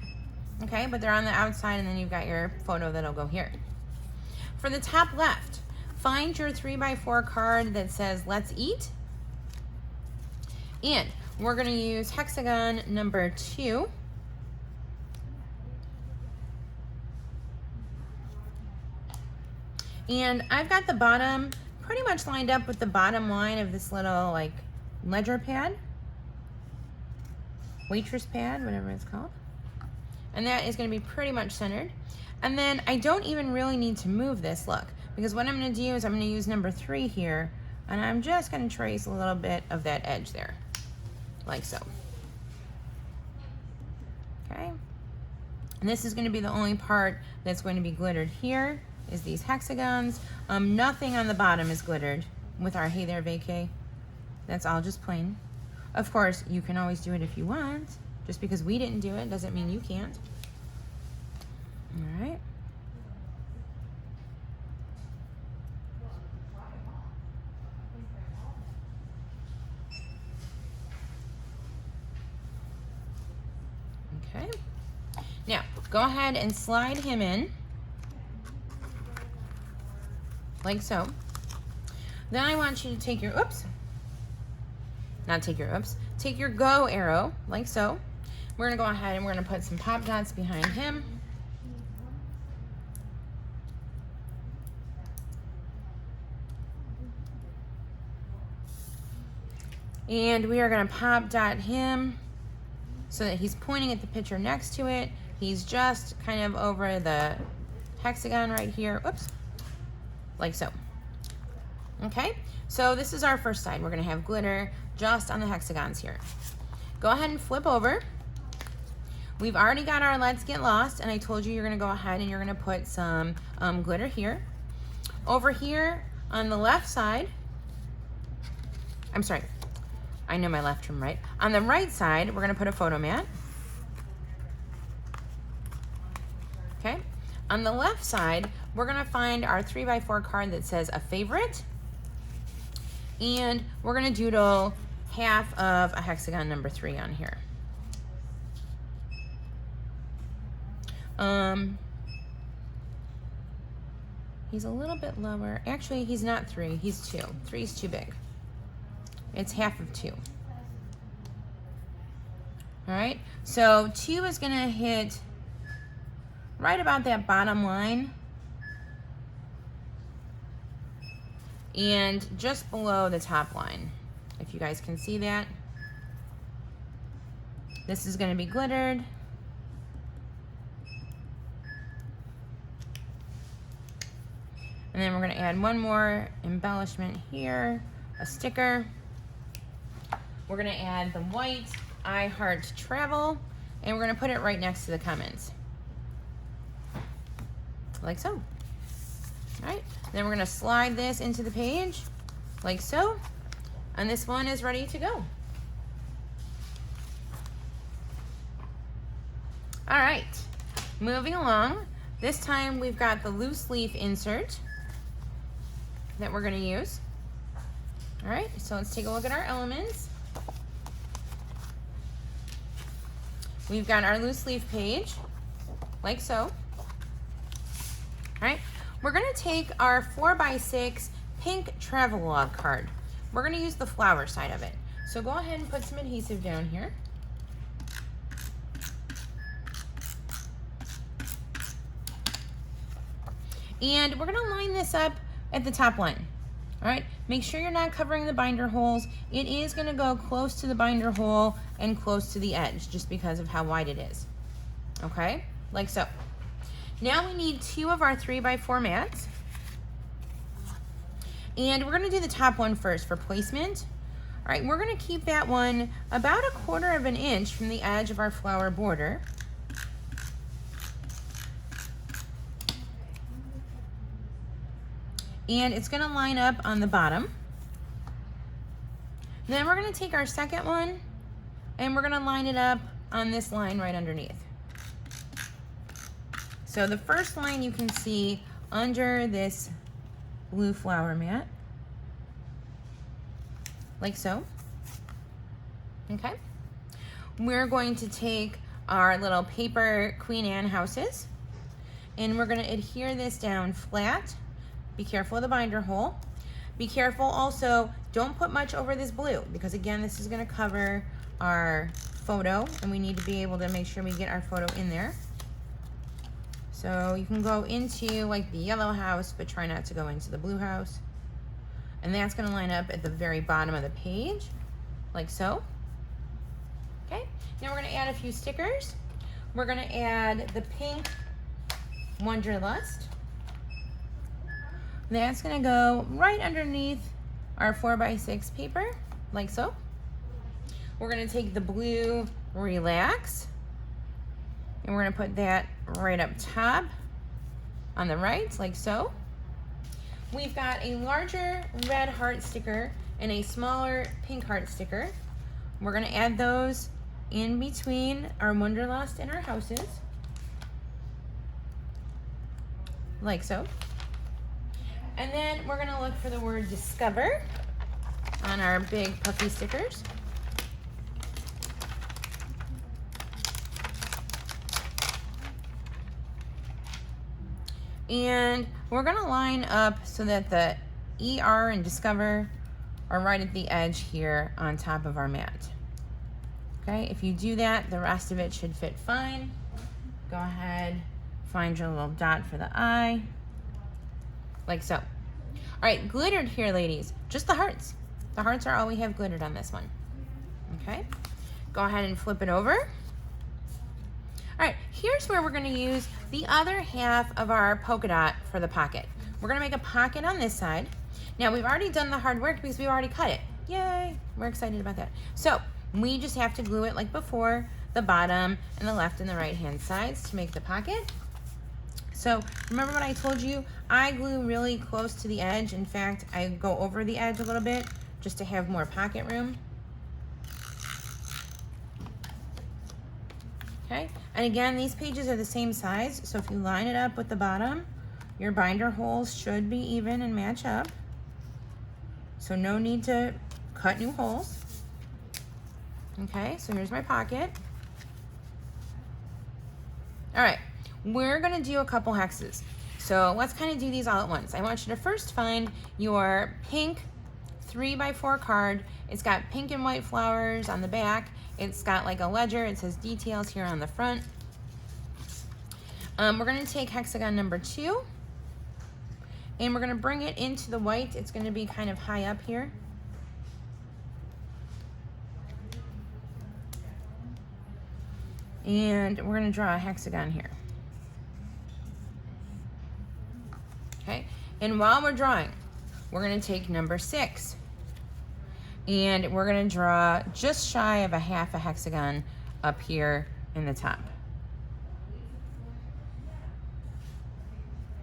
Okay, but they're on the outside, and then you've got your photo that'll go here. For the top left, find your 3x4 card that says Let's Eat. And we're gonna use hexagon number 2. And I've got the bottom pretty much lined up with the bottom line of this little like ledger pad, waitress pad, whatever it's called. And that is going to be pretty much centered. And then I don't even really need to move this, look, because what I'm going to do is I'm going to use number 3 here, and I'm just going to trace a little bit of that edge there, like so. Okay. And this is going to be the only part that's going to be glittered here, is these hexagons. Nothing on the bottom is glittered with our Hey There Vacay. That's all just plain. Of course, you can always do it if you want. Just because we didn't do it doesn't mean you can't. All right. Okay. Now, go ahead and slide him in, like so. Then I want you to take your, take your go arrow, like so. We're gonna go ahead and we're gonna put some pop dots behind him. And we are gonna pop dot him so that he's pointing at the picture next to it. He's just kind of over the hexagon right here, like so. Okay, so this is our first side. We're gonna have glitter just on the hexagons here. Go ahead and flip over. We've already got our Let's Get Lost, and I told you you're gonna go ahead and you're gonna put some glitter here. Over here on the left side, I'm sorry, I know my left from right. On the right side, we're gonna put a photo mat. Okay, on the left side, we're gonna find our 3x4 card that says a favorite. And we're gonna doodle half of a hexagon number 3 on here. He's a little bit lower. Actually, he's not 3, he's 2. 3 is too big. It's half of 2. All right, so 2 is gonna hit right about that bottom line and just below the top line, if you guys can see that. This is going to be glittered. And then we're going to add one more embellishment here, a sticker. We're going to add the white I Heart Travel, and we're going to put it right next to the comments, like so. All right, then we're gonna slide this into the page like so, and this one is ready to go. All right, moving along. This time we've got the loose leaf insert that we're gonna use. All right, so let's take a look at our elements. We've got our loose leaf page, like so. All right, we're gonna take our 4x6 pink travelogue card. We're gonna use the flower side of it. So go ahead and put some adhesive down here. And we're gonna line this up at the top line. All right, make sure you're not covering the binder holes. It is gonna go close to the binder hole and close to the edge just because of how wide it is. Okay, like so. Now we need 2 of our 3x4 mats. And we're gonna do the top one first for placement. All right, we're gonna keep that one about 1/4 of an inch from the edge of our flower border. And it's gonna line up on the bottom. Then we're gonna take our second one and we're gonna line it up on this line right underneath. So the first line you can see under this blue flower mat, like so. Okay. We're going to take our little paper Queen Anne houses and we're gonna adhere this down flat. Be careful of the binder hole. Be careful also, don't put much over this blue because again, this is gonna cover our photo and we need to be able to make sure we get our photo in there. So you can go into like the yellow house, but try not to go into the blue house. And that's gonna line up at the very bottom of the page, like so. Okay, now we're gonna add a few stickers. We're gonna add the pink Wonderlust. That's gonna go right underneath our 4x6 paper, like so. We're gonna take the blue Relax, and we're gonna put that right up top on the right, like so. We've got a larger red heart sticker and a smaller pink heart sticker. We're gonna add those in between our Wonderlust and our houses, like so. And then we're gonna look for the word discover on our big puffy stickers. And we're gonna line up so that the ER and discover are right at the edge here on top of our mat. Okay, if you do that, the rest of it should fit fine. Go ahead, find your little dot for the eye, like so. All right, glittered here, ladies, just the hearts. The hearts are all we have glittered on this one. Okay, go ahead and flip it over. All right, here's where we're gonna use the other half of our polka dot for the pocket. We're gonna make a pocket on this side. Now, we've already done the hard work because we've already cut it. Yay, we're excited about that. So we just have to glue it like before, the bottom and the left and the right hand sides to make the pocket. So remember what I told you? I glue really close to the edge. In fact, I go over the edge a little bit just to have more pocket room. Okay, and again, these pages are the same size, so if you line it up with the bottom, your binder holes should be even and match up. So no need to cut new holes. Okay, so here's my pocket. All right, we're gonna do a couple hexes. So let's kind of do these all at once. I want you to first find your pink 3x4 card. It's got pink and white flowers on the back. It's got like a ledger. It says details here on the front. We're gonna take hexagon number 2 and we're gonna bring it into the white. It's gonna be kind of high up here. And we're gonna draw a hexagon here. Okay, and while we're drawing, we're gonna take number 6 and we're gonna draw just shy of a half a hexagon up here in the top,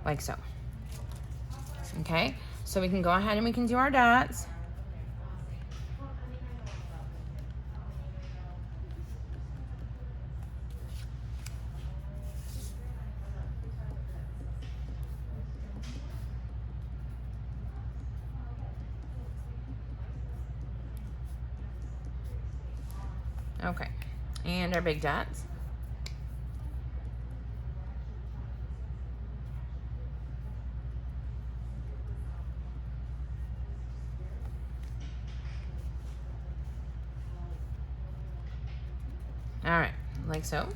like so. Okay, so we can go ahead and we can do our dots. Okay, and our big dots. All right, like so.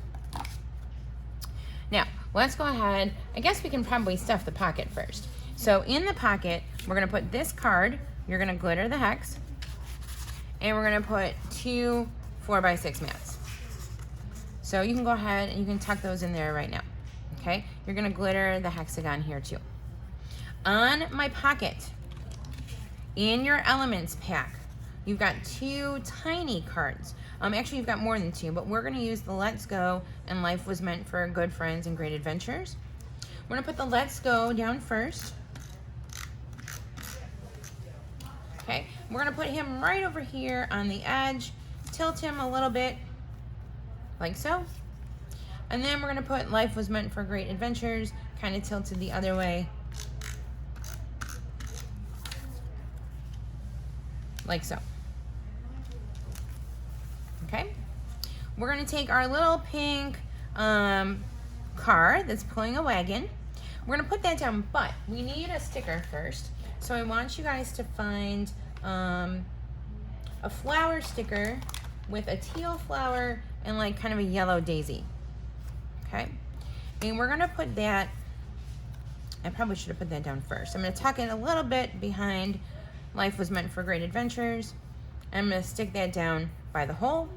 Now, let's go ahead. I guess we can probably stuff the pocket first. So in the pocket, we're gonna put this card. You're gonna glitter the hex. And we're gonna put 2 4x6 mats. So you can go ahead and you can tuck those in there right now, okay? You're gonna glitter the hexagon here too. On my pocket, in your elements pack, you've got 2 tiny cards. Actually, you've got more than 2, but we're gonna use the Let's Go and Life Was Meant for Good Friends and Great Adventures. We're gonna put the Let's Go down first. Okay, we're gonna put him right over here on the edge, tilt him a little bit, like so. And then we're gonna put Life Was Meant for Great Adventures, kind of tilted the other way, like so. Okay, we're gonna take our little pink car that's pulling a wagon. We're gonna put that down, but we need a sticker first. So I want you guys to find a flower sticker with a teal flower and like kind of a yellow daisy. Okay, and we're gonna put that, I probably should have put that down first. I'm gonna tuck it a little bit behind Life Was Meant for Great Adventures. I'm gonna stick that down by the hole.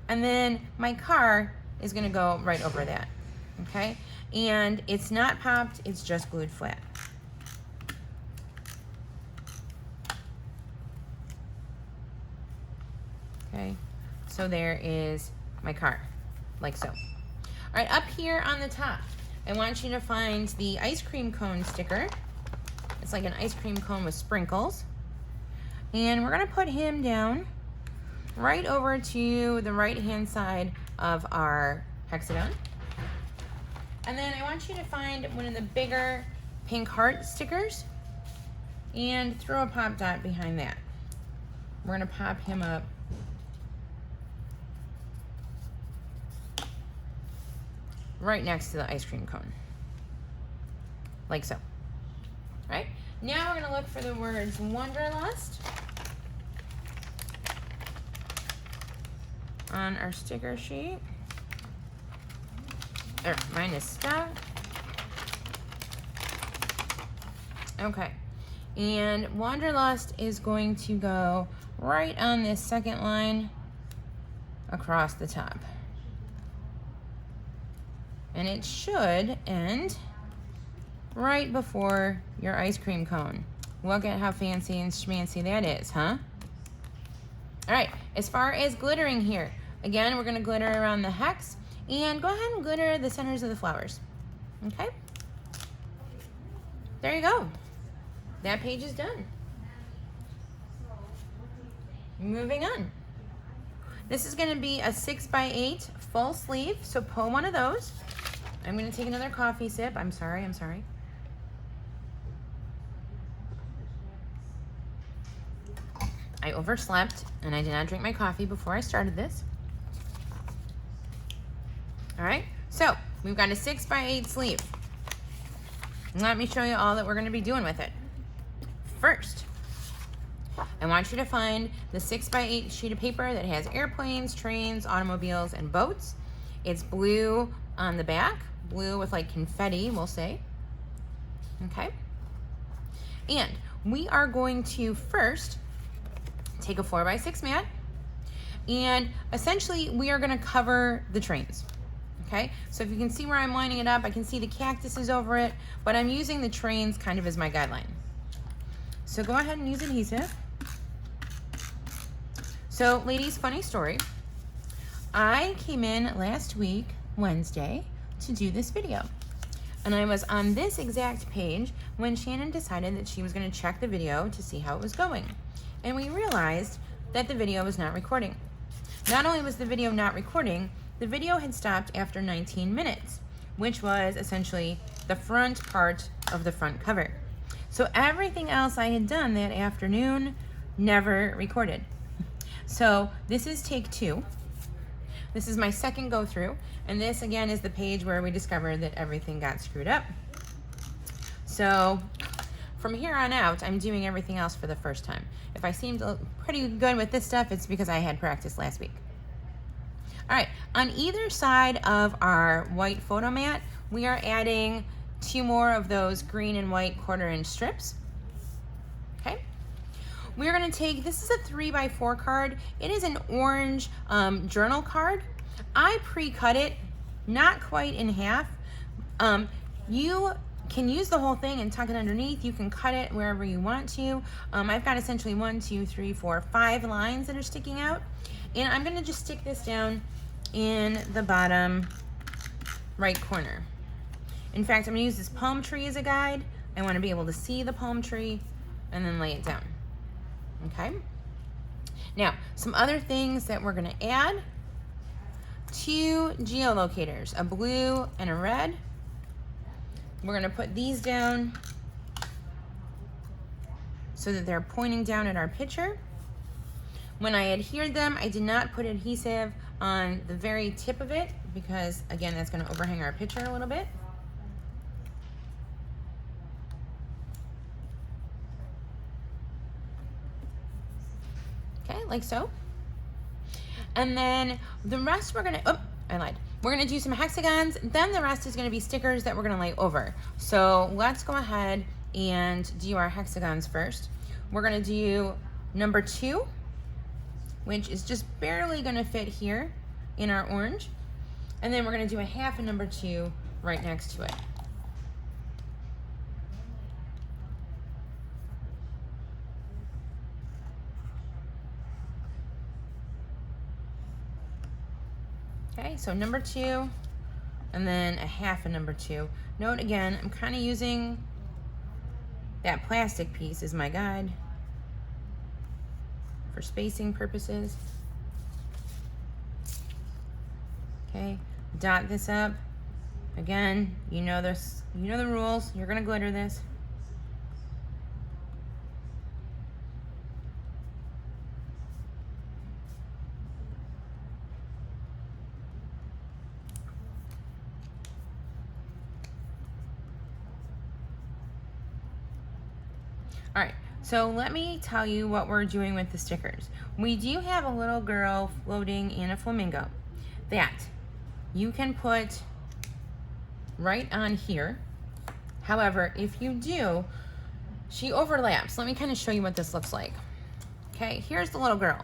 And then my car is gonna go right over that, okay? And it's not popped, it's just glued flat. Okay, so there is my car, like so. All right, up here on the top, I want you to find the ice cream cone sticker. It's like an ice cream cone with sprinkles. And we're gonna put him down right over to the right-hand side of our hexagon. And then I want you to find one of the bigger pink heart stickers and throw a pop dot behind that. We're gonna pop him up right next to the ice cream cone, like so. All right, now we're gonna look for the words Wanderlust on our sticker sheet. There, mine is stuck. Okay, and Wanderlust is going to go right on this second line across the top. And it should end right before your ice cream cone. Look at how fancy and schmancy that is, huh? All right, as far as glittering here, again, we're gonna glitter around the hex and go ahead and glitter the centers of the flowers, okay? There you go. That page is done. Moving on. This is gonna be a 6x8 full sleeve, so pull one of those. I'm gonna take another coffee sip. I'm sorry. I overslept and I did not drink my coffee before I started this. All right, so we've got a 6x8 sleeve. Let me show you all that we're gonna be doing with it. First, I want you to find the 6x8 sheet of paper that has airplanes, trains, automobiles, and boats. It's blue on the back, blue with like confetti, we'll say. Okay. And we are going to first take a 4x6 mat, and essentially we are gonna cover the trains. Okay, so if you can see where I'm lining it up, I can see the cactuses over it, but I'm using the trains kind of as my guideline. So go ahead and use adhesive. So ladies, funny story. I came in last week, Wednesday, to do this video. And I was on this exact page, when Shannon decided that she was going to check the video to see how it was going. And we realized that the video was not recording. Not only was the video not recording, the video had stopped after 19 minutes, which was essentially the front part of the front cover. So everything else I had done that afternoon never recorded. So this is take 2. This is my second go through, and this again is the page where we discovered that everything got screwed up. So from here on out, I'm doing everything else for the first time. If I seemed pretty good with this stuff, it's because I had practice last week. All right, on either side of our white photo mat, we are adding 2 more of those green and white 1/4 inch strips. Okay. We're gonna take, this is a 3x4 card. It is an orange journal card. I pre-cut it, not quite in half. You can use the whole thing and tuck it underneath. You can cut it wherever you want to. I've got essentially 1, 2, 3, 4, 5 lines that are sticking out. And I'm gonna just stick this down in the bottom right corner. In fact, I'm gonna use this palm tree as a guide. I wanna be able to see the palm tree and then lay it down. Okay. Now, some other things that we're gonna add: 2 Geo Locators, a blue and a red. We're gonna put these down so that they're pointing down at our picture. When I adhered them, I did not put adhesive on the very tip of it because, again, that's gonna overhang our picture a little bit. Okay, like so. And then the rest we're gonna, oh, I lied. We're gonna do some hexagons, then the rest is gonna be stickers that we're gonna lay over. So let's go ahead and do our hexagons first. We're gonna do number 2, which is just barely gonna fit here in our orange. And then we're gonna do a half of number 2 right next to it. Okay, so number 2, and then a half of number 2. Note again, I'm kind of using that plastic piece as my guide for spacing purposes. Okay, dot this up. Again, you know this, you know the rules. You're gonna glitter this. All right, so let me tell you what we're doing with the stickers. We do have a little girl floating in a flamingo that you can put right on here. However, if you do, she overlaps. Let me kind of show you what this looks like. Okay, here's the little girl.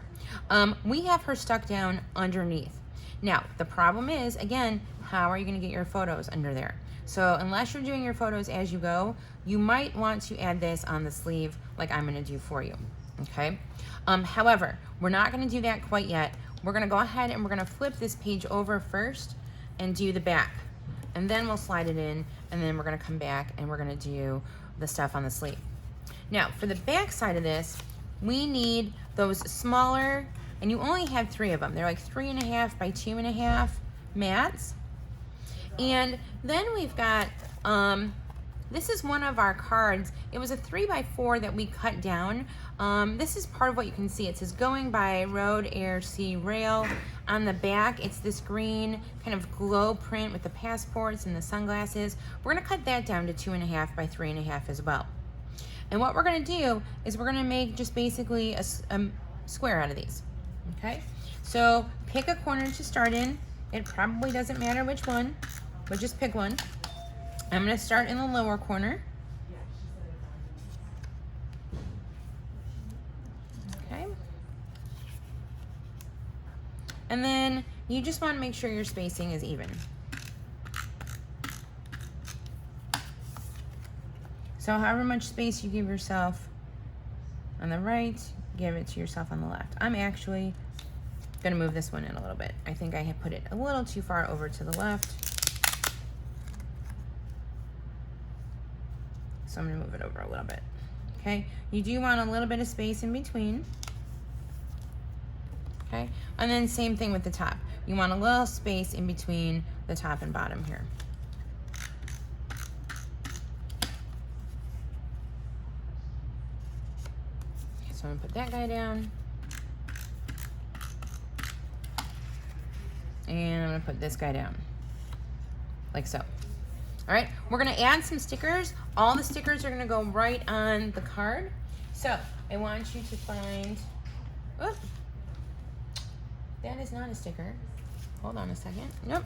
We have her stuck down underneath. Now, the problem is, again, how are you gonna get your photos under there? So unless you're doing your photos as you go, you might want to add this on the sleeve like I'm gonna do for you, okay? However, we're not gonna do that quite yet. We're gonna go ahead and we're gonna flip this page over first and do the back. And then we'll slide it in, and then we're gonna come back and we're gonna do the stuff on the sleeve. Now, for the back side of this, we need those smaller, and you only have 3 of them. They're like 3.5 by 2.5 mats. And then we've got, this is one of our cards. It was a 3x4 that we cut down. This is part of what you can see. It says going by road, air, sea, rail. On the back, it's this green kind of glow print with the passports and the sunglasses. We're gonna cut that down to 2.5 by 3.5 as well. And what we're gonna do is we're gonna make just basically a square out of these, okay? So pick a corner to start in. It probably doesn't matter which one, but just pick one. I'm gonna start in the lower corner. Okay. And then you just wanna make sure your spacing is even. So however much space you give yourself on the right, give it to yourself on the left. I'm actually gonna move this one in a little bit. I think I have put it a little too far over to the left. So I'm gonna move it over a little bit. Okay, you do want a little bit of space in between. Okay, and then same thing with the top. You want a little space in between the top and bottom here. Okay, so I'm gonna put that guy down. And I'm gonna put this guy down, like so. All right, we're gonna add some stickers. All the stickers are gonna go right on the card. So I want you to find, oh, that is not a sticker. Hold on a second, nope,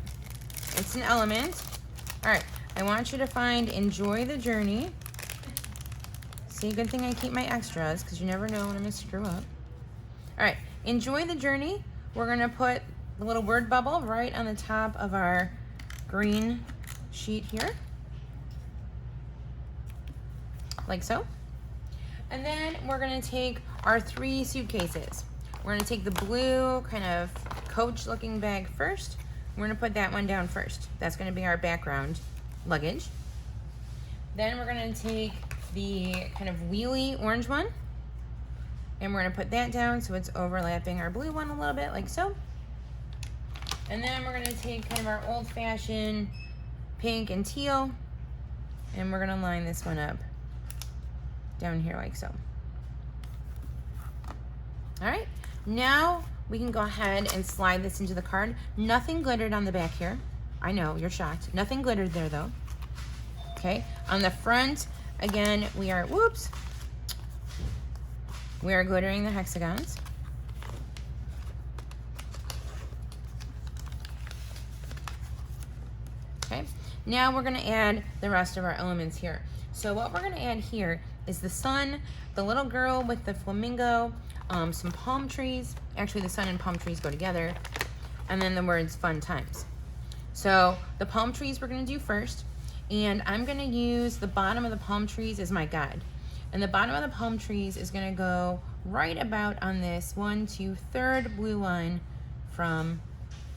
it's an element. All right, I want you to find Enjoy the Journey. See, good thing I keep my extras because you never know when I'm gonna screw up. All right, Enjoy the Journey. We're gonna put the little word bubble right on the top of our green sheet here, like so. And then we're gonna take our 3 suitcases. We're gonna take the blue kind of coach looking bag first. We're gonna put that one down first. That's gonna be our background luggage. Then we're gonna take the kind of wheelie orange one, and we're gonna put that down so it's overlapping our blue one a little bit, like so. And then we're gonna take kind of our old-fashioned pink and teal, and we're gonna line this one up down here like so. All right, now we can go ahead and slide this into the card. Nothing glittered on the back here. I know, you're shocked. Nothing glittered there though. Okay, on the front, again, we are, whoops, we are glittering the hexagons. Okay, now we're gonna add the rest of our elements here. So what we're gonna add here is the sun, the little girl with the flamingo, some palm trees. Actually, the sun and palm trees go together. And then the words fun times. So the palm trees we're gonna do first. And I'm gonna use the bottom of the palm trees as my guide. And the bottom of the palm trees is gonna go right about on this 1, 2, 3rd blue line from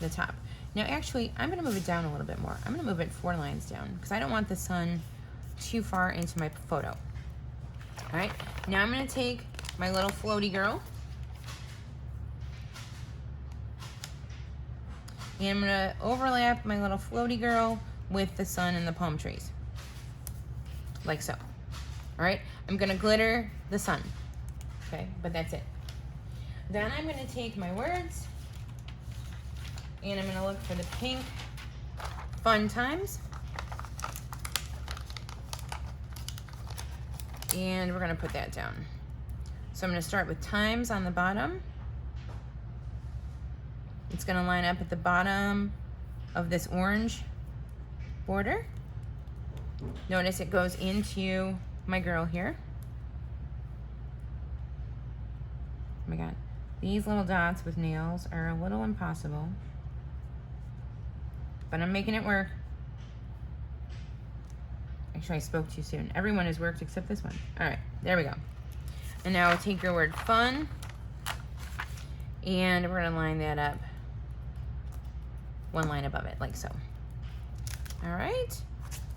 the top. Now actually, I'm gonna move it down a little bit more. I'm gonna move it 4 lines down because I don't want the sun too far into my photo. All right, now I'm gonna take my little floaty girl and I'm gonna overlap my little floaty girl with the sun and the palm trees, like so. All right, I'm gonna glitter the sun, okay, but that's it. Then I'm gonna take my words and I'm gonna look for the pink fun times. And we're gonna put that down. So I'm gonna start with times on the bottom. It's gonna line up at the bottom of this orange border. Notice it goes into my girl here. Oh my God, these little dots with nails are a little impossible, but I'm making it work. Actually, I spoke too soon. Everyone has worked except this one. All right, there we go. And now I'll take your word fun, and we're gonna line that up 1 line above it, like so. All right,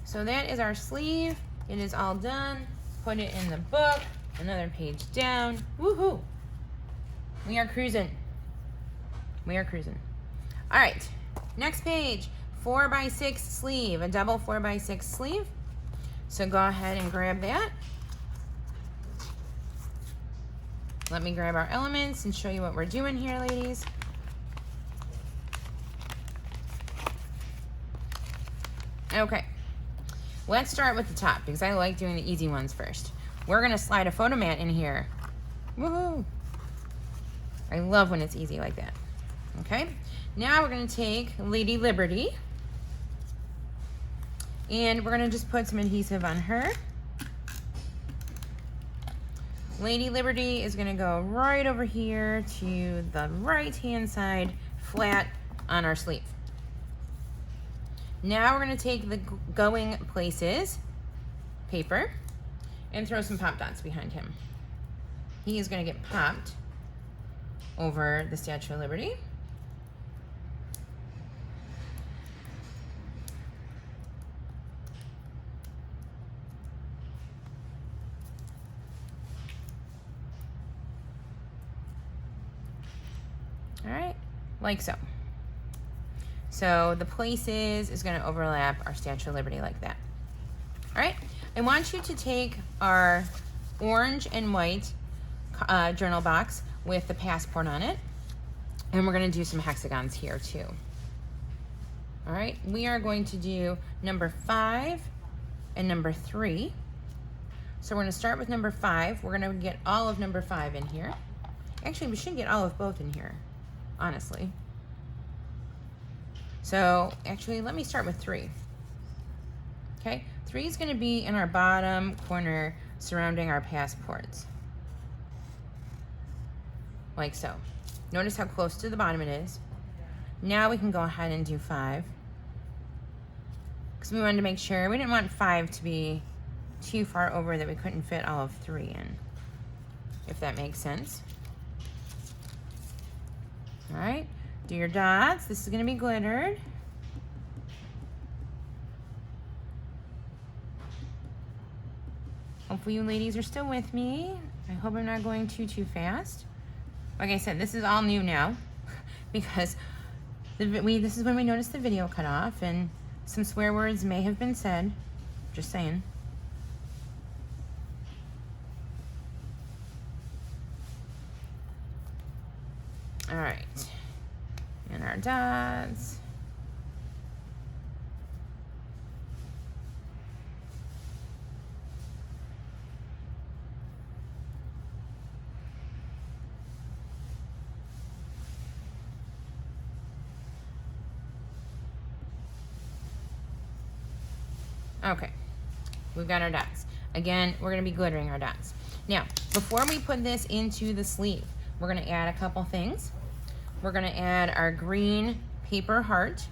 so that is our sleeve. It is all done. Put it in the book, another page down. Woohoo! We are cruising. We are cruising. All right, next page, 4x6 sleeve, a double 4x6 sleeve. So go ahead and grab that. Let me grab our elements and show you what we're doing here, ladies. Okay, let's start with the top because I like doing the easy ones first. We're gonna slide a photo mat in here. Woohoo! I love when it's easy like that. Okay, now we're gonna take Lady Liberty and we're gonna just put some adhesive on her. Lady Liberty is gonna go right over here to the right-hand side, flat on our sleeve. Now we're gonna take the going places paper and throw some pop dots behind him. He is gonna get popped over the Statue of Liberty. like so. So the places is going to overlap our Statue of Liberty like that. All right, I want you to take our orange and white journal box with the passport on it, and we're going to do some hexagons here too. All right, we are going to do number 5 and number 3. So we're going to start with number 5. We're going to get all of number 5 in here. Actually, we should get all of both in here, honestly. So actually, let me start with 3. Okay, 3 is going to be in our bottom corner surrounding our passports. Like so. Notice how close to the bottom it is. Now we can go ahead and do 5. Because we wanted to make sure, we didn't want 5 to be too far over that we couldn't fit all of 3 in. If that makes sense. All right, do your dots. This is going to be glittered. Hopefully you ladies are still with me. I hope I'm not going too fast. Like I said, this is all new now because this is when we noticed the video cut off and some swear words may have been said. Just saying. All right, and our dots. Okay, we've got our dots. Again, we're gonna be glittering our dots. Now, before we put this into the sleeve, we're gonna add a couple things. We're gonna add our green paper heart.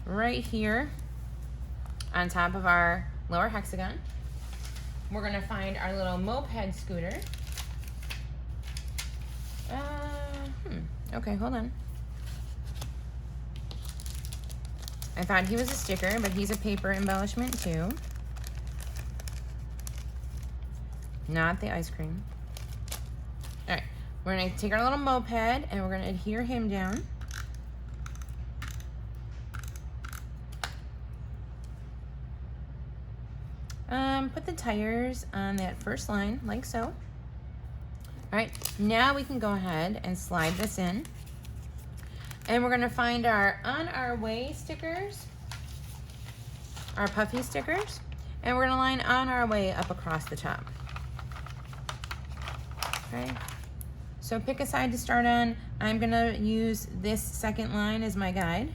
Right here on top of our lower hexagon. We're gonna find our little moped scooter. Okay, hold on. I thought he was a sticker, but he's a paper embellishment too. Not the ice cream. All right, we're gonna take our little moped and we're gonna adhere him down. Put the tires on that first line, like so. All right, now we can go ahead and slide this in. And we're gonna find our On Our Way stickers, our Puffy stickers, and we're gonna line On Our Way up across the top. Okay, so pick a side to start on. I'm gonna use this second line as my guide.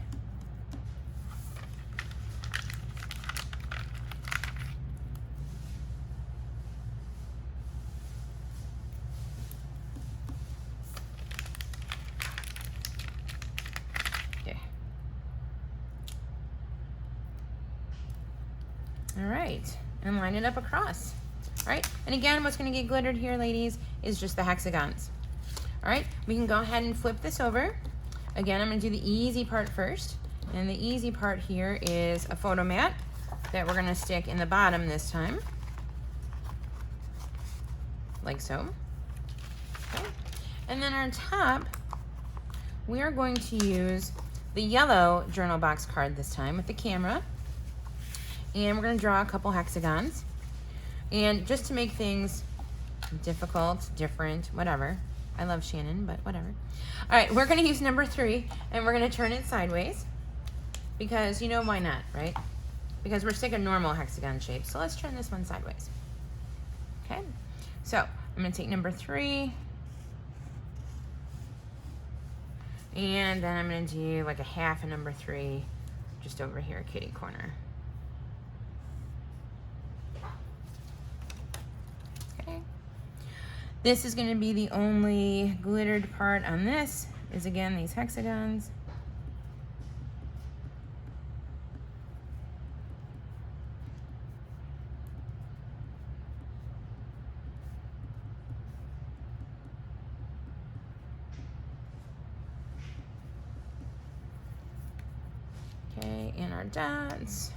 All right, and line it up across. All right, and again, what's gonna get glittered here, ladies, is just the hexagons. All right, we can go ahead and flip this over. Again, I'm gonna do the easy part first. And the easy part here is a photo mat that we're gonna stick in the bottom this time. Like so. Okay. And then on top, we are going to use the yellow journal box card this time with the camera. And we're gonna draw a couple hexagons. And just to make things difficult, different, whatever. I love Shannon, but whatever. All right, we're gonna use number 3 and we're gonna turn it sideways because you know why not, right? Because we're sick of normal hexagon shapes. So let's turn this one sideways. Okay, so I'm gonna take number 3 and then I'm gonna do like a half of number 3 just over here, kitty corner. This is going to be the only glittered part on this, is again these hexagons. Okay, and our dots.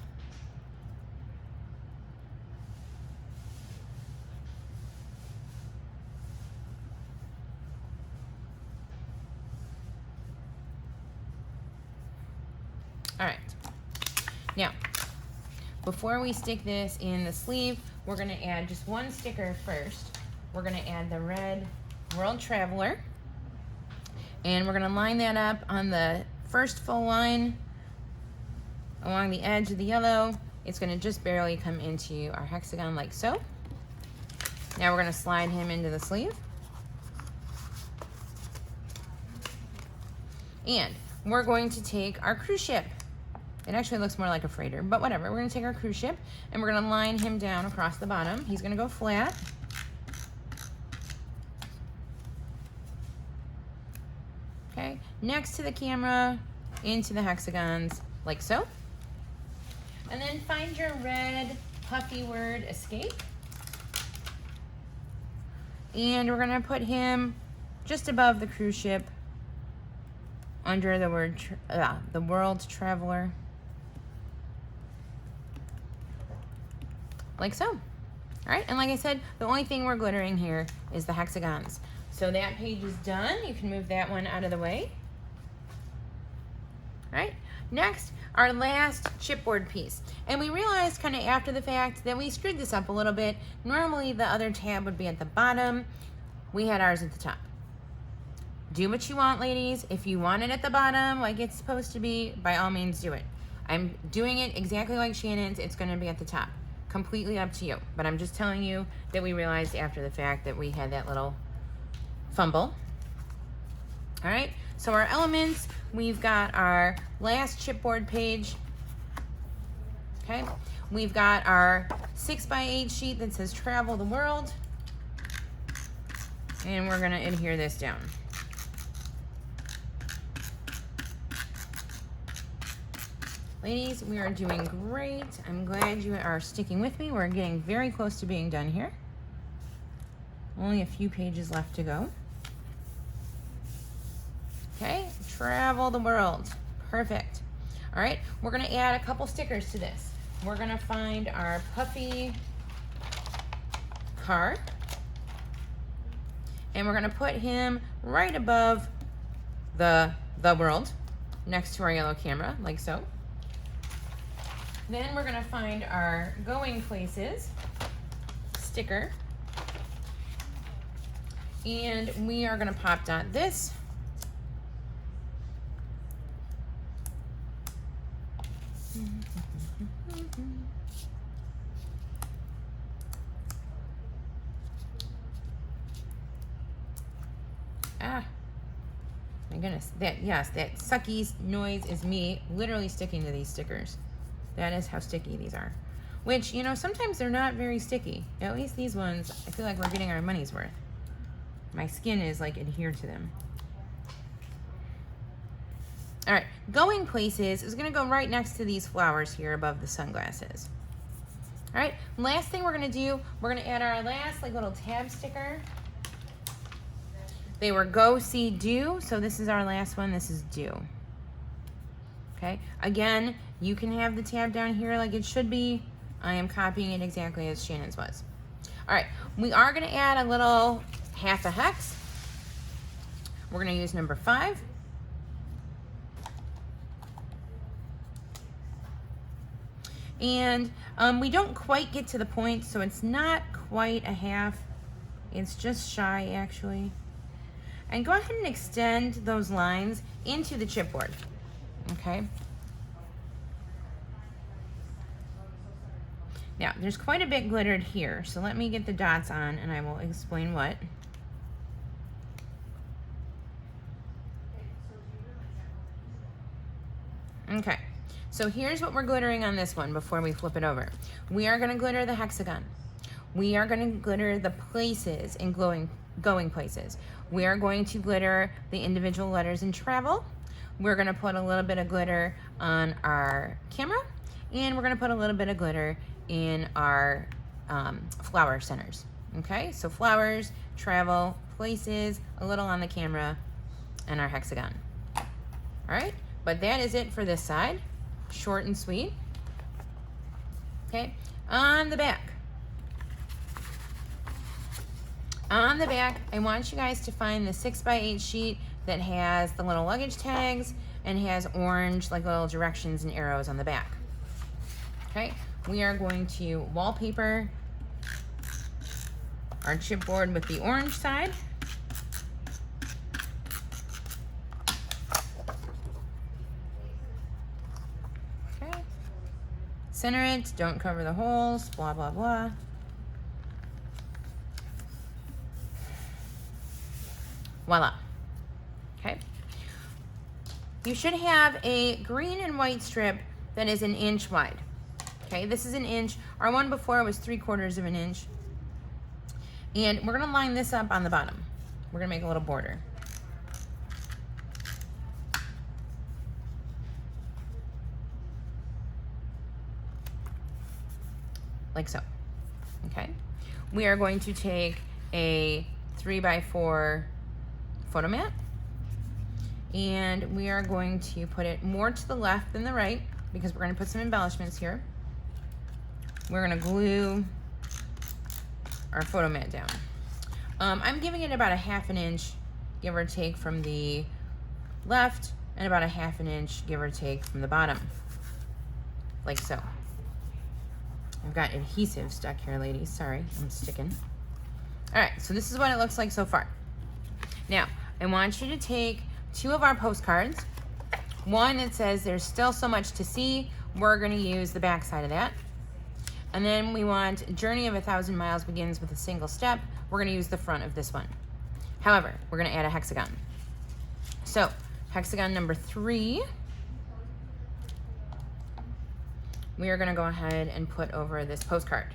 Now, before we stick this in the sleeve, we're gonna add just one sticker first. We're gonna add the red World Traveler, and we're gonna line that up on the first full line along the edge of the yellow. It's gonna just barely come into our hexagon like so. Now we're gonna slide him into the sleeve. And we're going to take our cruise ship. It actually looks more like a freighter, but whatever. We're gonna take our cruise ship and we're gonna line him down across the bottom. He's gonna go flat. Okay, next to the camera, into the hexagons, like so. And then find your red puffy word escape. And we're gonna put him just above the cruise ship under the word, the World Traveler. Like so. All right, and like I said, the only thing we're glittering here is the hexagons. So that page is done. You can move that one out of the way. All right, next, our last chipboard piece. And we realized kind of after the fact that we screwed this up a little bit. Normally the other tab would be at the bottom. We had ours at the top. Do what you want, ladies. If you want it at the bottom like it's supposed to be, by all means do it. I'm doing it exactly like Shannon's. It's gonna be at the top. Completely up to you. But I'm just telling you that we realized after the fact that we had that little fumble. All right, so our elements, we've got our last chipboard page. Okay, we've got our 6x8 sheet that says travel the world. And we're gonna adhere this down. Ladies, we are doing great. I'm glad you are sticking with me. We're getting very close to being done here. Only a few pages left to go. Okay, travel the world. Perfect. All right, we're gonna add a couple stickers to this. We're gonna find our Puffy car, and we're gonna put him right above the world, next to our yellow camera, like so. Then we're gonna find our going places sticker, and we are gonna pop dot this. Ah, my goodness, that sucky noise is me literally sticking to these stickers. That is how sticky these are. Which, you know, sometimes they're not very sticky. At least these ones, I feel like we're getting our money's worth. My skin is like adhered to them. All right, going places is gonna go right next to these flowers here above the sunglasses. All right, last thing we're gonna do, we're gonna add our last like little tab sticker. They were go, see, do, so this is our last one, this is do. Okay, again, you can have the tab down here like it should be. I am copying it exactly as Shannon's was. All right, we are gonna add a little half a hex. We're gonna use number 5. And we don't quite get to the point, so it's not quite a half. It's just shy, actually. And go ahead and extend those lines into the chipboard, okay? Now, there's quite a bit glittered here, so let me get the dots on and I will explain what. Okay, so here's what we're glittering on this one before we flip it over. We are gonna glitter the hexagon. We are gonna glitter the places and going places. We are going to glitter the individual letters in travel. We're gonna put a little bit of glitter on our camera, and we're gonna put a little bit of glitter in our flower centers. Okay, so flowers, travel, places, a little on the camera, and our hexagon. All right, but that is it for this side. Short and sweet. Okay, on the back. On the back, I want you guys to find the 6x8 sheet that has the little luggage tags and has orange like little directions and arrows on the back. Okay, we are going to wallpaper our chipboard with the orange side. Okay, center it, don't cover the holes, blah, blah, blah. Voila. Okay. You should have a green and white strip that is 1 inch wide. Okay, this is 1 inch. Our one before was 3/4 of an inch. And we're gonna line this up on the bottom. We're gonna make a little border. Like so. Okay. We are going to take a 3x4 photo mat, and we are going to put it more to the left than the right because we're going to put some embellishments here. We're going to glue our photo mat down. I'm giving it about 1/2 inch, give or take, from the left, and about 1/2 inch, give or take, from the bottom, like so. I've got adhesive stuck here, ladies. Sorry, I'm sticking. All right, so this is what it looks like so far. Now, I want you to take 2 of our postcards. One that says there's still so much to see. We're gonna use the back side of that. And then we want journey of 1,000 miles begins with a single step. We're gonna use the front of this one. However, we're gonna add a hexagon. So, hexagon number 3, we are gonna go ahead and put over this postcard.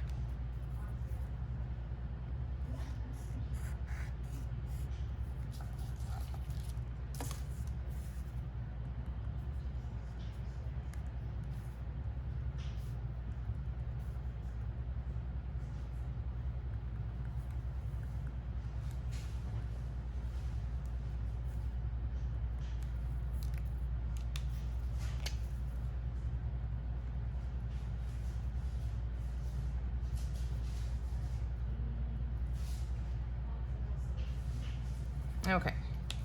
Okay,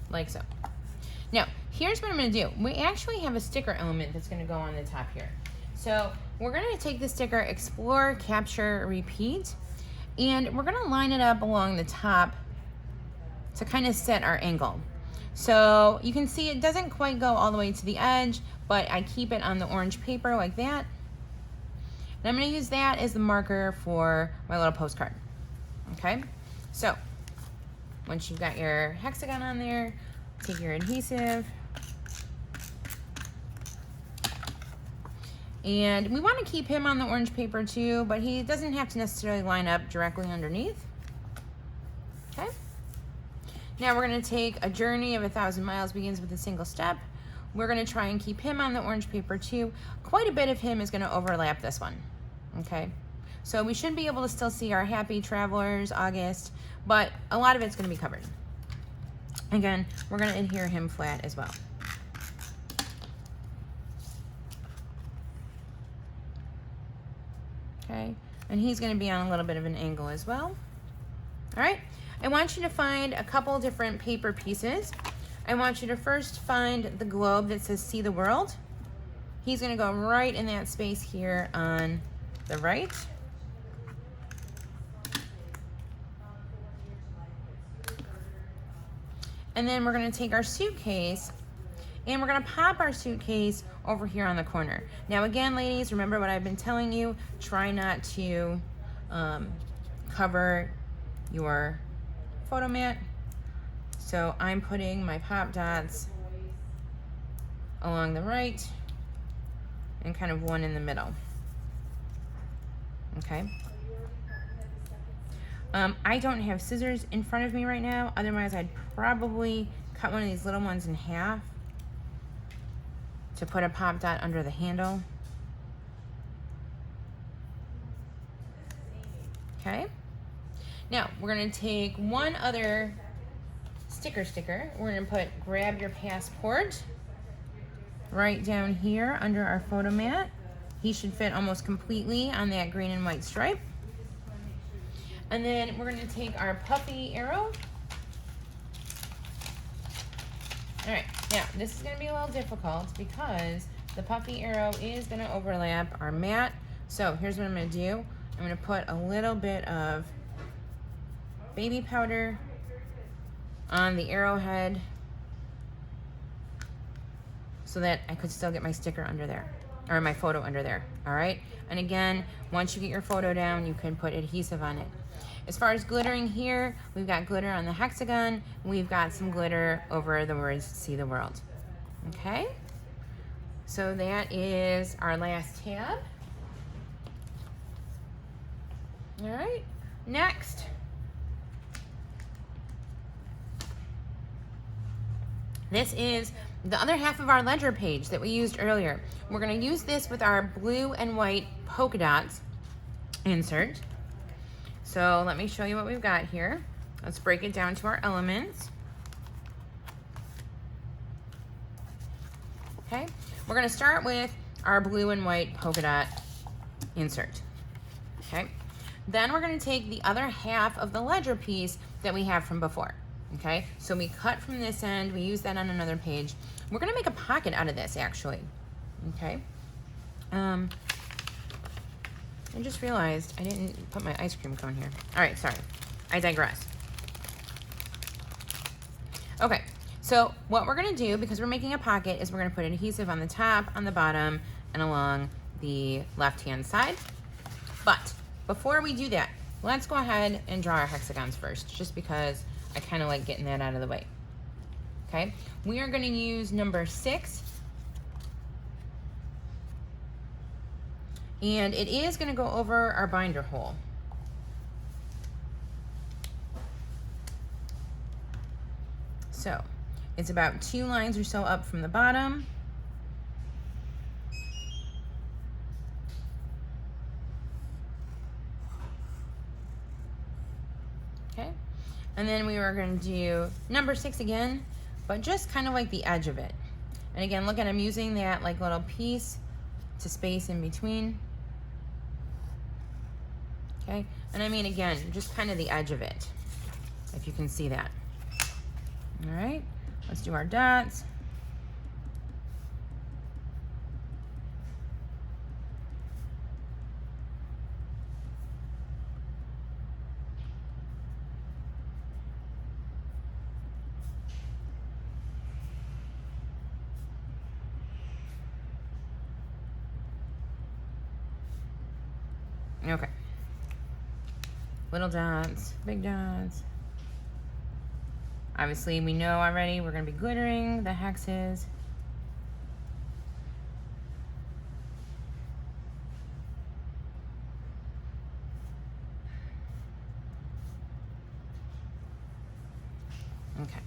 like so. Now, here's what I'm gonna do. We actually have a sticker element that's gonna go on the top here. So we're gonna take the sticker, explore, capture, repeat, and we're gonna line it up along the top to kind of set our angle. So you can see it doesn't quite go all the way to the edge, but I keep it on the orange paper like that. And I'm gonna use that as the marker for my little postcard, okay? So, once you've got your hexagon on there, take your adhesive. And we want to keep him on the orange paper too, but he doesn't have to necessarily line up directly underneath. Okay. Now we're going to take a journey of 1,000 miles begins with a single step. We're going to try and keep him on the orange paper too. Quite a bit of him is going to overlap this one. Okay. So we should be able to still see our happy travelers, August, but a lot of it's going to be covered. Again, we're going to adhere him flat as well. Okay, and he's going to be on a little bit of an angle as well. All right, I want you to find a couple different paper pieces. I want you to first find the globe that says see the world. He's going to go right in that space here on the right. And then we're going to take our suitcase and we're going to pop our suitcase over here on the corner. Now again, ladies, remember what I've been telling you. Try not to cover your photo mat. So I'm putting my pop dots along the right and kind of one in the middle. Okay. I don't have scissors in front of me right now. Otherwise, I'd probably cut one of these little ones in half to put a pop dot under the handle. Okay. Now, we're going to take one other sticker. We're going to put grab your passport right down here under our photo mat. He should fit almost completely on that green and white stripe. And then we're going to take our puffy arrow. All right, now this is going to be a little difficult because the puffy arrow is going to overlap our mat. So here's what I'm gonna do. I'm gonna put a little bit of baby powder on the arrowhead so that I could still get my sticker under there, or my photo under there, all right? And again, once you get your photo down, you can put adhesive on it. As far as glittering here, we've got glitter on the hexagon, we've got some glitter over the words "See the World." Okay? So that is our last tab. All right, next. This is the other half of our ledger page that we used earlier. We're gonna use this with our blue and white polka dots insert. So let me show you what we've got here. Let's break it down to our elements. Okay, we're gonna start with our blue and white polka dot insert, okay? Then we're gonna take the other half of the ledger piece that we have from before, okay? So we cut from this end, we use that on another page. We're gonna make a pocket out of this actually, okay? I just realized I didn't put my ice cream cone here. All right, sorry, I digress. Okay, so what we're gonna do, because we're making a pocket, is we're gonna put adhesive on the top, on the bottom, and along the left-hand side. But before we do that, let's go ahead and draw our hexagons first, just because I kind of like getting that out of the way. Okay, we are gonna use number 6. And it is gonna go over our binder hole. So it's about 2 lines or so up from the bottom. Okay, and then we were gonna do number 6 again, but just kind of like the edge of it. And again, look at, I'm using that like little piece to space in between. Okay, and I mean, again, just kind of the edge of it, if you can see that. All right, let's do our dots. Okay. Little dots, big dots. Obviously, we know already we're gonna be glittering the hexes. Okay,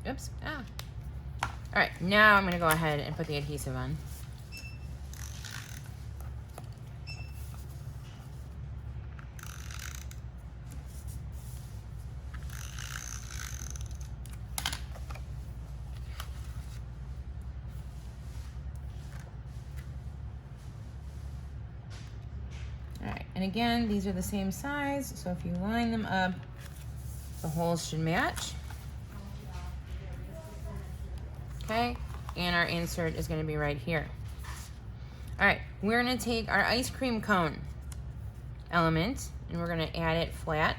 oops, ah. All right, now I'm gonna go ahead and put the adhesive on. And again, these are the same size, so if you line them up, the holes should match. Okay, and our insert is gonna be right here. All right, we're gonna take our ice cream cone element and we're gonna add it flat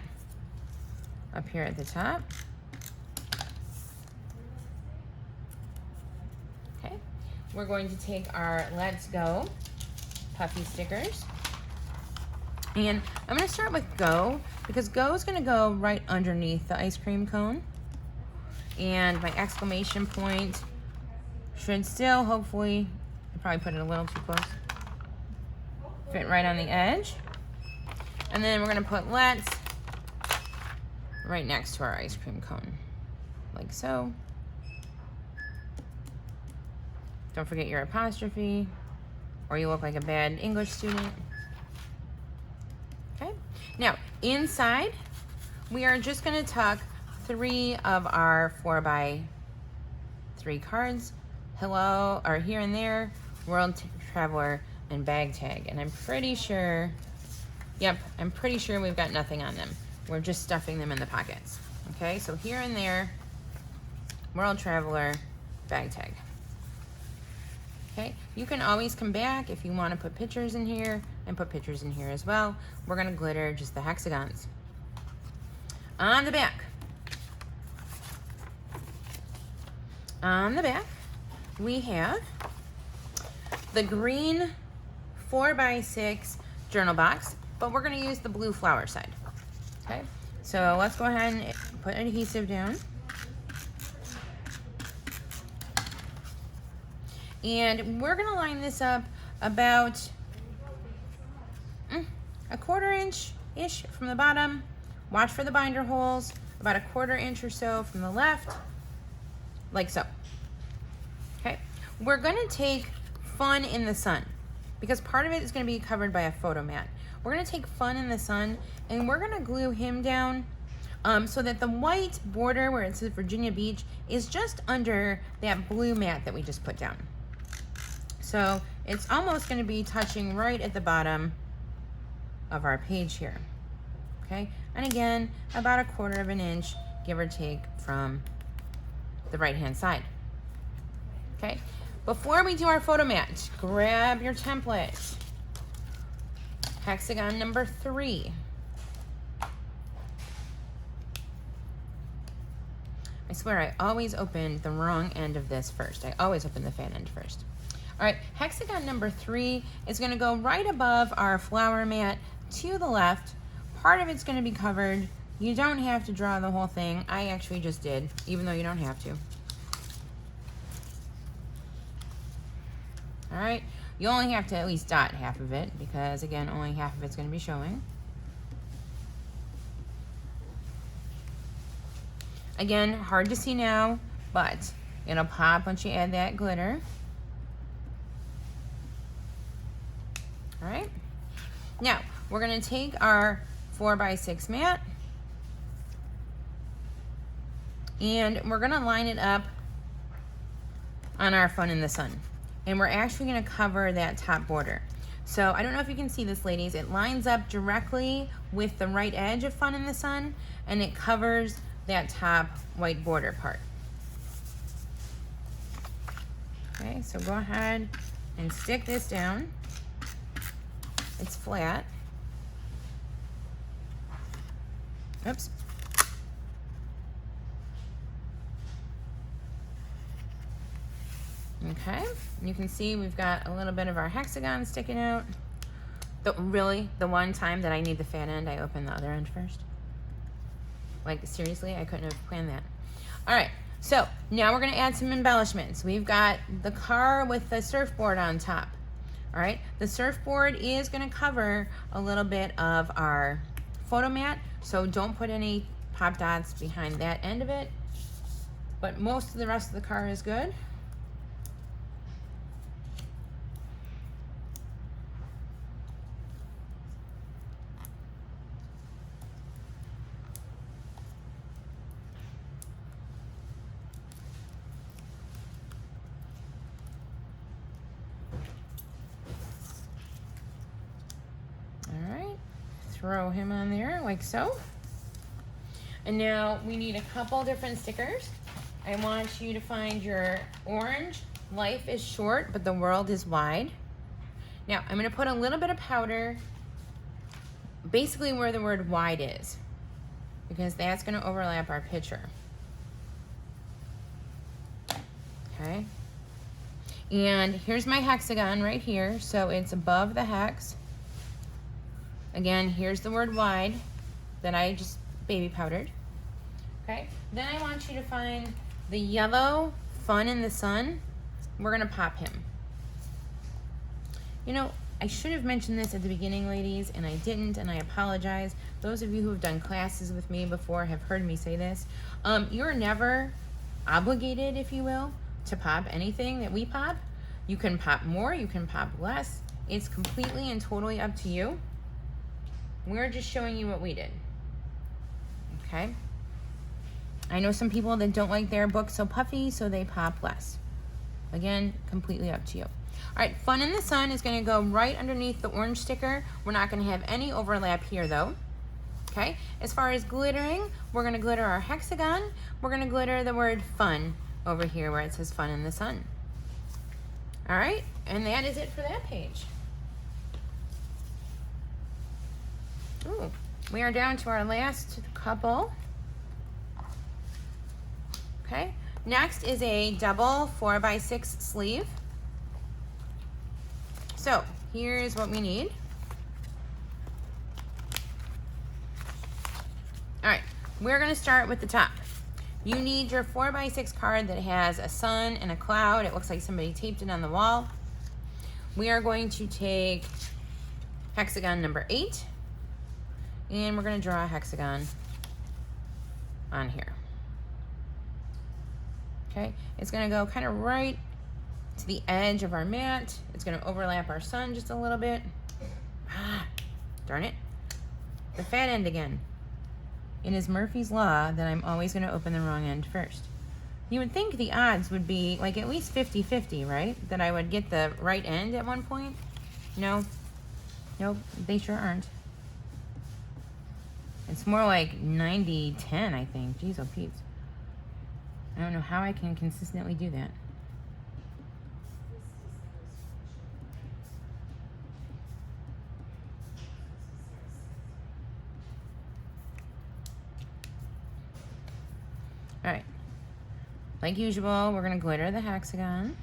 up here at the top. Okay, we're going to take our Let's Go Puffy Stickers. And I'm gonna start with Go, because Go is gonna go right underneath the ice cream cone. And my exclamation point should still, hopefully, I probably put it a little too close, fit right on the edge. And then we're gonna put Let's right next to our ice cream cone, like so. Don't forget your apostrophe, or you look like a bad English student. Okay, now inside, we are just gonna tuck 3 of our 4x3 cards, hello, or here and there, world traveler, and bag tag. And I'm pretty sure, yep, I'm pretty sure we've got nothing on them. We're just stuffing them in the pockets. Okay, so here and there, world traveler, bag tag. Okay, you can always come back if you want to put pictures in here. and put pictures in here as well. We're gonna glitter just the hexagons. On the back, we have the green 4x6 journal box, but we're gonna use the blue flower side. Okay, so let's go ahead and put adhesive down. And we're gonna line this up about a 1/4 inch-ish from the bottom. Watch for the binder holes, about a 1/4 inch or so from the left, like so. Okay, we're gonna take Fun in the Sun, because part of it is gonna be covered by a photo mat. We're gonna take Fun in the Sun, and we're gonna glue him down so that the white border where it says Virginia Beach is just under that blue mat that we just put down. So it's almost gonna be touching right at the bottom of our page here, okay? And again, about a 1/4 inch, give or take, from the right-hand side, okay? Before we do our photo mat, grab your template. Hexagon number 3. I swear I always open the wrong end of this first. I always open the fan end first. All right, hexagon number 3 is gonna go right above our flower mat to the left. Part of it's gonna be covered. You don't have to draw the whole thing. I actually just did, even though you don't have to. All right, you only have to at least dot half of it because, again, only half of it's gonna be showing. Again, hard to see now, but it'll pop once you add that glitter. All right, now we're gonna take our 4x6 mat and we're gonna line it up on our Fun in the Sun. And we're actually gonna cover that top border. So I don't know if you can see this, ladies. It lines up directly with the right edge of Fun in the Sun, and it covers that top white border part. Okay, so go ahead and stick this down. It's flat. Oops. Okay, you can see we've got a little bit of our hexagon sticking out. Really, the one time that I need the fan end, I open the other end first. Like, seriously, I couldn't have planned that. All right, so now we're gonna add some embellishments. We've got the car with the surfboard on top. All right, the surfboard is gonna cover a little bit of our photo mat, so don't put any pop dots behind that end of it, but most of the rest of the car is good. Throw him on there like so. And now we need a couple different stickers. I want you to find your orange, Life is Short, but the World is Wide. Now I'm gonna put a little bit of powder basically where the word wide is, because that's gonna overlap our picture. Okay. And here's my hexagon right here, so it's above the hex. Again, here's the word wide that I just baby powdered. Okay, then I want you to find the yellow Fun in the Sun. We're gonna pop him. You know, I should have mentioned this at the beginning, ladies, and I didn't, and I apologize. Those of you who have done classes with me before have heard me say this. You're never obligated, if you will, to pop anything that we pop. You can pop more, you can pop less. It's completely and totally up to you. We're just showing you what we did, okay? I know some people that don't like their book so puffy, so they pop less. Again, completely up to you. All right, Fun in the Sun is gonna go right underneath the orange sticker. We're not gonna have any overlap here though, okay? As far as glittering, we're gonna glitter our hexagon. We're gonna glitter the word fun over here where it says Fun in the Sun. All right, and that is it for that page. Ooh, we are down to our last couple. Okay, next is a double 4x6 sleeve. So here's what we need. All right, we're gonna start with the top. You need your 4x6 card that has a sun and a cloud. It looks like somebody taped it on the wall. We are going to take hexagon number 8, and we're gonna draw a hexagon on here. Okay, it's gonna go kind of right to the edge of our mat. It's gonna overlap our sun just a little bit. Ah, darn it. The fat end again. It is Murphy's Law that I'm always gonna open the wrong end first. You would think the odds would be like at least 50-50, right? That I would get the right end at one point. No, nope, they sure aren't. It's more like 90-10, I think. Jeez, oh peeps. I don't know how I can consistently do that. All right, like usual, we're gonna glitter the hexagon.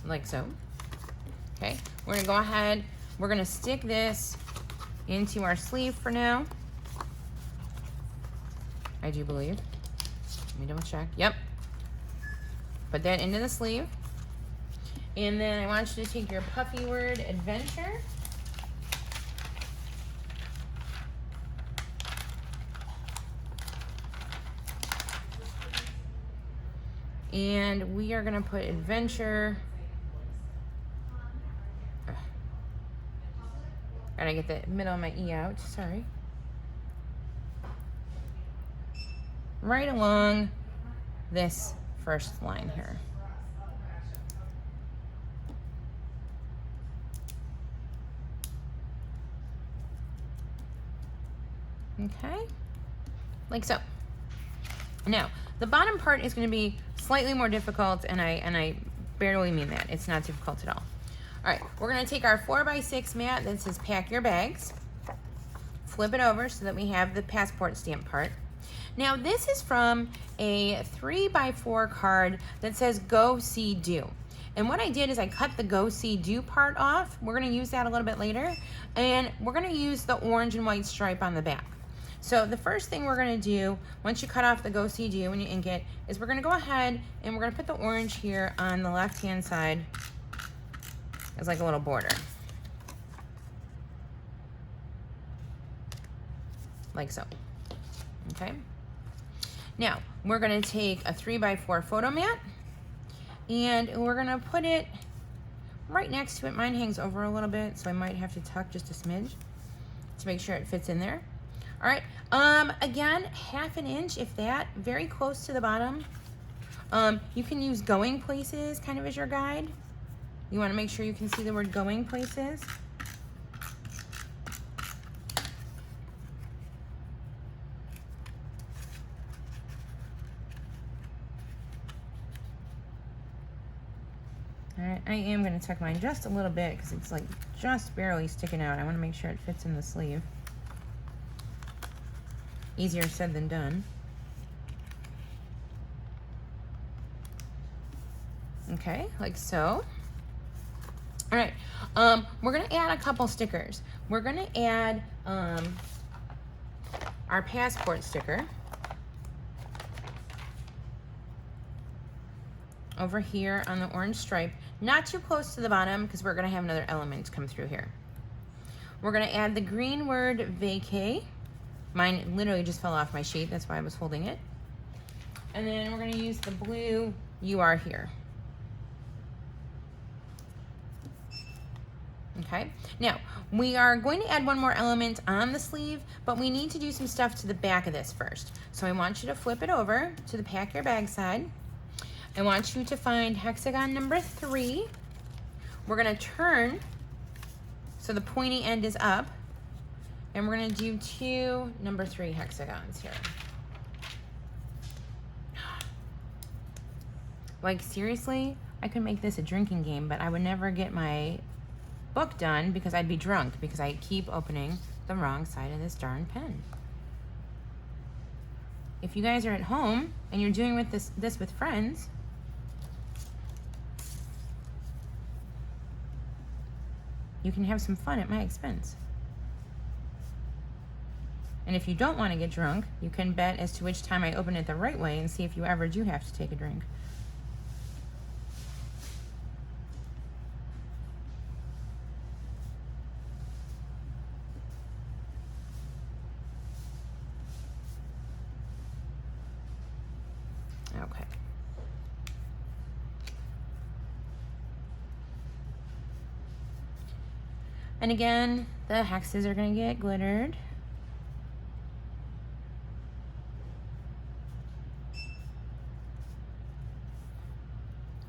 Like so. Okay, we're gonna go ahead, we're gonna stick this into our sleeve for now. I do believe. Let me double check. Yep. Put that into the sleeve. And then I want you to take your puffy word adventure. And we are gonna put adventure. Gotta get the middle of my E out, sorry. Right along this first line here. Okay, like so. Now, the bottom part is gonna be slightly more difficult, and I barely mean that. It's not difficult at all. All right, we're gonna take our 4x6 mat that says pack your bags, flip it over so that we have the passport stamp part. Now this is from a 3x4 card that says go see do. And what I did is I cut the go see do part off. We're gonna use that a little bit later. And we're gonna use the orange and white stripe on the back. So the first thing we're gonna do, once you cut off the go see do when you ink it, is we're gonna go ahead and we're gonna put the orange here on the left-hand side as like a little border. Like so, okay? Now, we're gonna take a 3x4 photo mat and we're gonna put it right next to it. Mine hangs over a little bit, so I might have to tuck just a smidge to make sure it fits in there. All right, again, 1/2 inch, if that, very close to the bottom. You can use going places kind of as your guide. You wanna make sure you can see the word going places. All right, I am gonna tuck mine just a little bit because it's like just barely sticking out. I wanna make sure it fits in the sleeve. Easier said than done. Okay, like so. All right, we're gonna add a couple stickers. We're gonna add our passport sticker over here on the orange stripe, not too close to the bottom because we're gonna have another element come through here. We're gonna add the green word vacay. Mine literally just fell off my sheet, that's why I was holding it. And then we're gonna use the blue you are here. Okay, now we are going to add one more element on the sleeve, but we need to do some stuff to the back of this first. So I want you to flip it over to the pack your bag side. I want you to find hexagon number 3. We're gonna turn so the pointy end is up, and we're gonna do 2 number 3 hexagons here. Like, seriously, I could make this a drinking game, but I would never get my book done because I'd be drunk because I keep opening the wrong side of this darn pen. If you guys are at home and you're doing this with friends, you can have some fun at my expense. And if you don't want to get drunk, you can bet as to which time I open it the right way and see if you ever do have to take a drink. Okay. And again, the hexes are going to get glittered.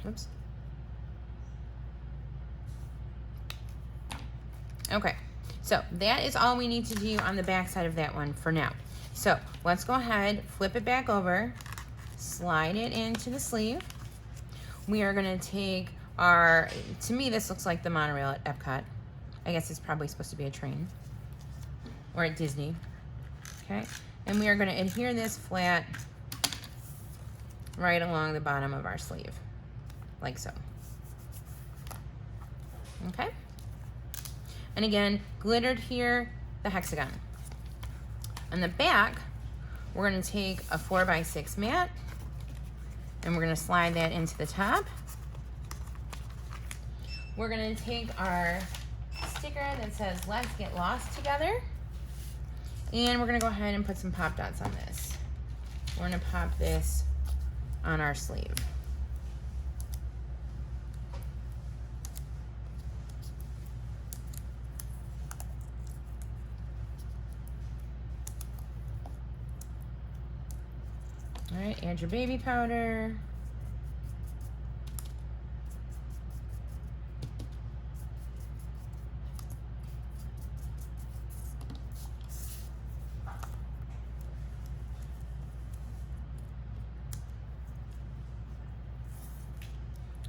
Oops. Okay, so that is all we need to do on the back side of that one for now. So let's go ahead, flip it back over, slide it into the sleeve. We are going to take our, to me this looks like the monorail at Epcot. I guess it's probably supposed to be a train, or at Disney. Okay, and we are going to adhere this flat right along the bottom of our sleeve, like so. Okay, and again, glittered here, the hexagon. On the back, we're going to take a 4x6 mat, and we're going to slide that into the top. We're going to take our sticker that says "Let's Get Lost Together," and we're going to go ahead and put some pop dots on this. We're going to pop this on our sleeve. All right, add your baby powder.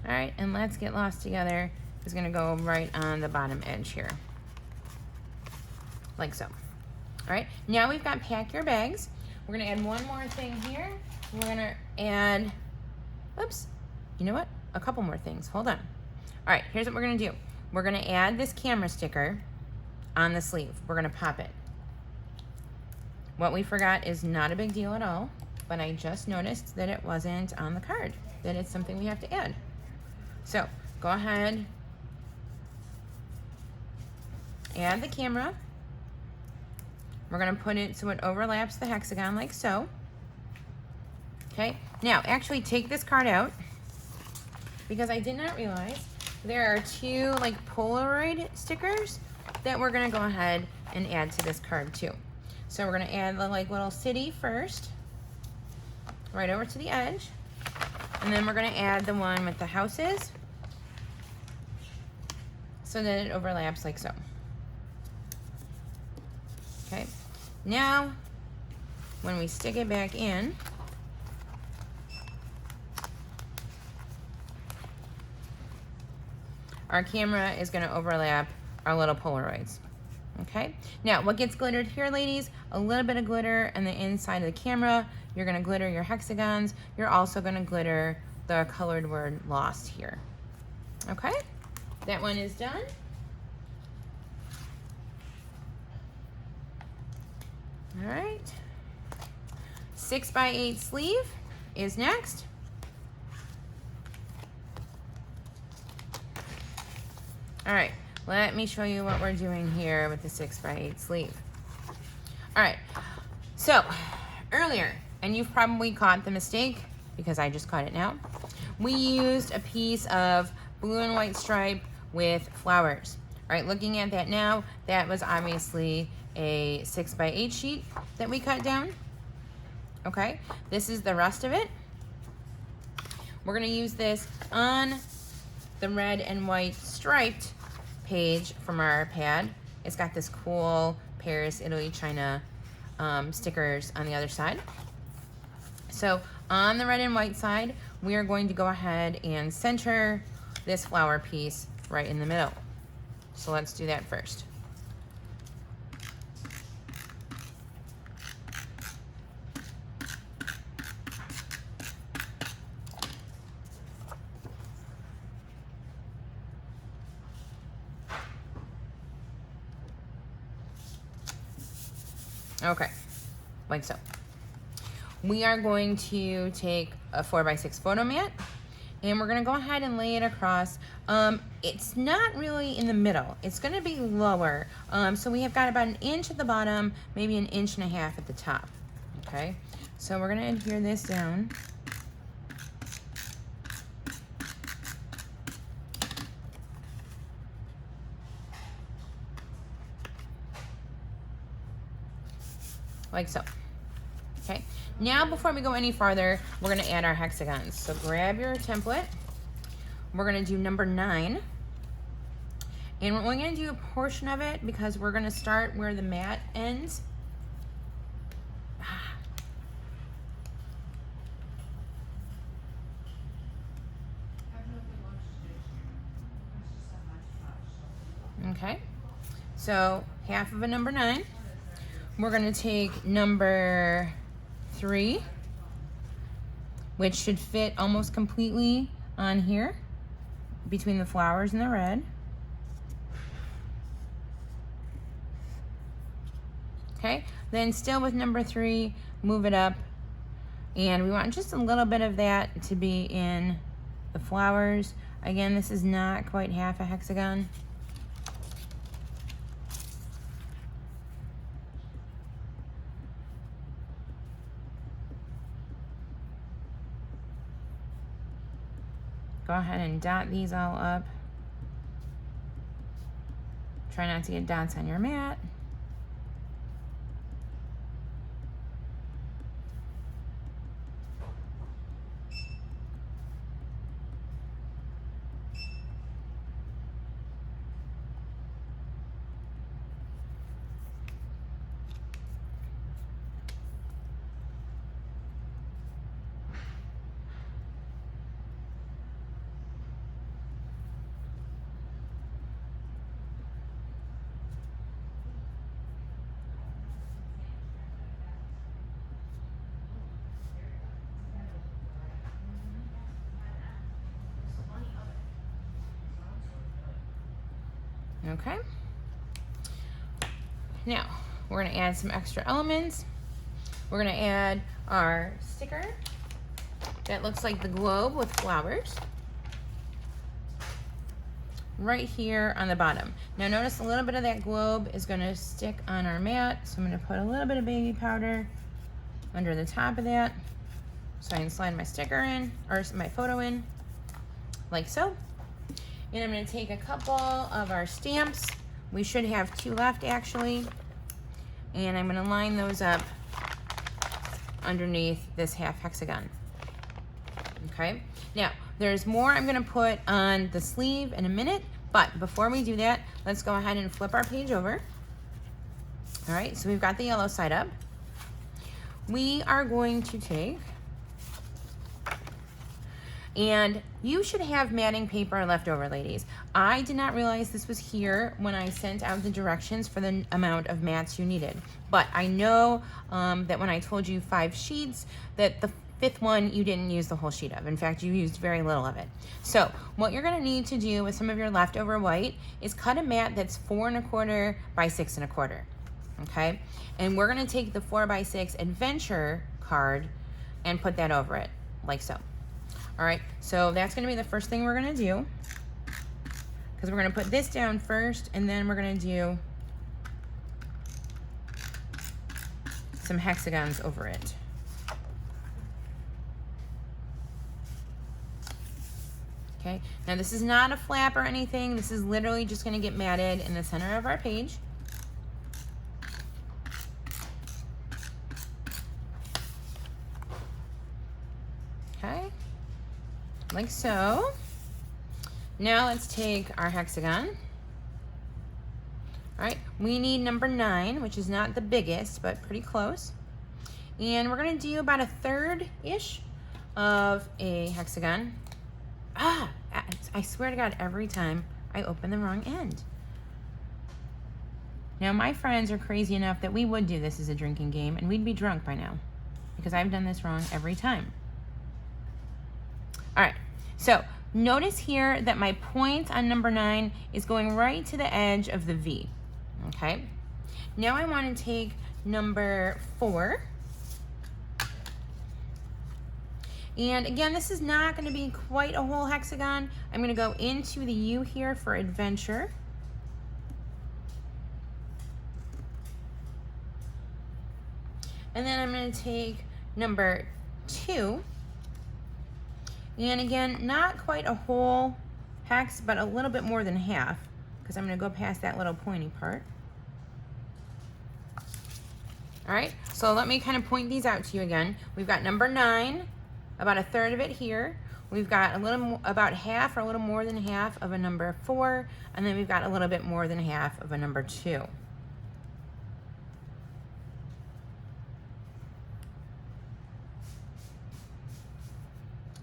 All right, and "Let's Get Lost Together" is gonna go right on the bottom edge here, like so. All right, now we've got "Pack Your Bags." We're gonna add one more thing here. We're gonna add, oops, you know what? A couple more things, hold on. All right, here's what we're gonna do. We're gonna add this camera sticker on the sleeve. We're gonna pop it. What we forgot is not a big deal at all, but I just noticed that it wasn't on the card, that it's something we have to add. So go ahead, add the camera. We're gonna put it so it overlaps the hexagon like so. Okay, now actually take this card out because I did not realize there are two like Polaroid stickers that we're gonna go ahead and add to this card too. So we're gonna add the like little city first, right over to the edge. And then we're gonna add the one with the houses so that it overlaps like so. Okay, now when we stick it back in, our camera is gonna overlap our little Polaroids. Okay, now what gets glittered here, ladies? A little bit of glitter on the inside of the camera. You're gonna glitter your hexagons. You're also gonna glitter the colored word "lost" here. Okay, that one is done. All right, 6x8 sleeve is next. All right, let me show you what we're doing here with the 6x8 sleeve. All right, so earlier, and you've probably caught the mistake because I just caught it now, we used a piece of blue and white stripe with flowers. All right, looking at that now, that was obviously a 6x8 sheet that we cut down. Okay, this is the rest of it. We're gonna use this on the red and white striped page from our pad. It's got this cool Paris, Italy, China stickers on the other side. So on the red and white side, we are going to go ahead and center this flower piece right in the middle. So let's do that first. Okay, like so. We are going to take a 4x6 photo mat and we're gonna go ahead and lay it across. It's not really in the middle, it's gonna be lower. So we have got about 1 inch at the bottom, maybe 1.5 inches at the top, okay? So we're gonna adhere this down. Like so. Okay, now before we go any farther, we're gonna add our hexagons. So grab your template. We're gonna do number 9. And we're only gonna do a portion of it because we're gonna start where the mat ends. Okay, so half of a number 9. We're gonna take number 3, which should fit almost completely on here between the flowers and the red. Okay, then still with number 3, move it up, and we want just a little bit of that to be in the flowers. Again, this is not quite half a hexagon. Go ahead and dot these all up. Try not to get dots on your mat. Okay. Now, we're gonna add some extra elements. We're gonna add our sticker that looks like the globe with flowers right here on the bottom. Now notice a little bit of that globe is gonna stick on our mat, so I'm gonna put a little bit of baby powder under the top of that so I can slide my sticker in, or my photo in, like so. And I'm gonna take a couple of our stamps. We should have 2 left actually. And I'm gonna line those up underneath this half hexagon. Okay, now there's more I'm gonna put on the sleeve in a minute, but before we do that, let's go ahead and flip our page over. All right, so we've got the yellow side up. We are going to take, and you should have matting paper left over, ladies. I did not realize this was here when I sent out the directions for the amount of mats you needed. But I know that when I told you 5 sheets, that the 5th one you didn't use the whole sheet of. In fact, you used very little of it. So what you're gonna need to do with some of your leftover white is cut a mat that's 4 1/4 by 6 1/4. Okay? And we're gonna take the 4x6 adventure card and put that over it, like so. All right, so that's gonna be the first thing we're gonna do, because we're gonna put this down first, and then we're gonna do some hexagons over it. Okay, now this is not a flap or anything. This is literally just gonna get matted in the center of our page. Okay. Like so. Now let's take our hexagon. All right, we need number 9, which is not the biggest, but pretty close. And we're gonna do about 1/3-ish of a hexagon. I swear to God, every time I open the wrong end. Now, my friends are crazy enough that we would do this as a drinking game, and we'd be drunk by now, because I've done this wrong every time. All right, so notice here that my point on number 9 is going right to the edge of the V, okay? Now I want to take number 4. And again, this is not going to be quite a whole hexagon. I'm going to go into the U here for adventure. And then I'm going to take number 2. And again, not quite a whole hex, but a little bit more than half, because I'm going to go past that little pointy part. All right, so let me kind of point these out to you again. We've got number 9, about a third of it here. We've got a little, about half or a little more than half of a number 4, and then we've got a little bit more than half of a number 2.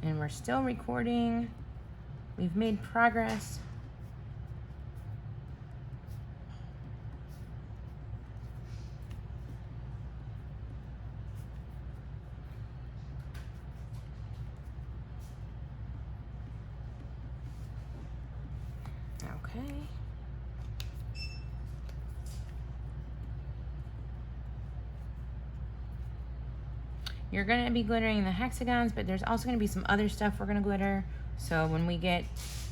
And we're still recording. We've made progress. Okay. You're going to be glittering the hexagons, but there's also going to be some other stuff we're going to glitter. So when we get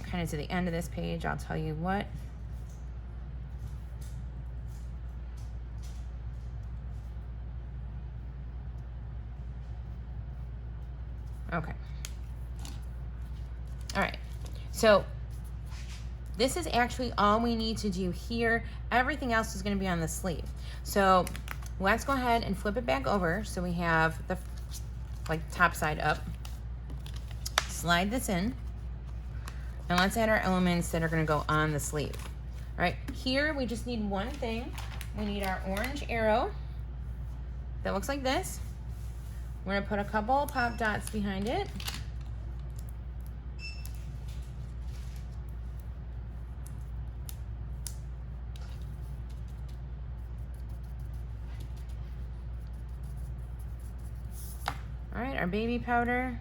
kind of to the end of this page, I'll tell you what. Okay. All right. So this is actually all we need to do here. Everything else is going to be on the sleeve. So let's go ahead and flip it back over so we have the top side up. Slide this in. And let's add our elements that are going to go on the sleeve. All right, here we just need one thing. We need our orange arrow that looks like this. We're going to put a couple pop dots behind it. All right, our baby powder.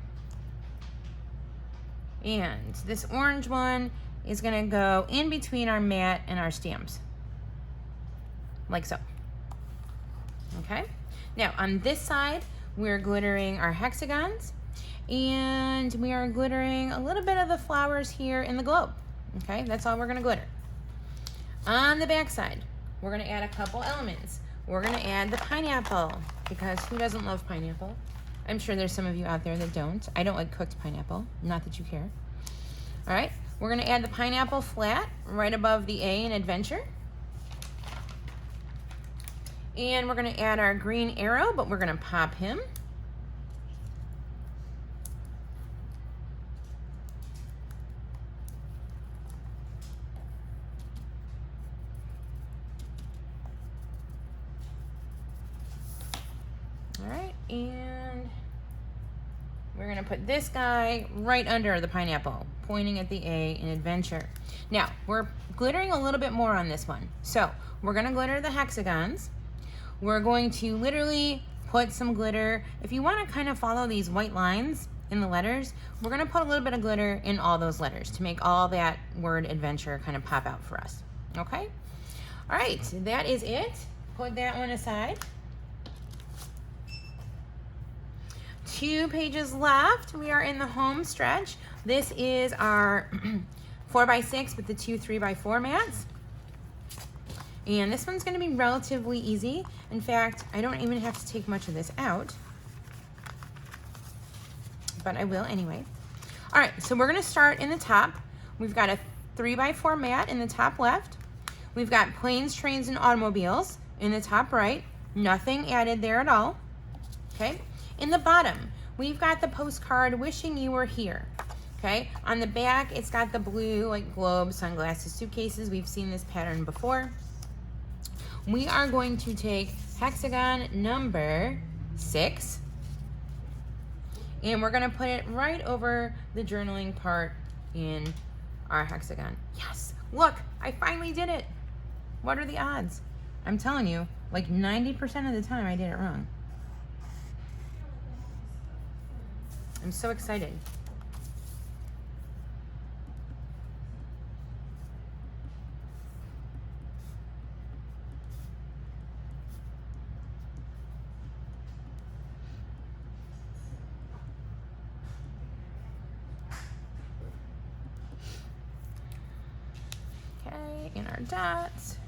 And this orange one is gonna go in between our mat and our stamps, like so. Okay, now on this side, we're glittering our hexagons, and we are glittering a little bit of the flowers here in the globe. Okay, that's all we're gonna glitter. On the back side, we're gonna add a couple elements. We're gonna add the pineapple, because who doesn't love pineapple? I'm sure there's some of you out there that don't. I don't like cooked pineapple, not that you care. All right, we're gonna add the pineapple flat right above the A in adventure. And we're gonna add our green arrow, but we're gonna pop him. All right, and we're gonna put this guy right under the pineapple, pointing at the A in adventure. Now, we're glittering a little bit more on this one. So, we're gonna glitter the hexagons. We're going to literally put some glitter. If you wanna kind of follow these white lines in the letters, we're gonna put a little bit of glitter in all those letters to make all that word adventure kind of pop out for us, okay? All right, that is it. Put that one aside. 2 pages left. We are in the home stretch. This is our 4x6 with the 2 3x4 mats. And this one's gonna be relatively easy. In fact, I don't even have to take much of this out, but I will anyway. All right, so we're gonna start in the top. We've got a 3x4 mat in the top left. We've got planes, trains, and automobiles in the top right. Nothing added there at all, okay? In the bottom, we've got the postcard wishing you were here, okay? On the back, it's got the blue like globe, sunglasses, suitcases. We've seen this pattern before. We are going to take hexagon number 6, And we're gonna put it right over the journaling part in our hexagon. Yes, look, I finally did it. What are the odds? I'm telling you, like 90% of the time I did it wrong. I'm so excited. Okay, in our dots.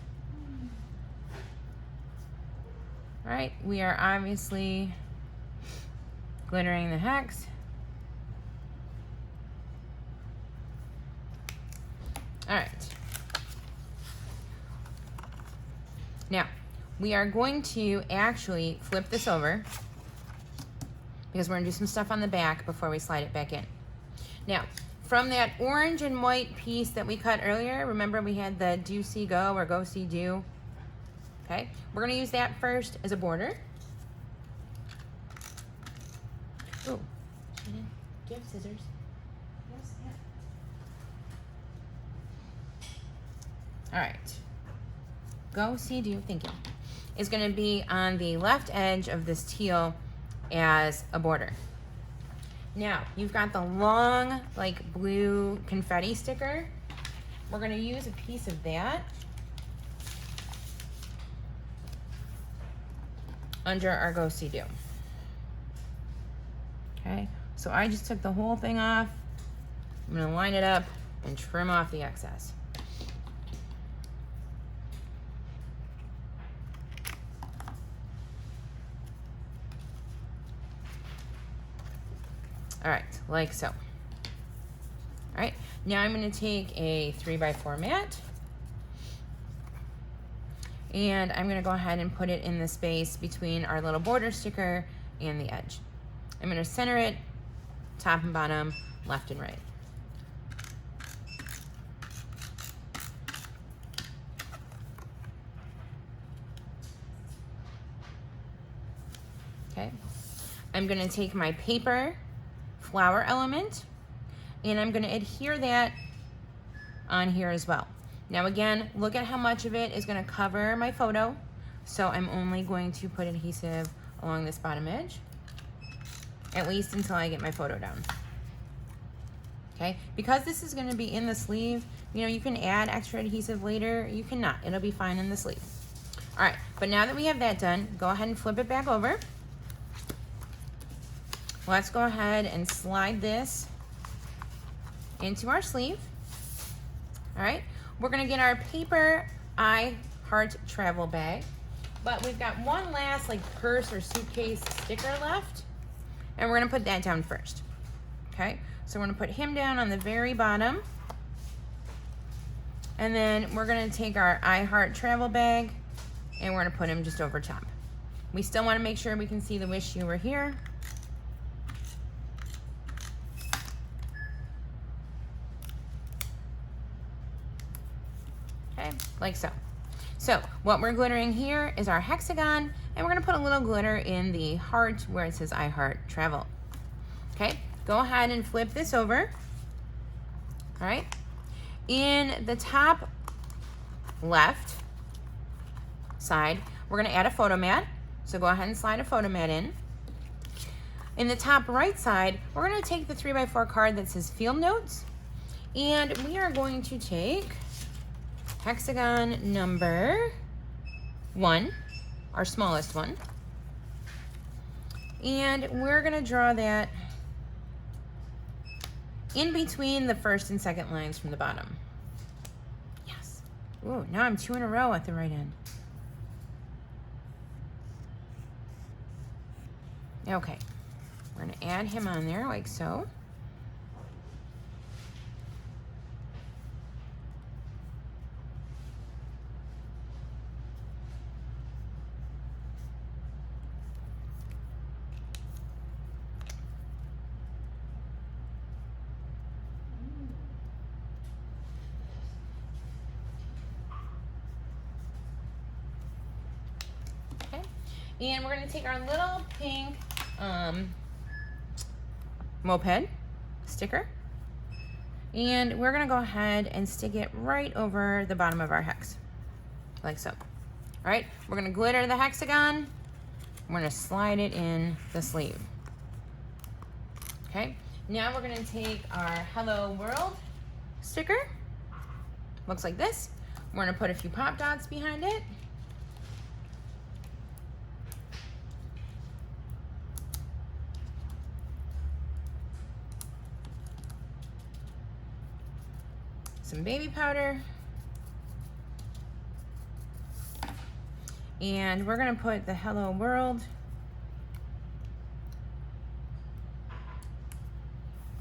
All right, we are obviously glittering the hex. All right. Now, we are going to actually flip this over because we're gonna do some stuff on the back before we slide it back in. Now, from that orange and white piece that we cut earlier, remember we had the do, see, go, or go, see, do. Okay, we're gonna use that first as a border. Oh, Shannon, do you have scissors? Yes, yeah. All right, go, see, do, thank you, is gonna be on the left edge of this teal as a border. Now, you've got the long, like blue confetti sticker. We're gonna use a piece of that under our go, see, do. Okay, so I just took the whole thing off. I'm gonna line it up and trim off the excess. All right, like so. All right, now I'm gonna take a 3x4 mat and I'm gonna go ahead and put it in the space between our little border sticker and the edge. I'm gonna center it, top and bottom, left and right. Okay, I'm gonna take my paper flower element and I'm gonna adhere that on here as well. Now again, look at how much of it is gonna cover my photo. So I'm only going to put adhesive along this bottom edge, at least until I get my photo down. Okay, because this is gonna be in the sleeve, you know, you can add extra adhesive later, you cannot, it'll be fine in the sleeve. All right, but now that we have that done, go ahead and flip it back over. Let's go ahead and slide this into our sleeve. All right, we're gonna get our paper I Heart travel bag, but we've got one last like purse or suitcase sticker left, and we're gonna put that down first. Okay, so we're gonna put him down on the very bottom, and then we're gonna take our I Heart travel bag and we're gonna put him just over top. We still wanna make sure we can see the wish you were here. Okay, like so. So what we're glittering here is our hexagon, and we're gonna put a little glitter in the heart where it says I Heart Travel. Okay, go ahead and flip this over. All right, in the top left side, we're gonna add a photo mat. So go ahead and slide a photo mat in. In the top right side, we're gonna take the 3x4 card that says Field Notes, and we are going to take hexagon number 1, our smallest one, and we're gonna draw that in between the first and second lines from the bottom. Yes. Ooh, now I'm 2 in a row at the right end. Okay, we're gonna add him on there like so. And we're gonna take our little pink moped sticker. And we're gonna go ahead and stick it right over the bottom of our hex, like so. All right, we're gonna glitter the hexagon. We're gonna slide it in the sleeve. Okay, now we're gonna take our Hello World sticker. Looks like this. We're gonna put a few pop dots behind it. Some baby powder. And we're gonna put the Hello World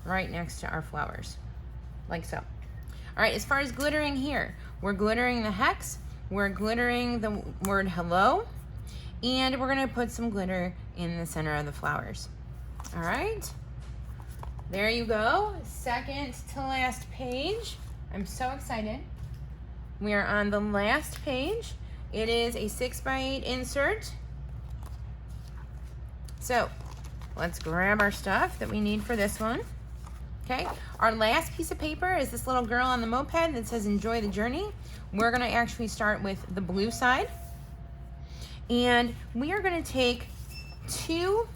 right next to our flowers, like so. All right, as far as glittering here, we're glittering the hex, we're glittering the word hello, and we're gonna put some glitter in the center of the flowers. All right, there you go, second to last page. I'm so excited. We are on the last page. It is a 6x8 insert. So let's grab our stuff that we need for this one. Okay, our last piece of paper is this little girl on the moped that says enjoy the journey. We're gonna actually start with the blue side. And we are gonna take 2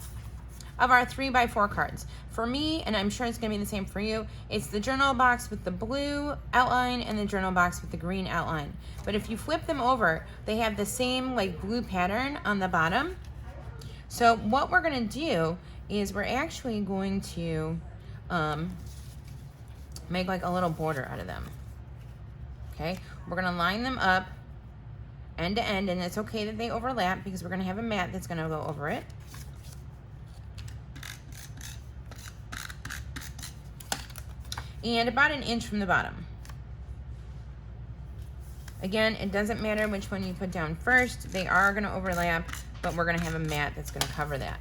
of our 3x4 cards. For me, and I'm sure it's gonna be the same for you, it's the journal box with the blue outline and the journal box with the green outline. But if you flip them over, they have the same like blue pattern on the bottom. So what we're gonna do is we're actually going to make like a little border out of them. Okay, we're gonna line them up end to end, and it's okay that they overlap because we're gonna have a mat that's gonna go over it. And about 1 inch from the bottom. Again, it doesn't matter which one you put down first. They are gonna overlap, but we're gonna have a mat that's gonna cover that.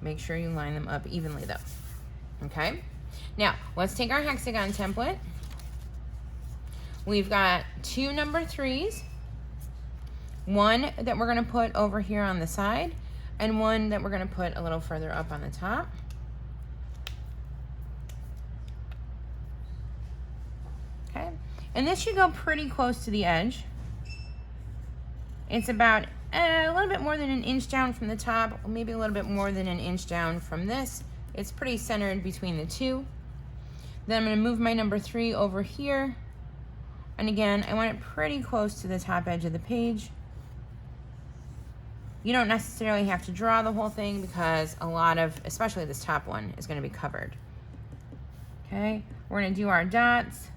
Make sure you line them up evenly though, okay? Now, let's take our hexagon template. We've got 2 number 3s, 1 that we're gonna put over here on the side, and 1 that we're gonna put a little further up on the top. Okay, and this should go pretty close to the edge. It's about a little bit more than 1 inch down from the top, maybe a little bit more than 1 inch down from this. It's pretty centered between the 2. Then I'm gonna move my number 3 over here. And again, I want it pretty close to the top edge of the page. You don't necessarily have to draw the whole thing because a lot of, especially this top one, is gonna be covered. Okay, we're gonna do our dots.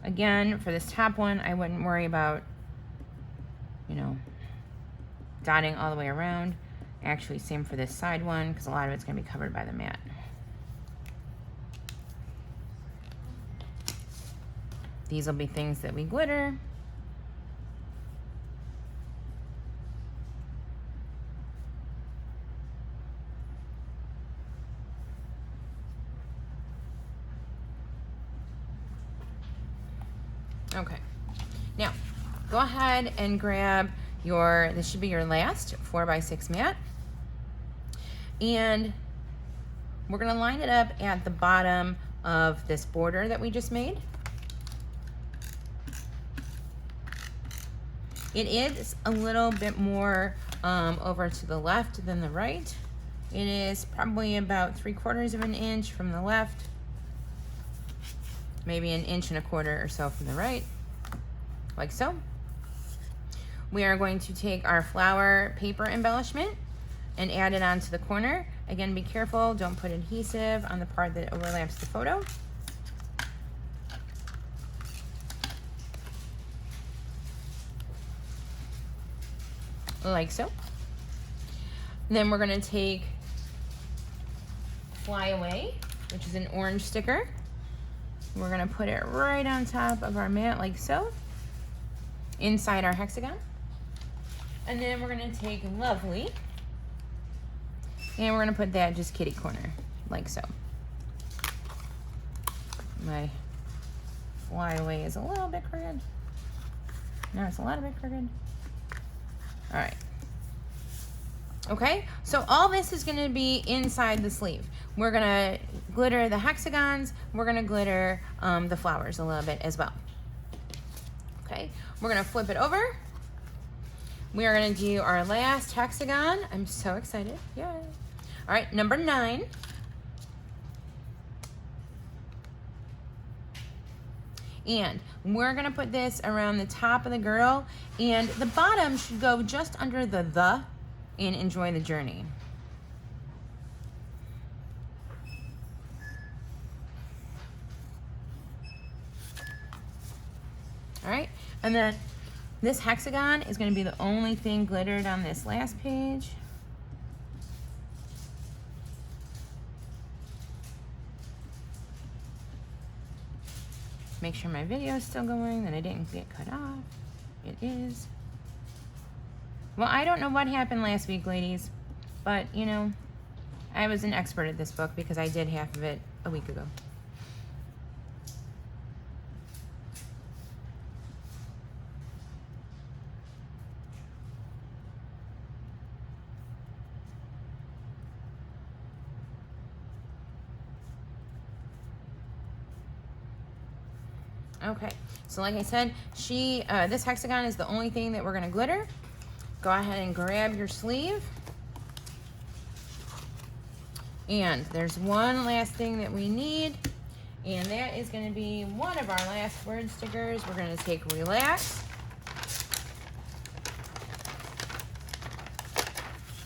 Again, for this top one, I wouldn't worry about, you know, dotting all the way around. Actually, same for this side one, because a lot of it's gonna be covered by the mat. These will be things that we glitter. Okay, now go ahead and grab your, this should be your last 4x6 mat. And we're gonna line it up at the bottom of this border that we just made. It is a little bit more over to the left than the right. It is probably about 3/4 of an inch from the left, maybe 1.25 inches or so from the right, like so. We are going to take our flower paper embellishment and add it onto the corner. Again, be careful, don't put adhesive on the part that overlaps the photo. Like so. Then we're gonna take Fly Away, which is an orange sticker. We're gonna put it right on top of our mat like so, inside our hexagon. And then we're gonna take Lovely, and we're gonna put that just kitty corner, like so. My Fly Away is a little bit crooked. No, it's a little bit crooked. All right. Okay, so all this is gonna be inside the sleeve. We're gonna glitter the hexagons. We're gonna glitter the flowers a little bit as well. Okay, we're gonna flip it over. We are gonna do our last hexagon. I'm so excited, yeah. All right, number 9. And we're gonna put this around the top of the girl, and the bottom should go just under the and enjoy the journey. All right, and then this hexagon is gonna be the only thing glittered on this last page. Make sure my video is still going, that I didn't get cut off. It is. Well, I don't know what happened last week, ladies, but you know, I was an expert at this book because I did half of it a week ago. Okay, so like I said, this hexagon is the only thing that we're gonna glitter. Go ahead and grab your sleeve. And there's one last thing that we need, and that is gonna be one of our last word stickers. We're gonna take Relax.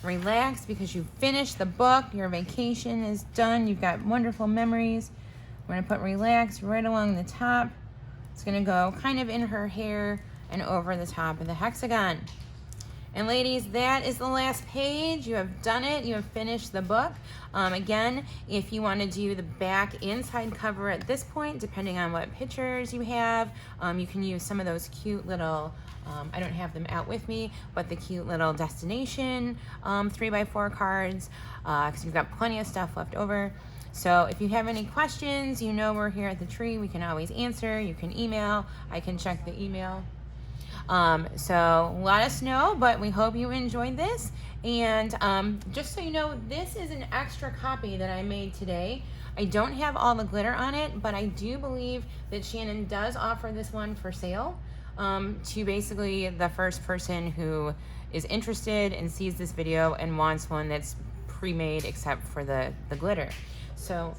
Relax because you finished the book, your vacation is done, you've got wonderful memories. We're gonna put Relax right along the top. It's gonna go kind of in her hair and over the top of the hexagon. And ladies, that is the last page. You have done it. You have finished the book. Again, if you want to do the back inside cover at this point, depending on what pictures you have, you can use some of those cute little, I don't have them out with me, but the cute little destination 3x4 cards, because you've got plenty of stuff left over. So if you have any questions, you know we're here at the tree. We can always answer. You can email. I can check the email. So let us know, but we hope you enjoyed this. And just so you know, this is an extra copy that I made today. I don't have all the glitter on it, but I do believe that Shannon does offer this one for sale to basically the first person who is interested and sees this video and wants one that's pre-made except for the glitter. So,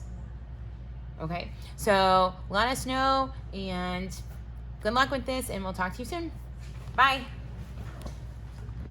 okay, so let us know, and good luck with this, and we'll talk to you soon. Bye.